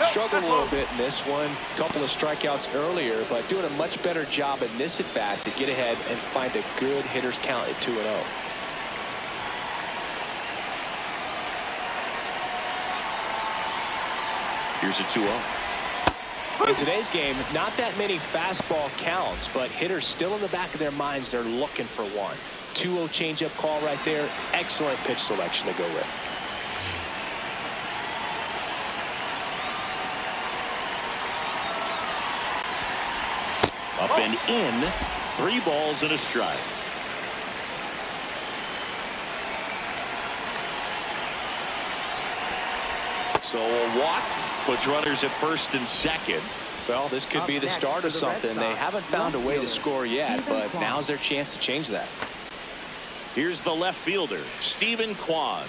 Struggled a little bit in this one. Couple of strikeouts earlier, but doing a much better job in this at-bat to get ahead and find a good hitter's count at 2-0. Here's a 2-0. In today's game, not that many fastball counts, but hitters still in the back of their minds, they're looking for one. 2-0 changeup call right there. Excellent pitch selection to go with. Up and in. 3 balls and a strike. So a walk puts runners at first and second. Well, this could be the start of something. They haven't found a way to score yet, but now's their chance to change that. Here's the left fielder, Stephen Kwan.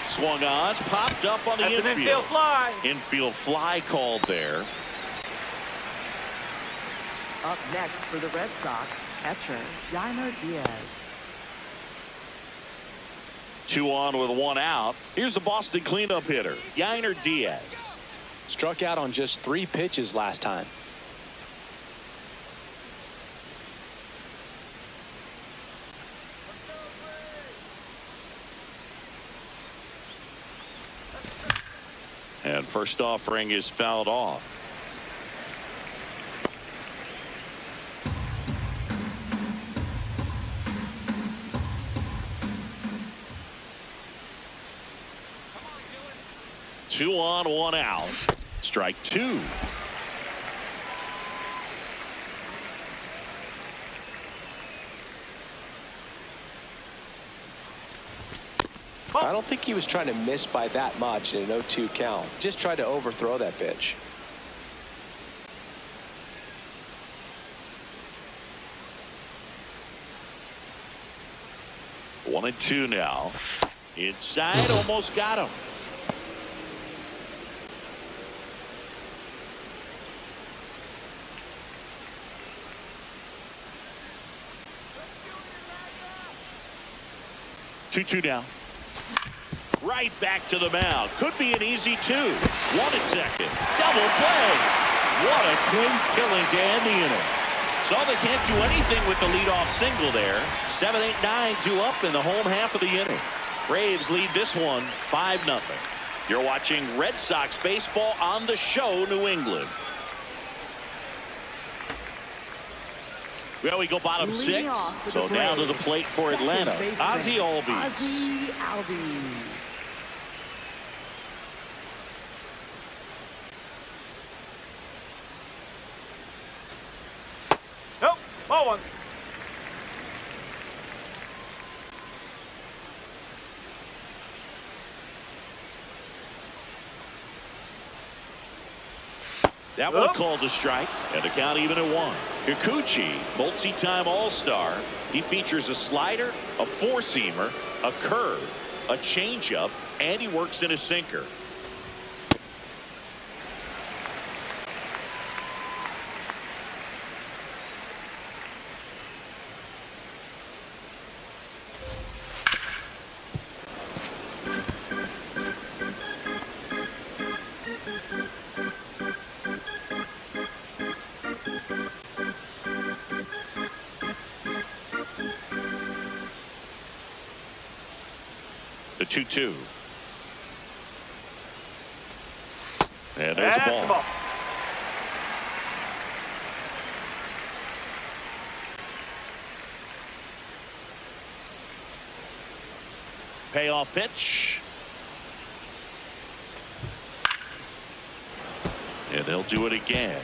Swung on, popped up on the infield. Infield fly. Infield fly called there. Up next for the Red Sox, catcher Yainer Diaz. 2 on with 1 out. Here's the Boston cleanup hitter, Yainer Diaz. Struck out on just 3 pitches last time. And first offering is fouled off. Two on, 1 out. Strike 2. I don't think he was trying to miss by that much in an 0-2 count. Just tried to overthrow that pitch. One and 2 now. Inside, almost got him. Two down. Right back to the mound. Could be an easy 2. 1 at second. Double play. What a quick killing to end the inning. So they can't do anything with the leadoff single there. 7, 8, 9 due up in the home half of the inning. Braves lead this one 5-0. You're watching Red Sox baseball on the show, New England. Well, we go bottom 6. So down to the plate for Atlanta, Ozzie Albies. Nope, ball 1. That one called a strike, and the count even at 1. Kikuchi, multi-time All-Star. He features a slider, a four-seamer, a curve, a changeup, and he works in a sinker. The 2-2. And there's a ball. payoff pitch. And they'll do it again.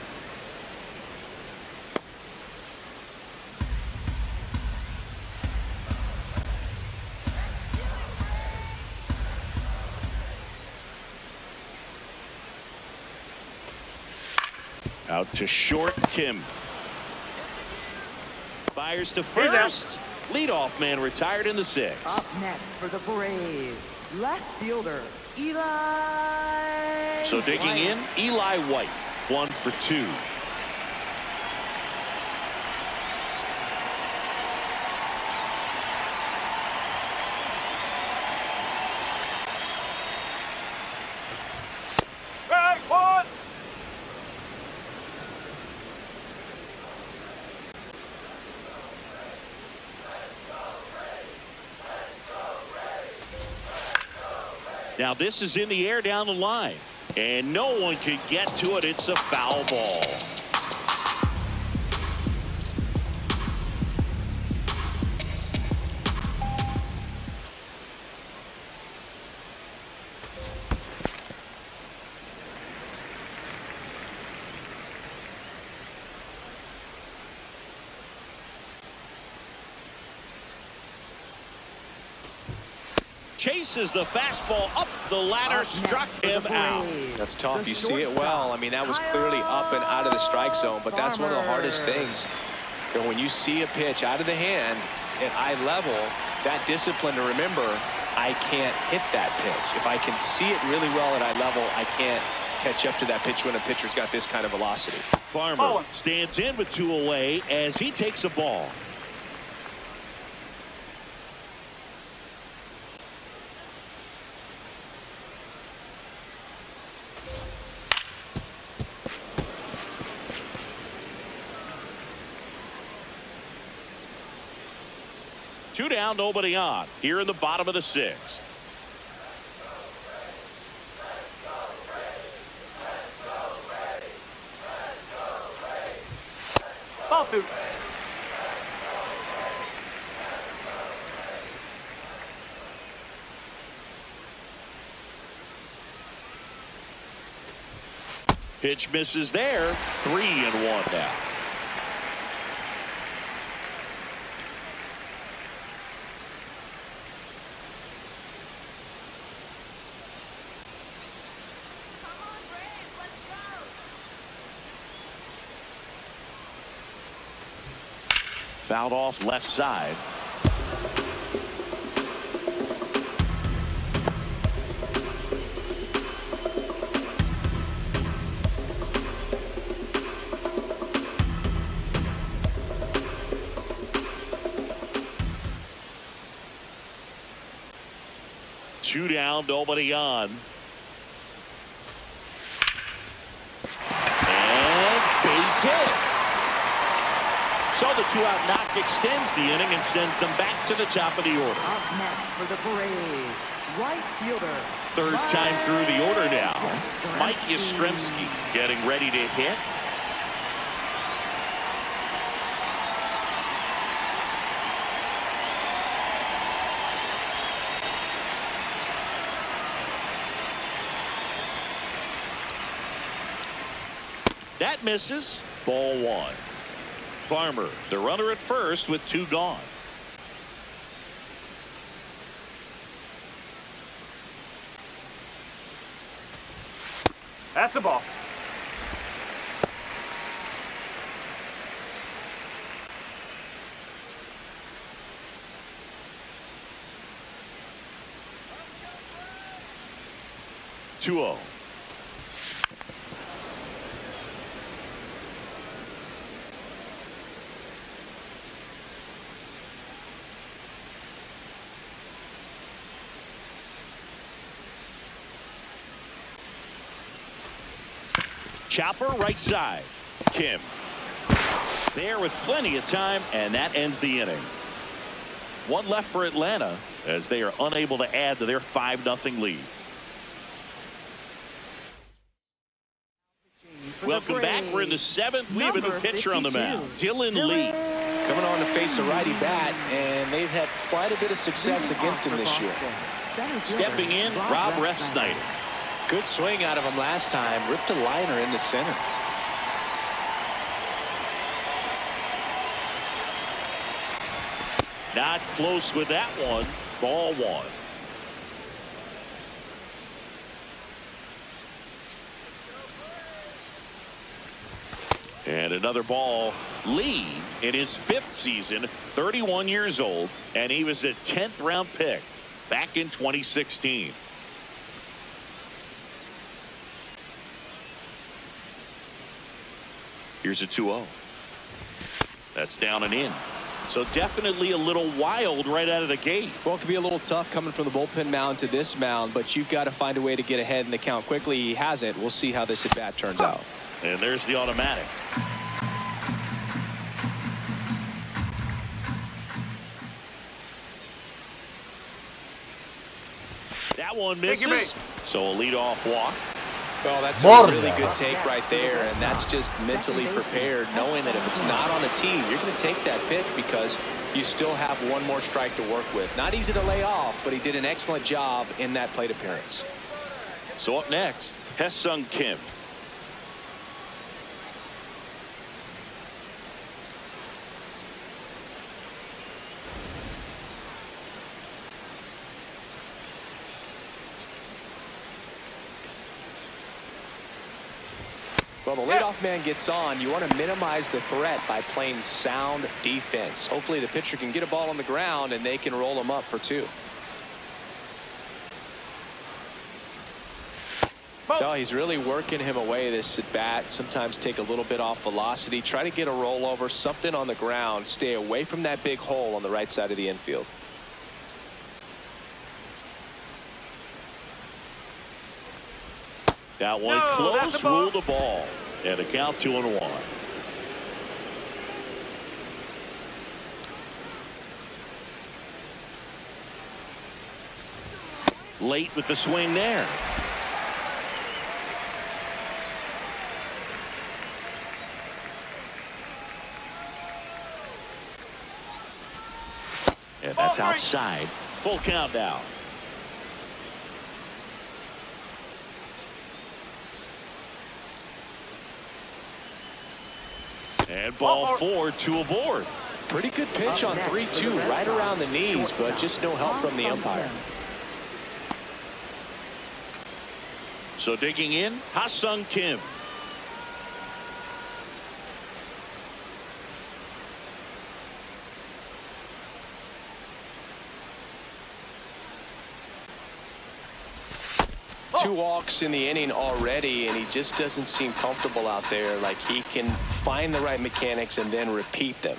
Out to short, Kim. Fires to first. Leadoff man retired in the sixth. Up next for the Braves, left fielder Eli. So digging in, Eli White, 1 for 2. Back one. Now this is in the air down the line, and no one can get to it. It's a foul ball. Chases the fastball up the ladder, struck him out. That's tough. You see it well. I mean, that was clearly up and out of the strike zone, but that's one of the hardest things. You know, when you see a pitch out of the hand at eye level, that discipline to remember, I can't hit that pitch. If I can see it really well at eye level, I can't catch up to that pitch when a pitcher's got this kind of velocity. Farmer stands in with 2 away as he takes a ball. Two down, nobody on. Here in the bottom of the 6th. Ball 2. Pitch misses there. 3-1 now. Fouled off left side. Two down, nobody on. And base hit. So the 2-out knock extends the inning and sends them back to the top of the order. Up next for the Braves, right fielder. Third time through the order now. Mike Yastrzemski getting ready to hit. That misses. Ball 1. Farmer, the runner at first with 2 gone. That's a ball. Two-0. Chopper right side. Kim. There with plenty of time, and that ends the inning. 1 left for Atlanta as they are unable to add to their 5-0 lead. Welcome back. We're in the 7th. We have a new pitcher on the mound. Dylan Lee Coming on to face a righty bat, and they've had quite a bit of success against him this year. Stepping in, Rob Refsnyder. Good swing out of him last time. Ripped a liner into center. Not close with that one. Ball one. And another ball. Lee, in his 5th season, 31 years old, and he was a 10th round pick back in 2016. Here's a 2-0. That's down and in. So definitely a little wild right out of the gate. Well, it could be a little tough coming from the bullpen mound to this mound, but you've got to find a way to get ahead in the count quickly. He hasn't. We'll see how this at bat turns out. And there's the automatic. That one misses. So a leadoff walk. Well, that's a really good take right there, and that's just mentally prepared, knowing that if it's not on a tee, you're going to take that pitch because you still have one more strike to work with. Not easy to lay off, but he did an excellent job in that plate appearance. So up next, Hae-Sung Kim. Well, the leadoff man gets on. You want to minimize the threat by playing sound defense. Hopefully the pitcher can get a ball on the ground and they can roll him up for 2. No, he's really working him away this at bat. Sometimes take a little bit off velocity. Try to get a rollover, something on the ground. Stay away from that big hole on the right side of the infield. That one close, rule the ball. And a count 2-1. Late with the swing there. And that's outside. Full count now. And ball 4, 2 aboard. Pretty good pitch on 3-2, right around the knees, but just no help from the umpire. So digging in, Hae-Sung Kim. Two walks in the inning already, and he just doesn't seem comfortable out there. Like he can find the right mechanics and then repeat them.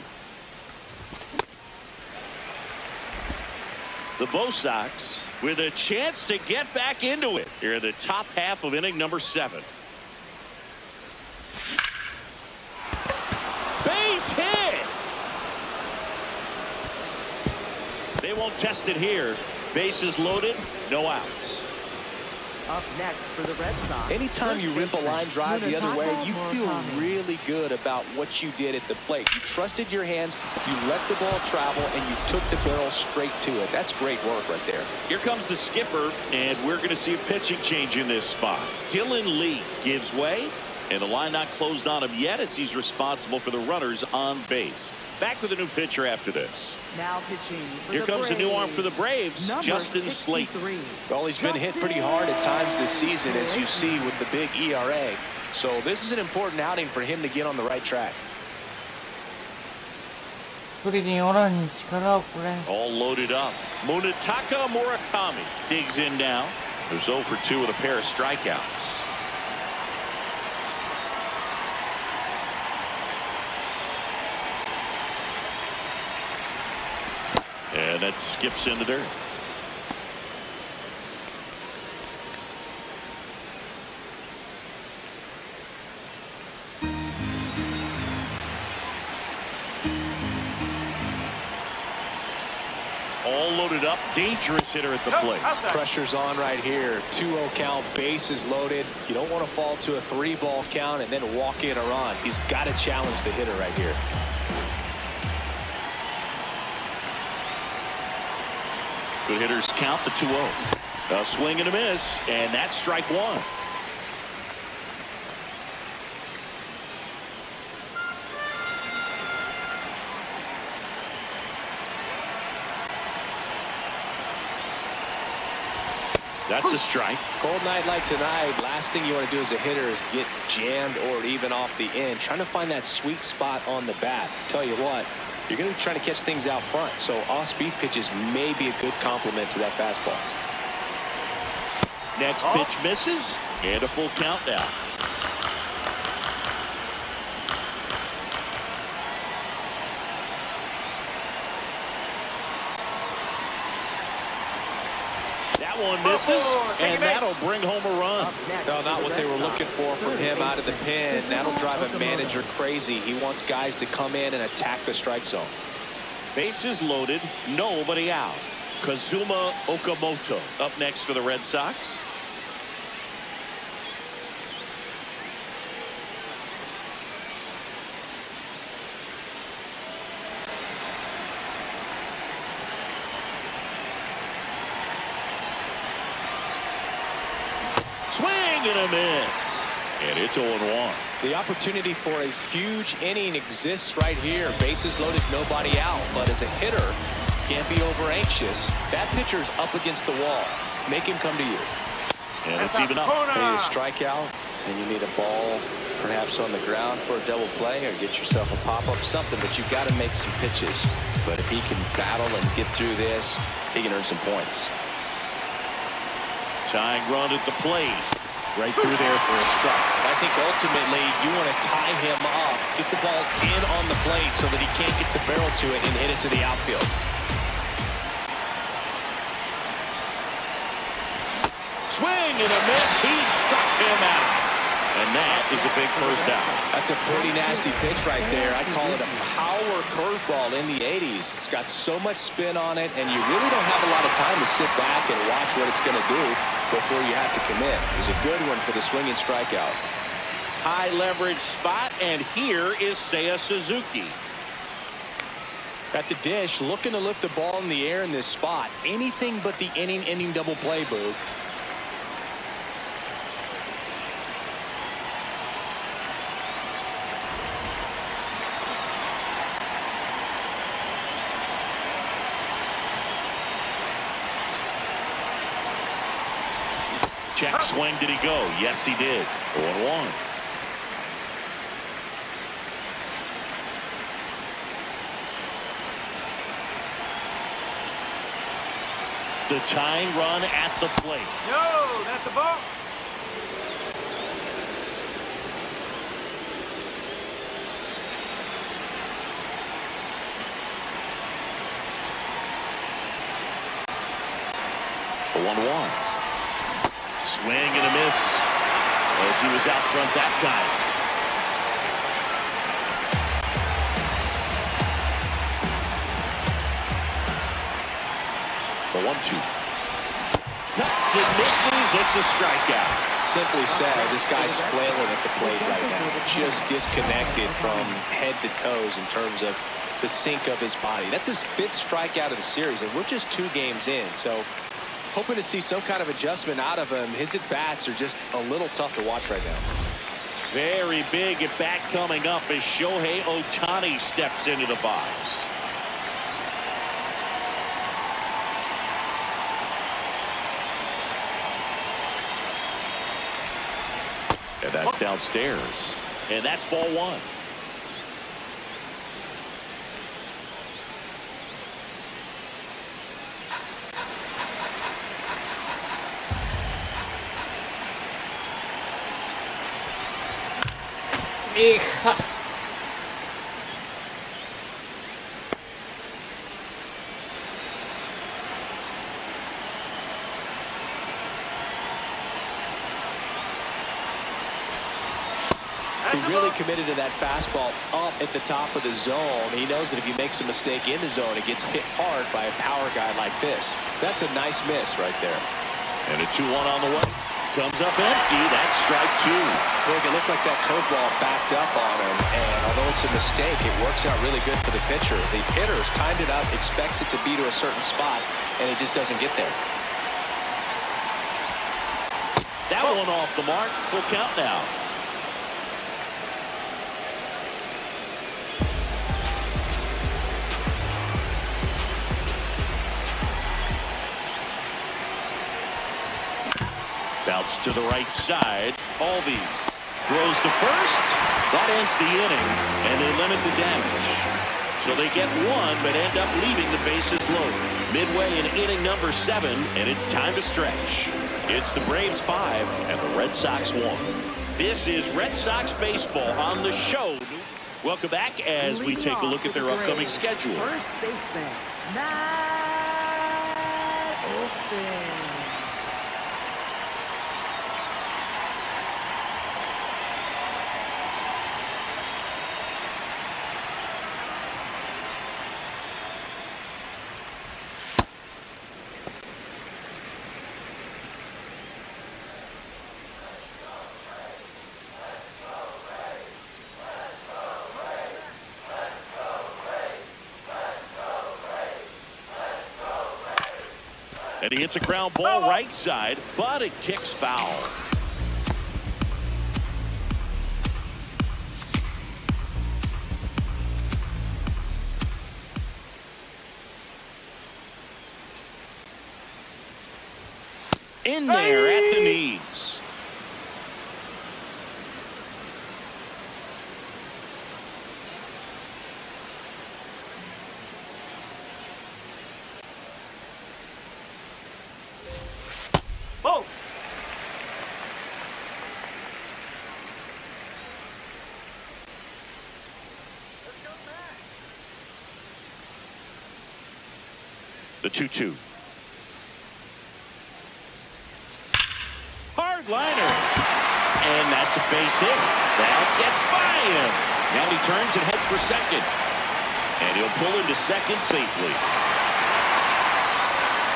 The Bo Sox with a chance to get back into it here in the top half of inning number 7. Base hit. They won't test it here. Bases loaded, no outs. Up next for the Red Sox. Anytime you rip a line drive the other way, you feel really good about what you did at the plate. You trusted your hands, you let the ball travel, and you took the barrel straight to it. That's great work right there. Here comes the skipper, and we're going to see a pitching change in this spot. Dylan Lee gives way, and the line not closed on him yet as he's responsible for the runners on base. Back with a new pitcher after this. Now pitching for Here the comes Braves. a new arm for the Braves, Number Justin 63. Slayton. Well, he's been hit pretty hard at times this season, as you see with the big ERA. So this is an important outing for him to get on the right track. All loaded up. Munetaka Murakami digs in now. There's 0 for 2 with a pair of strikeouts. And that skips in the dirt. All loaded up, dangerous hitter at the plate. Pressure's on right here. 2-0 count, bases loaded. You don't want to fall to a 3-ball count and then walk in a run. He's got to challenge the hitter right here. Good hitters count the 2-0. A swing and a miss, and that's strike one. That's a strike. Cold night like tonight, last thing you want to do as a hitter is get jammed or even off the end. Trying to find that sweet spot on the bat. Tell you what, you're going to be trying to catch things out front, so off-speed pitches may be a good complement to that fastball. Next pitch misses, and a full count now. That one misses, and that'll bring home a run. No, not what they were looking for from him out of the pen. That'll drive a manager crazy. He wants guys to come in and attack the strike zone. Bases loaded, nobody out. Kazuma Okamoto up next for the Red Sox. Swing and a miss. And it's 0-1. The opportunity for a huge inning exists right here. Bases loaded, nobody out. But as a hitter, can't be over anxious. That pitcher's up against the wall. Make him come to you. And it's even up. You need a strikeout, and you need a ball perhaps on the ground for a double play, or get yourself a pop-up, something, but you've got to make some pitches. But if he can battle and get through this, he can earn some points. Tying run at the plate. Right through there for a strike. I think ultimately you want to tie him up, get the ball in on the plate so that he can't get the barrel to it and hit it to the outfield. Swing and a miss. He struck him out. And that is a big first out. That's a pretty nasty pitch right there. I'd call it a power curveball in the 80s. It's got so much spin on it, and you really don't have a lot of time to sit back and watch what it's going to do before you have to commit. It was a good one for the swinging strikeout. High leverage spot, and here is Seiya Suzuki. At the dish, looking to lift the ball in the air in this spot. Anything but the inning double play, Boo. Check swing, did he go? Yes, he did. 0-1. The tying run at the plate. No, that's the ball. A 1-1. Swing and a miss as he was out front that time. The 1-2. Cuts and misses. It's a strikeout. Simply said, this guy's flailing at the plate right now. Just disconnected from head to toes in terms of the sink of his body. That's his 5th strikeout of the series, and we're just 2 games in. So hoping to see some kind of adjustment out of him. His at-bats are just a little tough to watch right now. Very big at bat coming up as Shohei Ohtani steps into the box. And that's downstairs. And that's ball 1. Hija. He really committed to that fastball up at the top of the zone. He knows that if he makes a mistake in the zone, it gets hit hard by a power guy like this. That's a nice miss right there. And a 2-1 on the way. comes up empty. That's strike two. Look, it looked like that curveball backed up on him, and although it's a mistake, it works out really good for the pitcher. The hitter's timed it up, expects it to be to a certain spot, and it just doesn't get there. That one off the mark. Full count now. Bounce to the right side. Albies throws to first. That ends the inning, and they limit the damage. So they get one, but end up leaving the bases loaded. Midway in inning number 7, and it's time to stretch. It's the Braves 5 and the Red Sox 1. This is Red Sox baseball on the show. Welcome back as we take a look at their upcoming schedule. First baseman, Matt Olson. And he hits a ground ball right side, but it kicks foul. In there at the knees. Oh! The 2-2. Hard liner. And that's a base hit. That gets by him. Now he turns and heads for second. And he'll pull into second safely.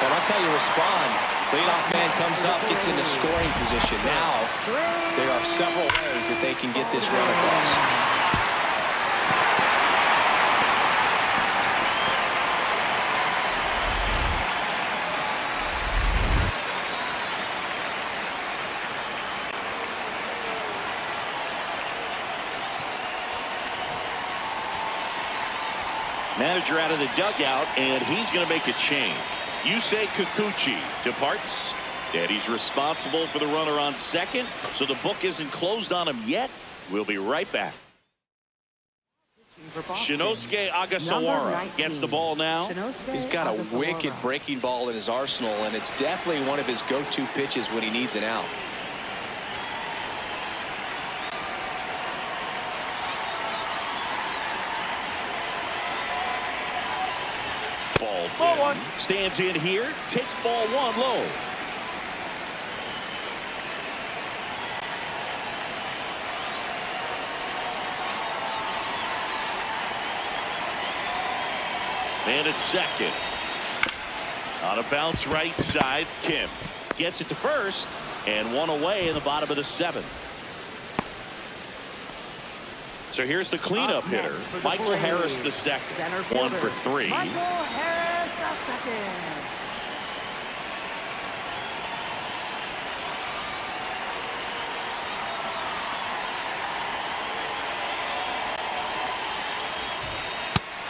Well, that's how you respond. Leadoff man comes up, gets into scoring position. Now, there are several ways that they can get this run across. Manager out of the dugout, and he's going to make a change. Yusei Kikuchi departs, and he's responsible for the runner on second, so the book isn't closed on him yet. We'll be right back. Shinosuke Agasawara gets the ball now. He's got a wicked breaking ball in his arsenal, and it's definitely one of his go-to pitches when he needs an out. Ball one. Stands in here, takes ball one low. And it's second. On a bounce right side, Kim gets it to first, and one away in the bottom of the 7th. So here's the cleanup hitter, Michael Harris the second. 1 for 3. Michael Harris the second.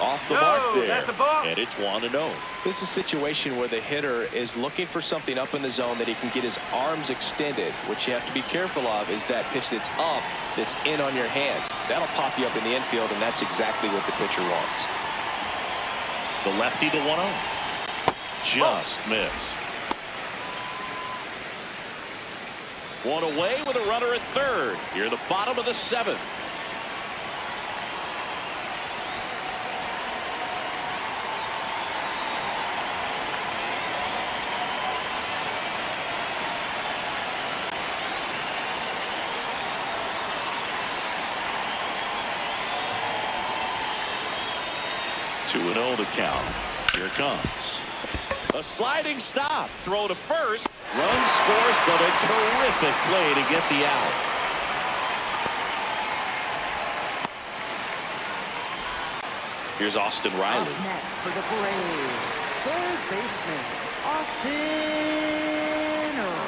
Off the mark there, that's a ball. and it's 1-0. This is a situation where the hitter is looking for something up in the zone that he can get his arms extended. What you have to be careful of is that pitch that's up, that's in on your hands. That'll pop you up in the infield, and that's exactly what the pitcher wants. The lefty to 1-0. Just missed. One away with a runner at third. Here the bottom of the 7th. Two and 0 to count. Here it comes. A sliding stop. Throw to first. Run scores, but a terrific play to get the out. Here's Austin Riley. Up next for the Braves, third baseman, Austin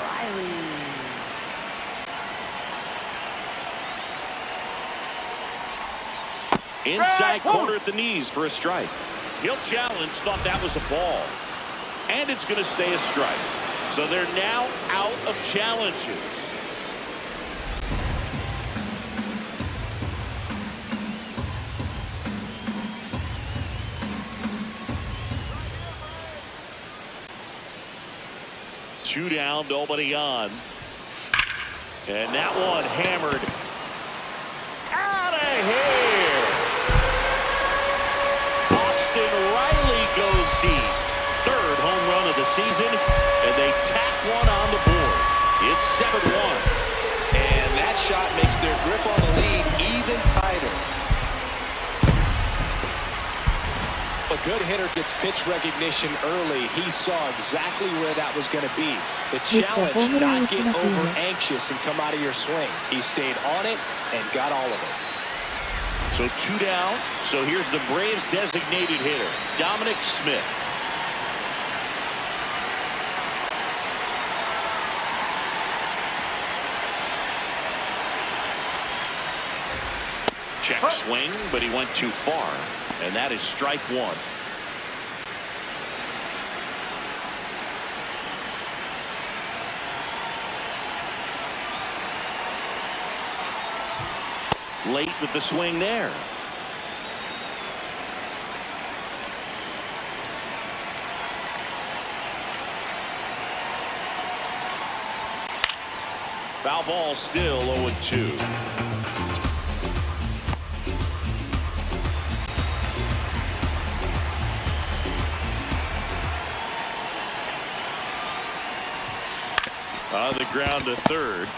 Riley. Inside corner at the knees for a strike. He'll challenge, thought that was a ball. And it's going to stay a strike. So they're now out of challenges. Two down, nobody on. And that one hammered out of here. Austin Riley goes deep. Third home run of the season, and they tack one on the board. It's 7-1. And that shot makes their grip on the lead even tighter. A good hitter gets pitch recognition early. He saw exactly where that was going to be. The challenge, not get over anxious and come out of your swing. He stayed on it and got all of it. So two down. So here's the Braves designated hitter, Dominic Smith. Check swing, but he went too far. And that is strike one. Late with the swing there. Foul ball, still 0-2. On the ground to third.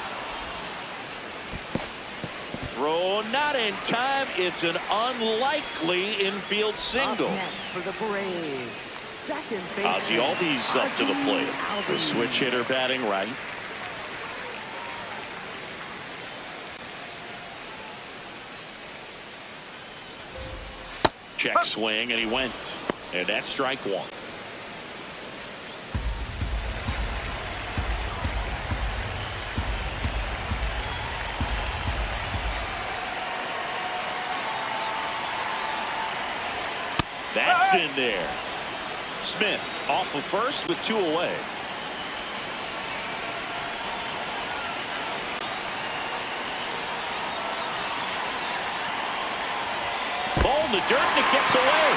Throw not in time. It's an unlikely infield single. Up next for the Braves, second baseman, Ozzie Albies up to the plate. The switch hitter batting right. Check swing, and he went. And that's strike one. That's in there. Smith off of first with two away. Ball in the dirt, and it gets away.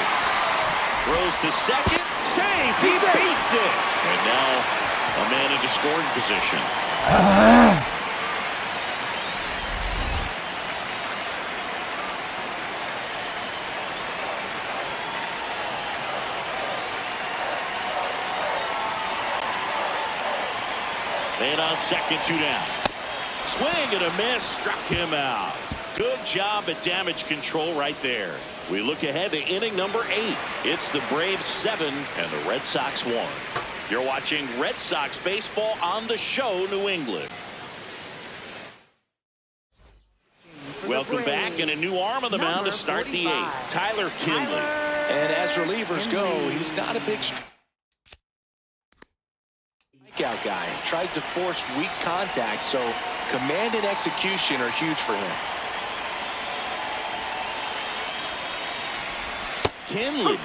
Throws to second. Save. He beats it. And now a man into scoring position. And on second, two down. Swing and a miss, struck him out. Good job at damage control right there. We look ahead to inning number 8. It's the Braves 7 and the Red Sox 1. You're watching Red Sox baseball on the show, New England. Welcome back, and a new arm on the mound to start the 8th. Tyler Kinley. And as relievers go, he's not a big strikeout guy. Tries to force weak contact, so command and execution are huge for him. Kinley,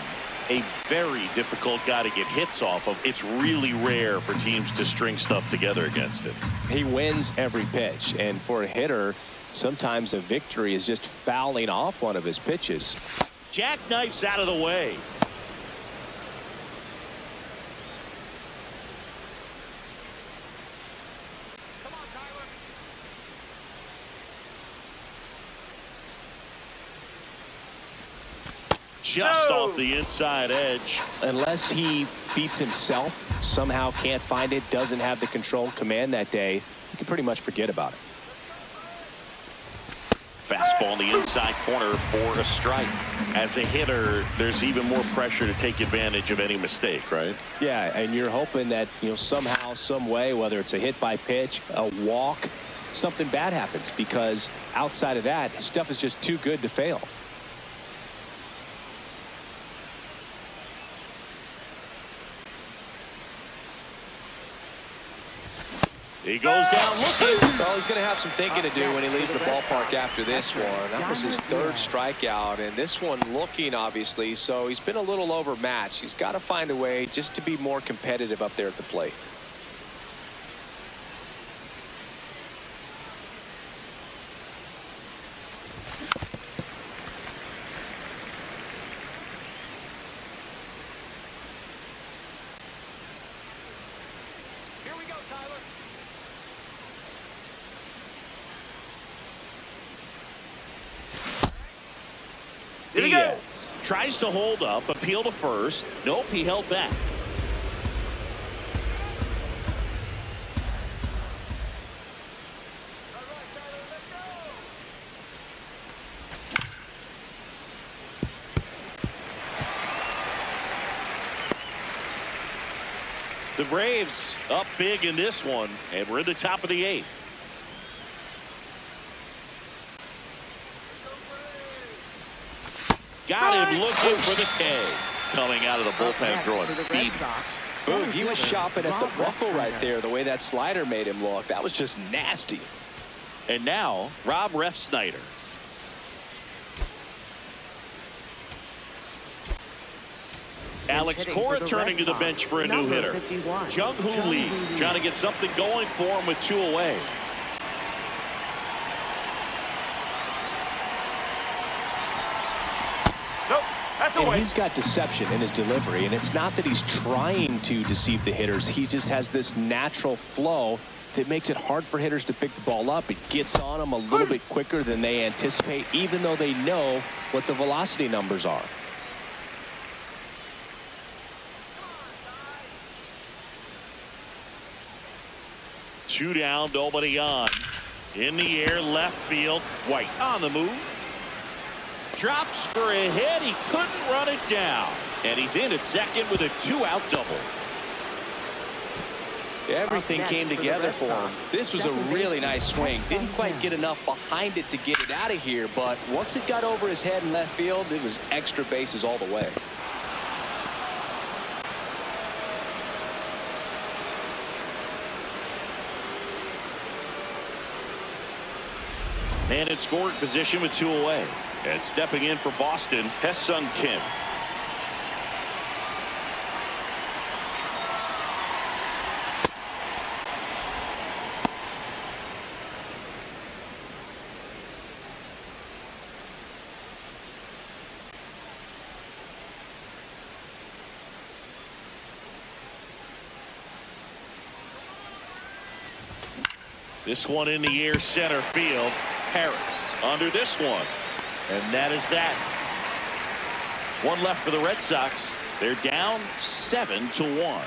a very difficult guy to get hits off of. It's really rare for teams to string stuff together against him. He wins every pitch, and for a hitter, sometimes a victory is just fouling off one of his pitches. Jackknifes out of the way. Just off the inside edge. Unless he beats himself, somehow can't find it, doesn't have the control command that day, you can pretty much forget about it. Fastball in the inside corner for a strike. As a hitter, there's even more pressure to take advantage of any mistake, right? Yeah, and you're hoping that, somehow, some way, whether it's a hit by pitch, a walk, something bad happens, because outside of that, stuff is just too good to fail. He goes down looking. Well, he's going to have some thinking to do when he leaves the ballpark after this one. That was his third strikeout, and this one looking, obviously, so he's been a little overmatched. He's got to find a way just to be more competitive up there at the plate. Here we go, Tyler. Diaz tries to hold up, appeal to first. Nope, he held back. The Braves up big in this one, and we're in the top of the 8th. Got him looking for the K. Coming out of the bullpen throwing speed. Boom, he was shopping at the buckle right there, the way that slider made him look. That was just nasty. And now, Rob Refsnyder. Alex Cora turning to the bench for a new hitter. Jung-Hoo Lee trying to get something going for him with 2 away. And he's got deception in his delivery, and it's not that he's trying to deceive the hitters. He just has this natural flow that makes it hard for hitters to pick the ball up. It gets on them a little bit quicker than they anticipate, even though they know what the velocity numbers are. Two down, nobody on. In the air, left field. White on the move. Drops for a hit. He couldn't run it down. And he's in at second with a 2-out double. Everything came together for him. This was a really nice swing. Didn't quite get enough behind it to get it out of here, but once it got over his head in left field, it was extra bases all the way. Man in scoring position with 2 away. And stepping in for Boston, Hesung Kim. This one in the air, center field. Harris under this one. And that is that. One left for the Red Sox. They're down 7-1.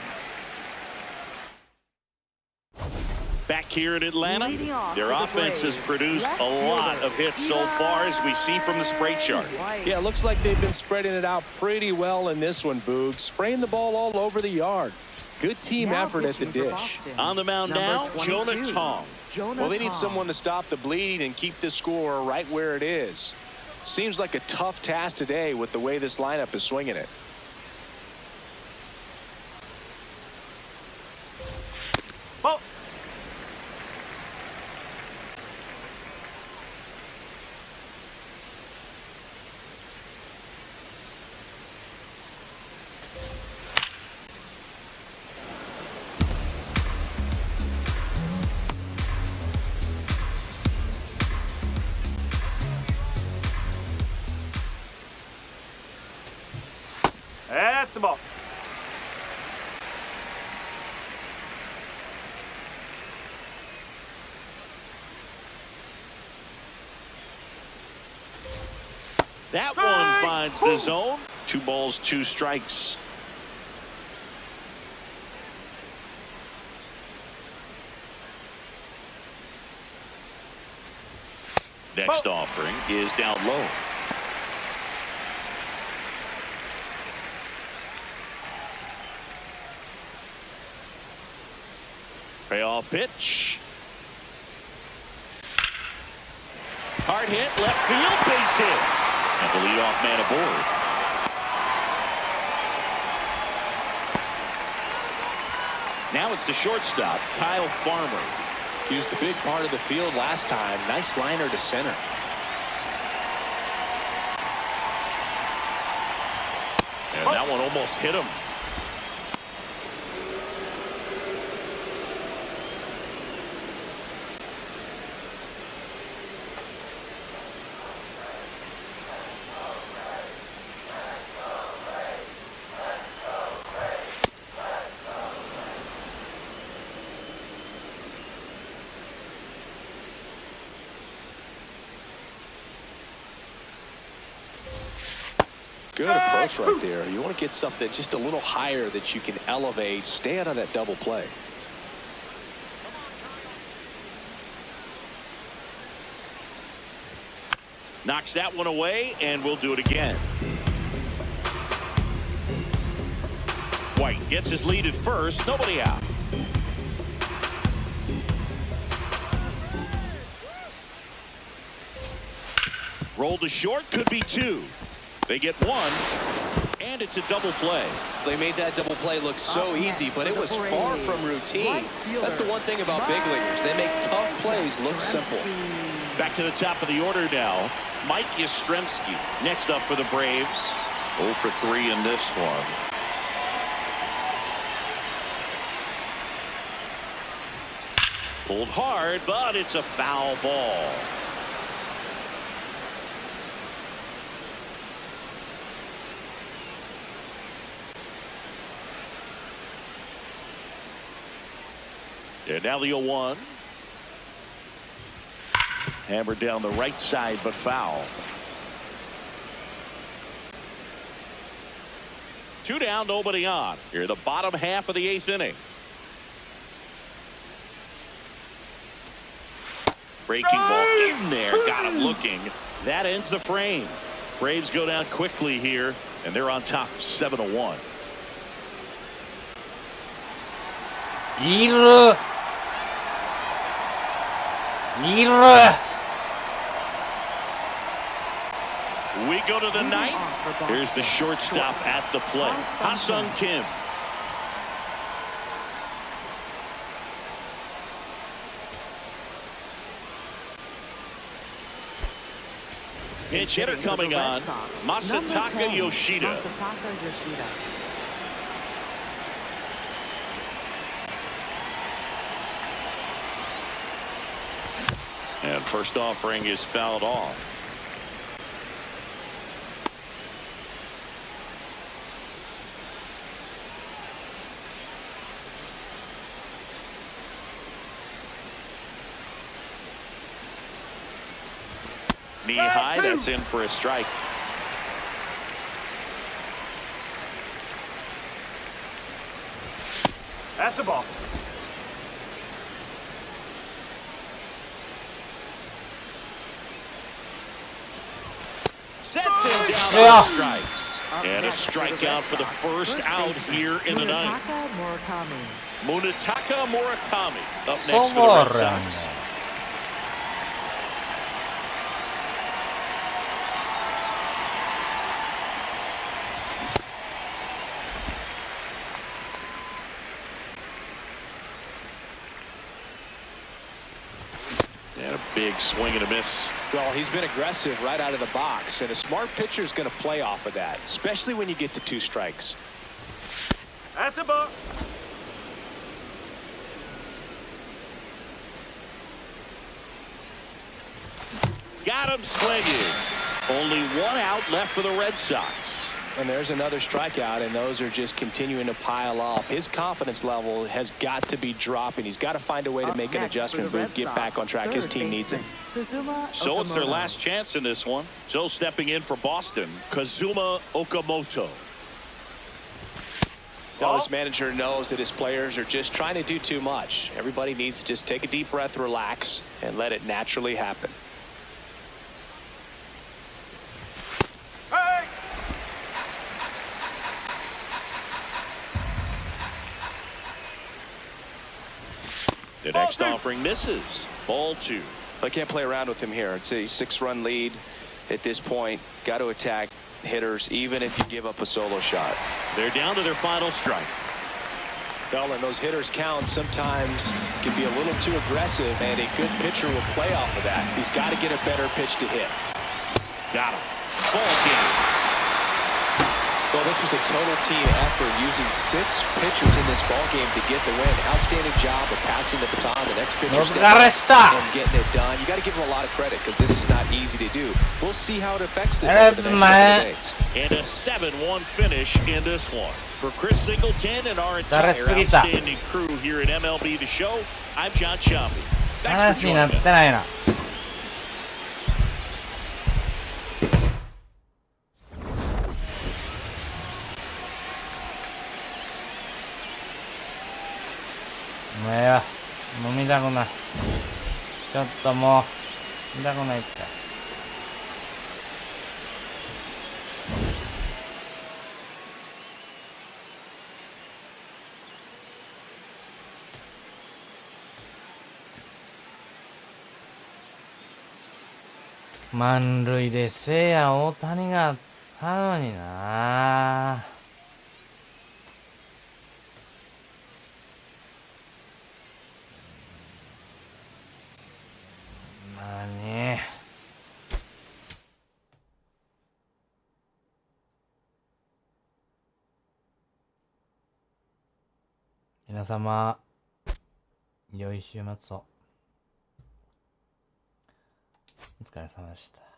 Back here in Atlanta, their offense has produced a lot of hits so far, as we see from the spray chart. Yeah, it looks like they've been spreading it out pretty well in this one, Boog. Spraying the ball all over the yard. Good team effort at the dish. On the mound now, Jonah Tong. Well, they need someone to stop the bleeding and keep the score right where it is. Seems like a tough task today with the way this lineup is swinging it. Oh. That's the ball. That one finds the zone. 2 balls, 2 strikes. Next offering is down low. Payoff pitch. Hard hit, left field, base hit. And the leadoff man aboard. Now it's the shortstop, Kyle Farmer. He was the big part of the field last time. Nice liner to center. And that one almost hit him. Good approach right there. You want to get something just a little higher that you can elevate. Stay out of that double play. Knocks that one away, and we'll do it again. White gets his lead at first. Nobody out. Roll to short, could be two. They get one, and it's a double play. They made that double play look so easy, but it was far from routine. That's the one thing about big leaguers. They make tough plays look simple. Back to the top of the order now. Mike Yastrzemski next up for the Braves. 0 for 3 in this one. Pulled hard, but it's a foul ball. And now the 0-1. Hammered down the right side, but foul. 2 down, nobody on. Here, the bottom half of the 8th inning. Breaking ball in there, got him looking. That ends the frame. Braves go down quickly here, and they're on top 7-1. いるいる We go to the 9th. Here's the shortstop at the plate, Ha-Sung Kim. Pinch hitter coming on, Masataka Yoshida. And first offering is fouled off. Knee high, that's in for a strike. That's the ball. Sets him down on strikes. And a strikeout for the first out here in the 9th. Munetaka Murakami up next for the Red Sox. And a big swing and a miss. Well, he's been aggressive right out of the box, and a smart pitcher is going to play off of that, especially when you get to 2 strikes. That's a ball. Got him swinging. Only 1 out left for the Red Sox. And there's another strikeout, and those are just continuing to pile up. His confidence level has got to be dropping. He's got to find a way to make an adjustment move, get back on track. His team needs him. So it's their last chance in this one. So stepping in for Boston, Kazuma Okamoto. Well, this manager knows that his players are just trying to do too much. Everybody needs to just take a deep breath, relax, and let it naturally happen. The next offering misses. Ball 2. I can't play around with him here. It's a 6-run lead at this point. Got to attack hitters, even if you give up a solo shot. They're down to their final strike. Well, and those hitters count sometimes can be a little too aggressive, and a good pitcher will play off of that. He's got to get a better pitch to hit. Got him. Ball game. Well, this was a total team effort, using 6 pitchers in this ball game to get the win. Outstanding job of passing the baton. The next pitcher steps up and getting it done. You got to give him a lot of credit because this is not easy to do. We'll see how it affects them over the next couple of days. And a 7-1 finish in this one. For Chris Singleton and our entire outstanding crew here at MLB The Show, I'm John Shelby. Thanks for joining us. もうええわ。もう見たくない。ちょっともう見たくないって。満塁でせいや大谷があったのにな。何？皆様、良い週末を。お疲れ様でした。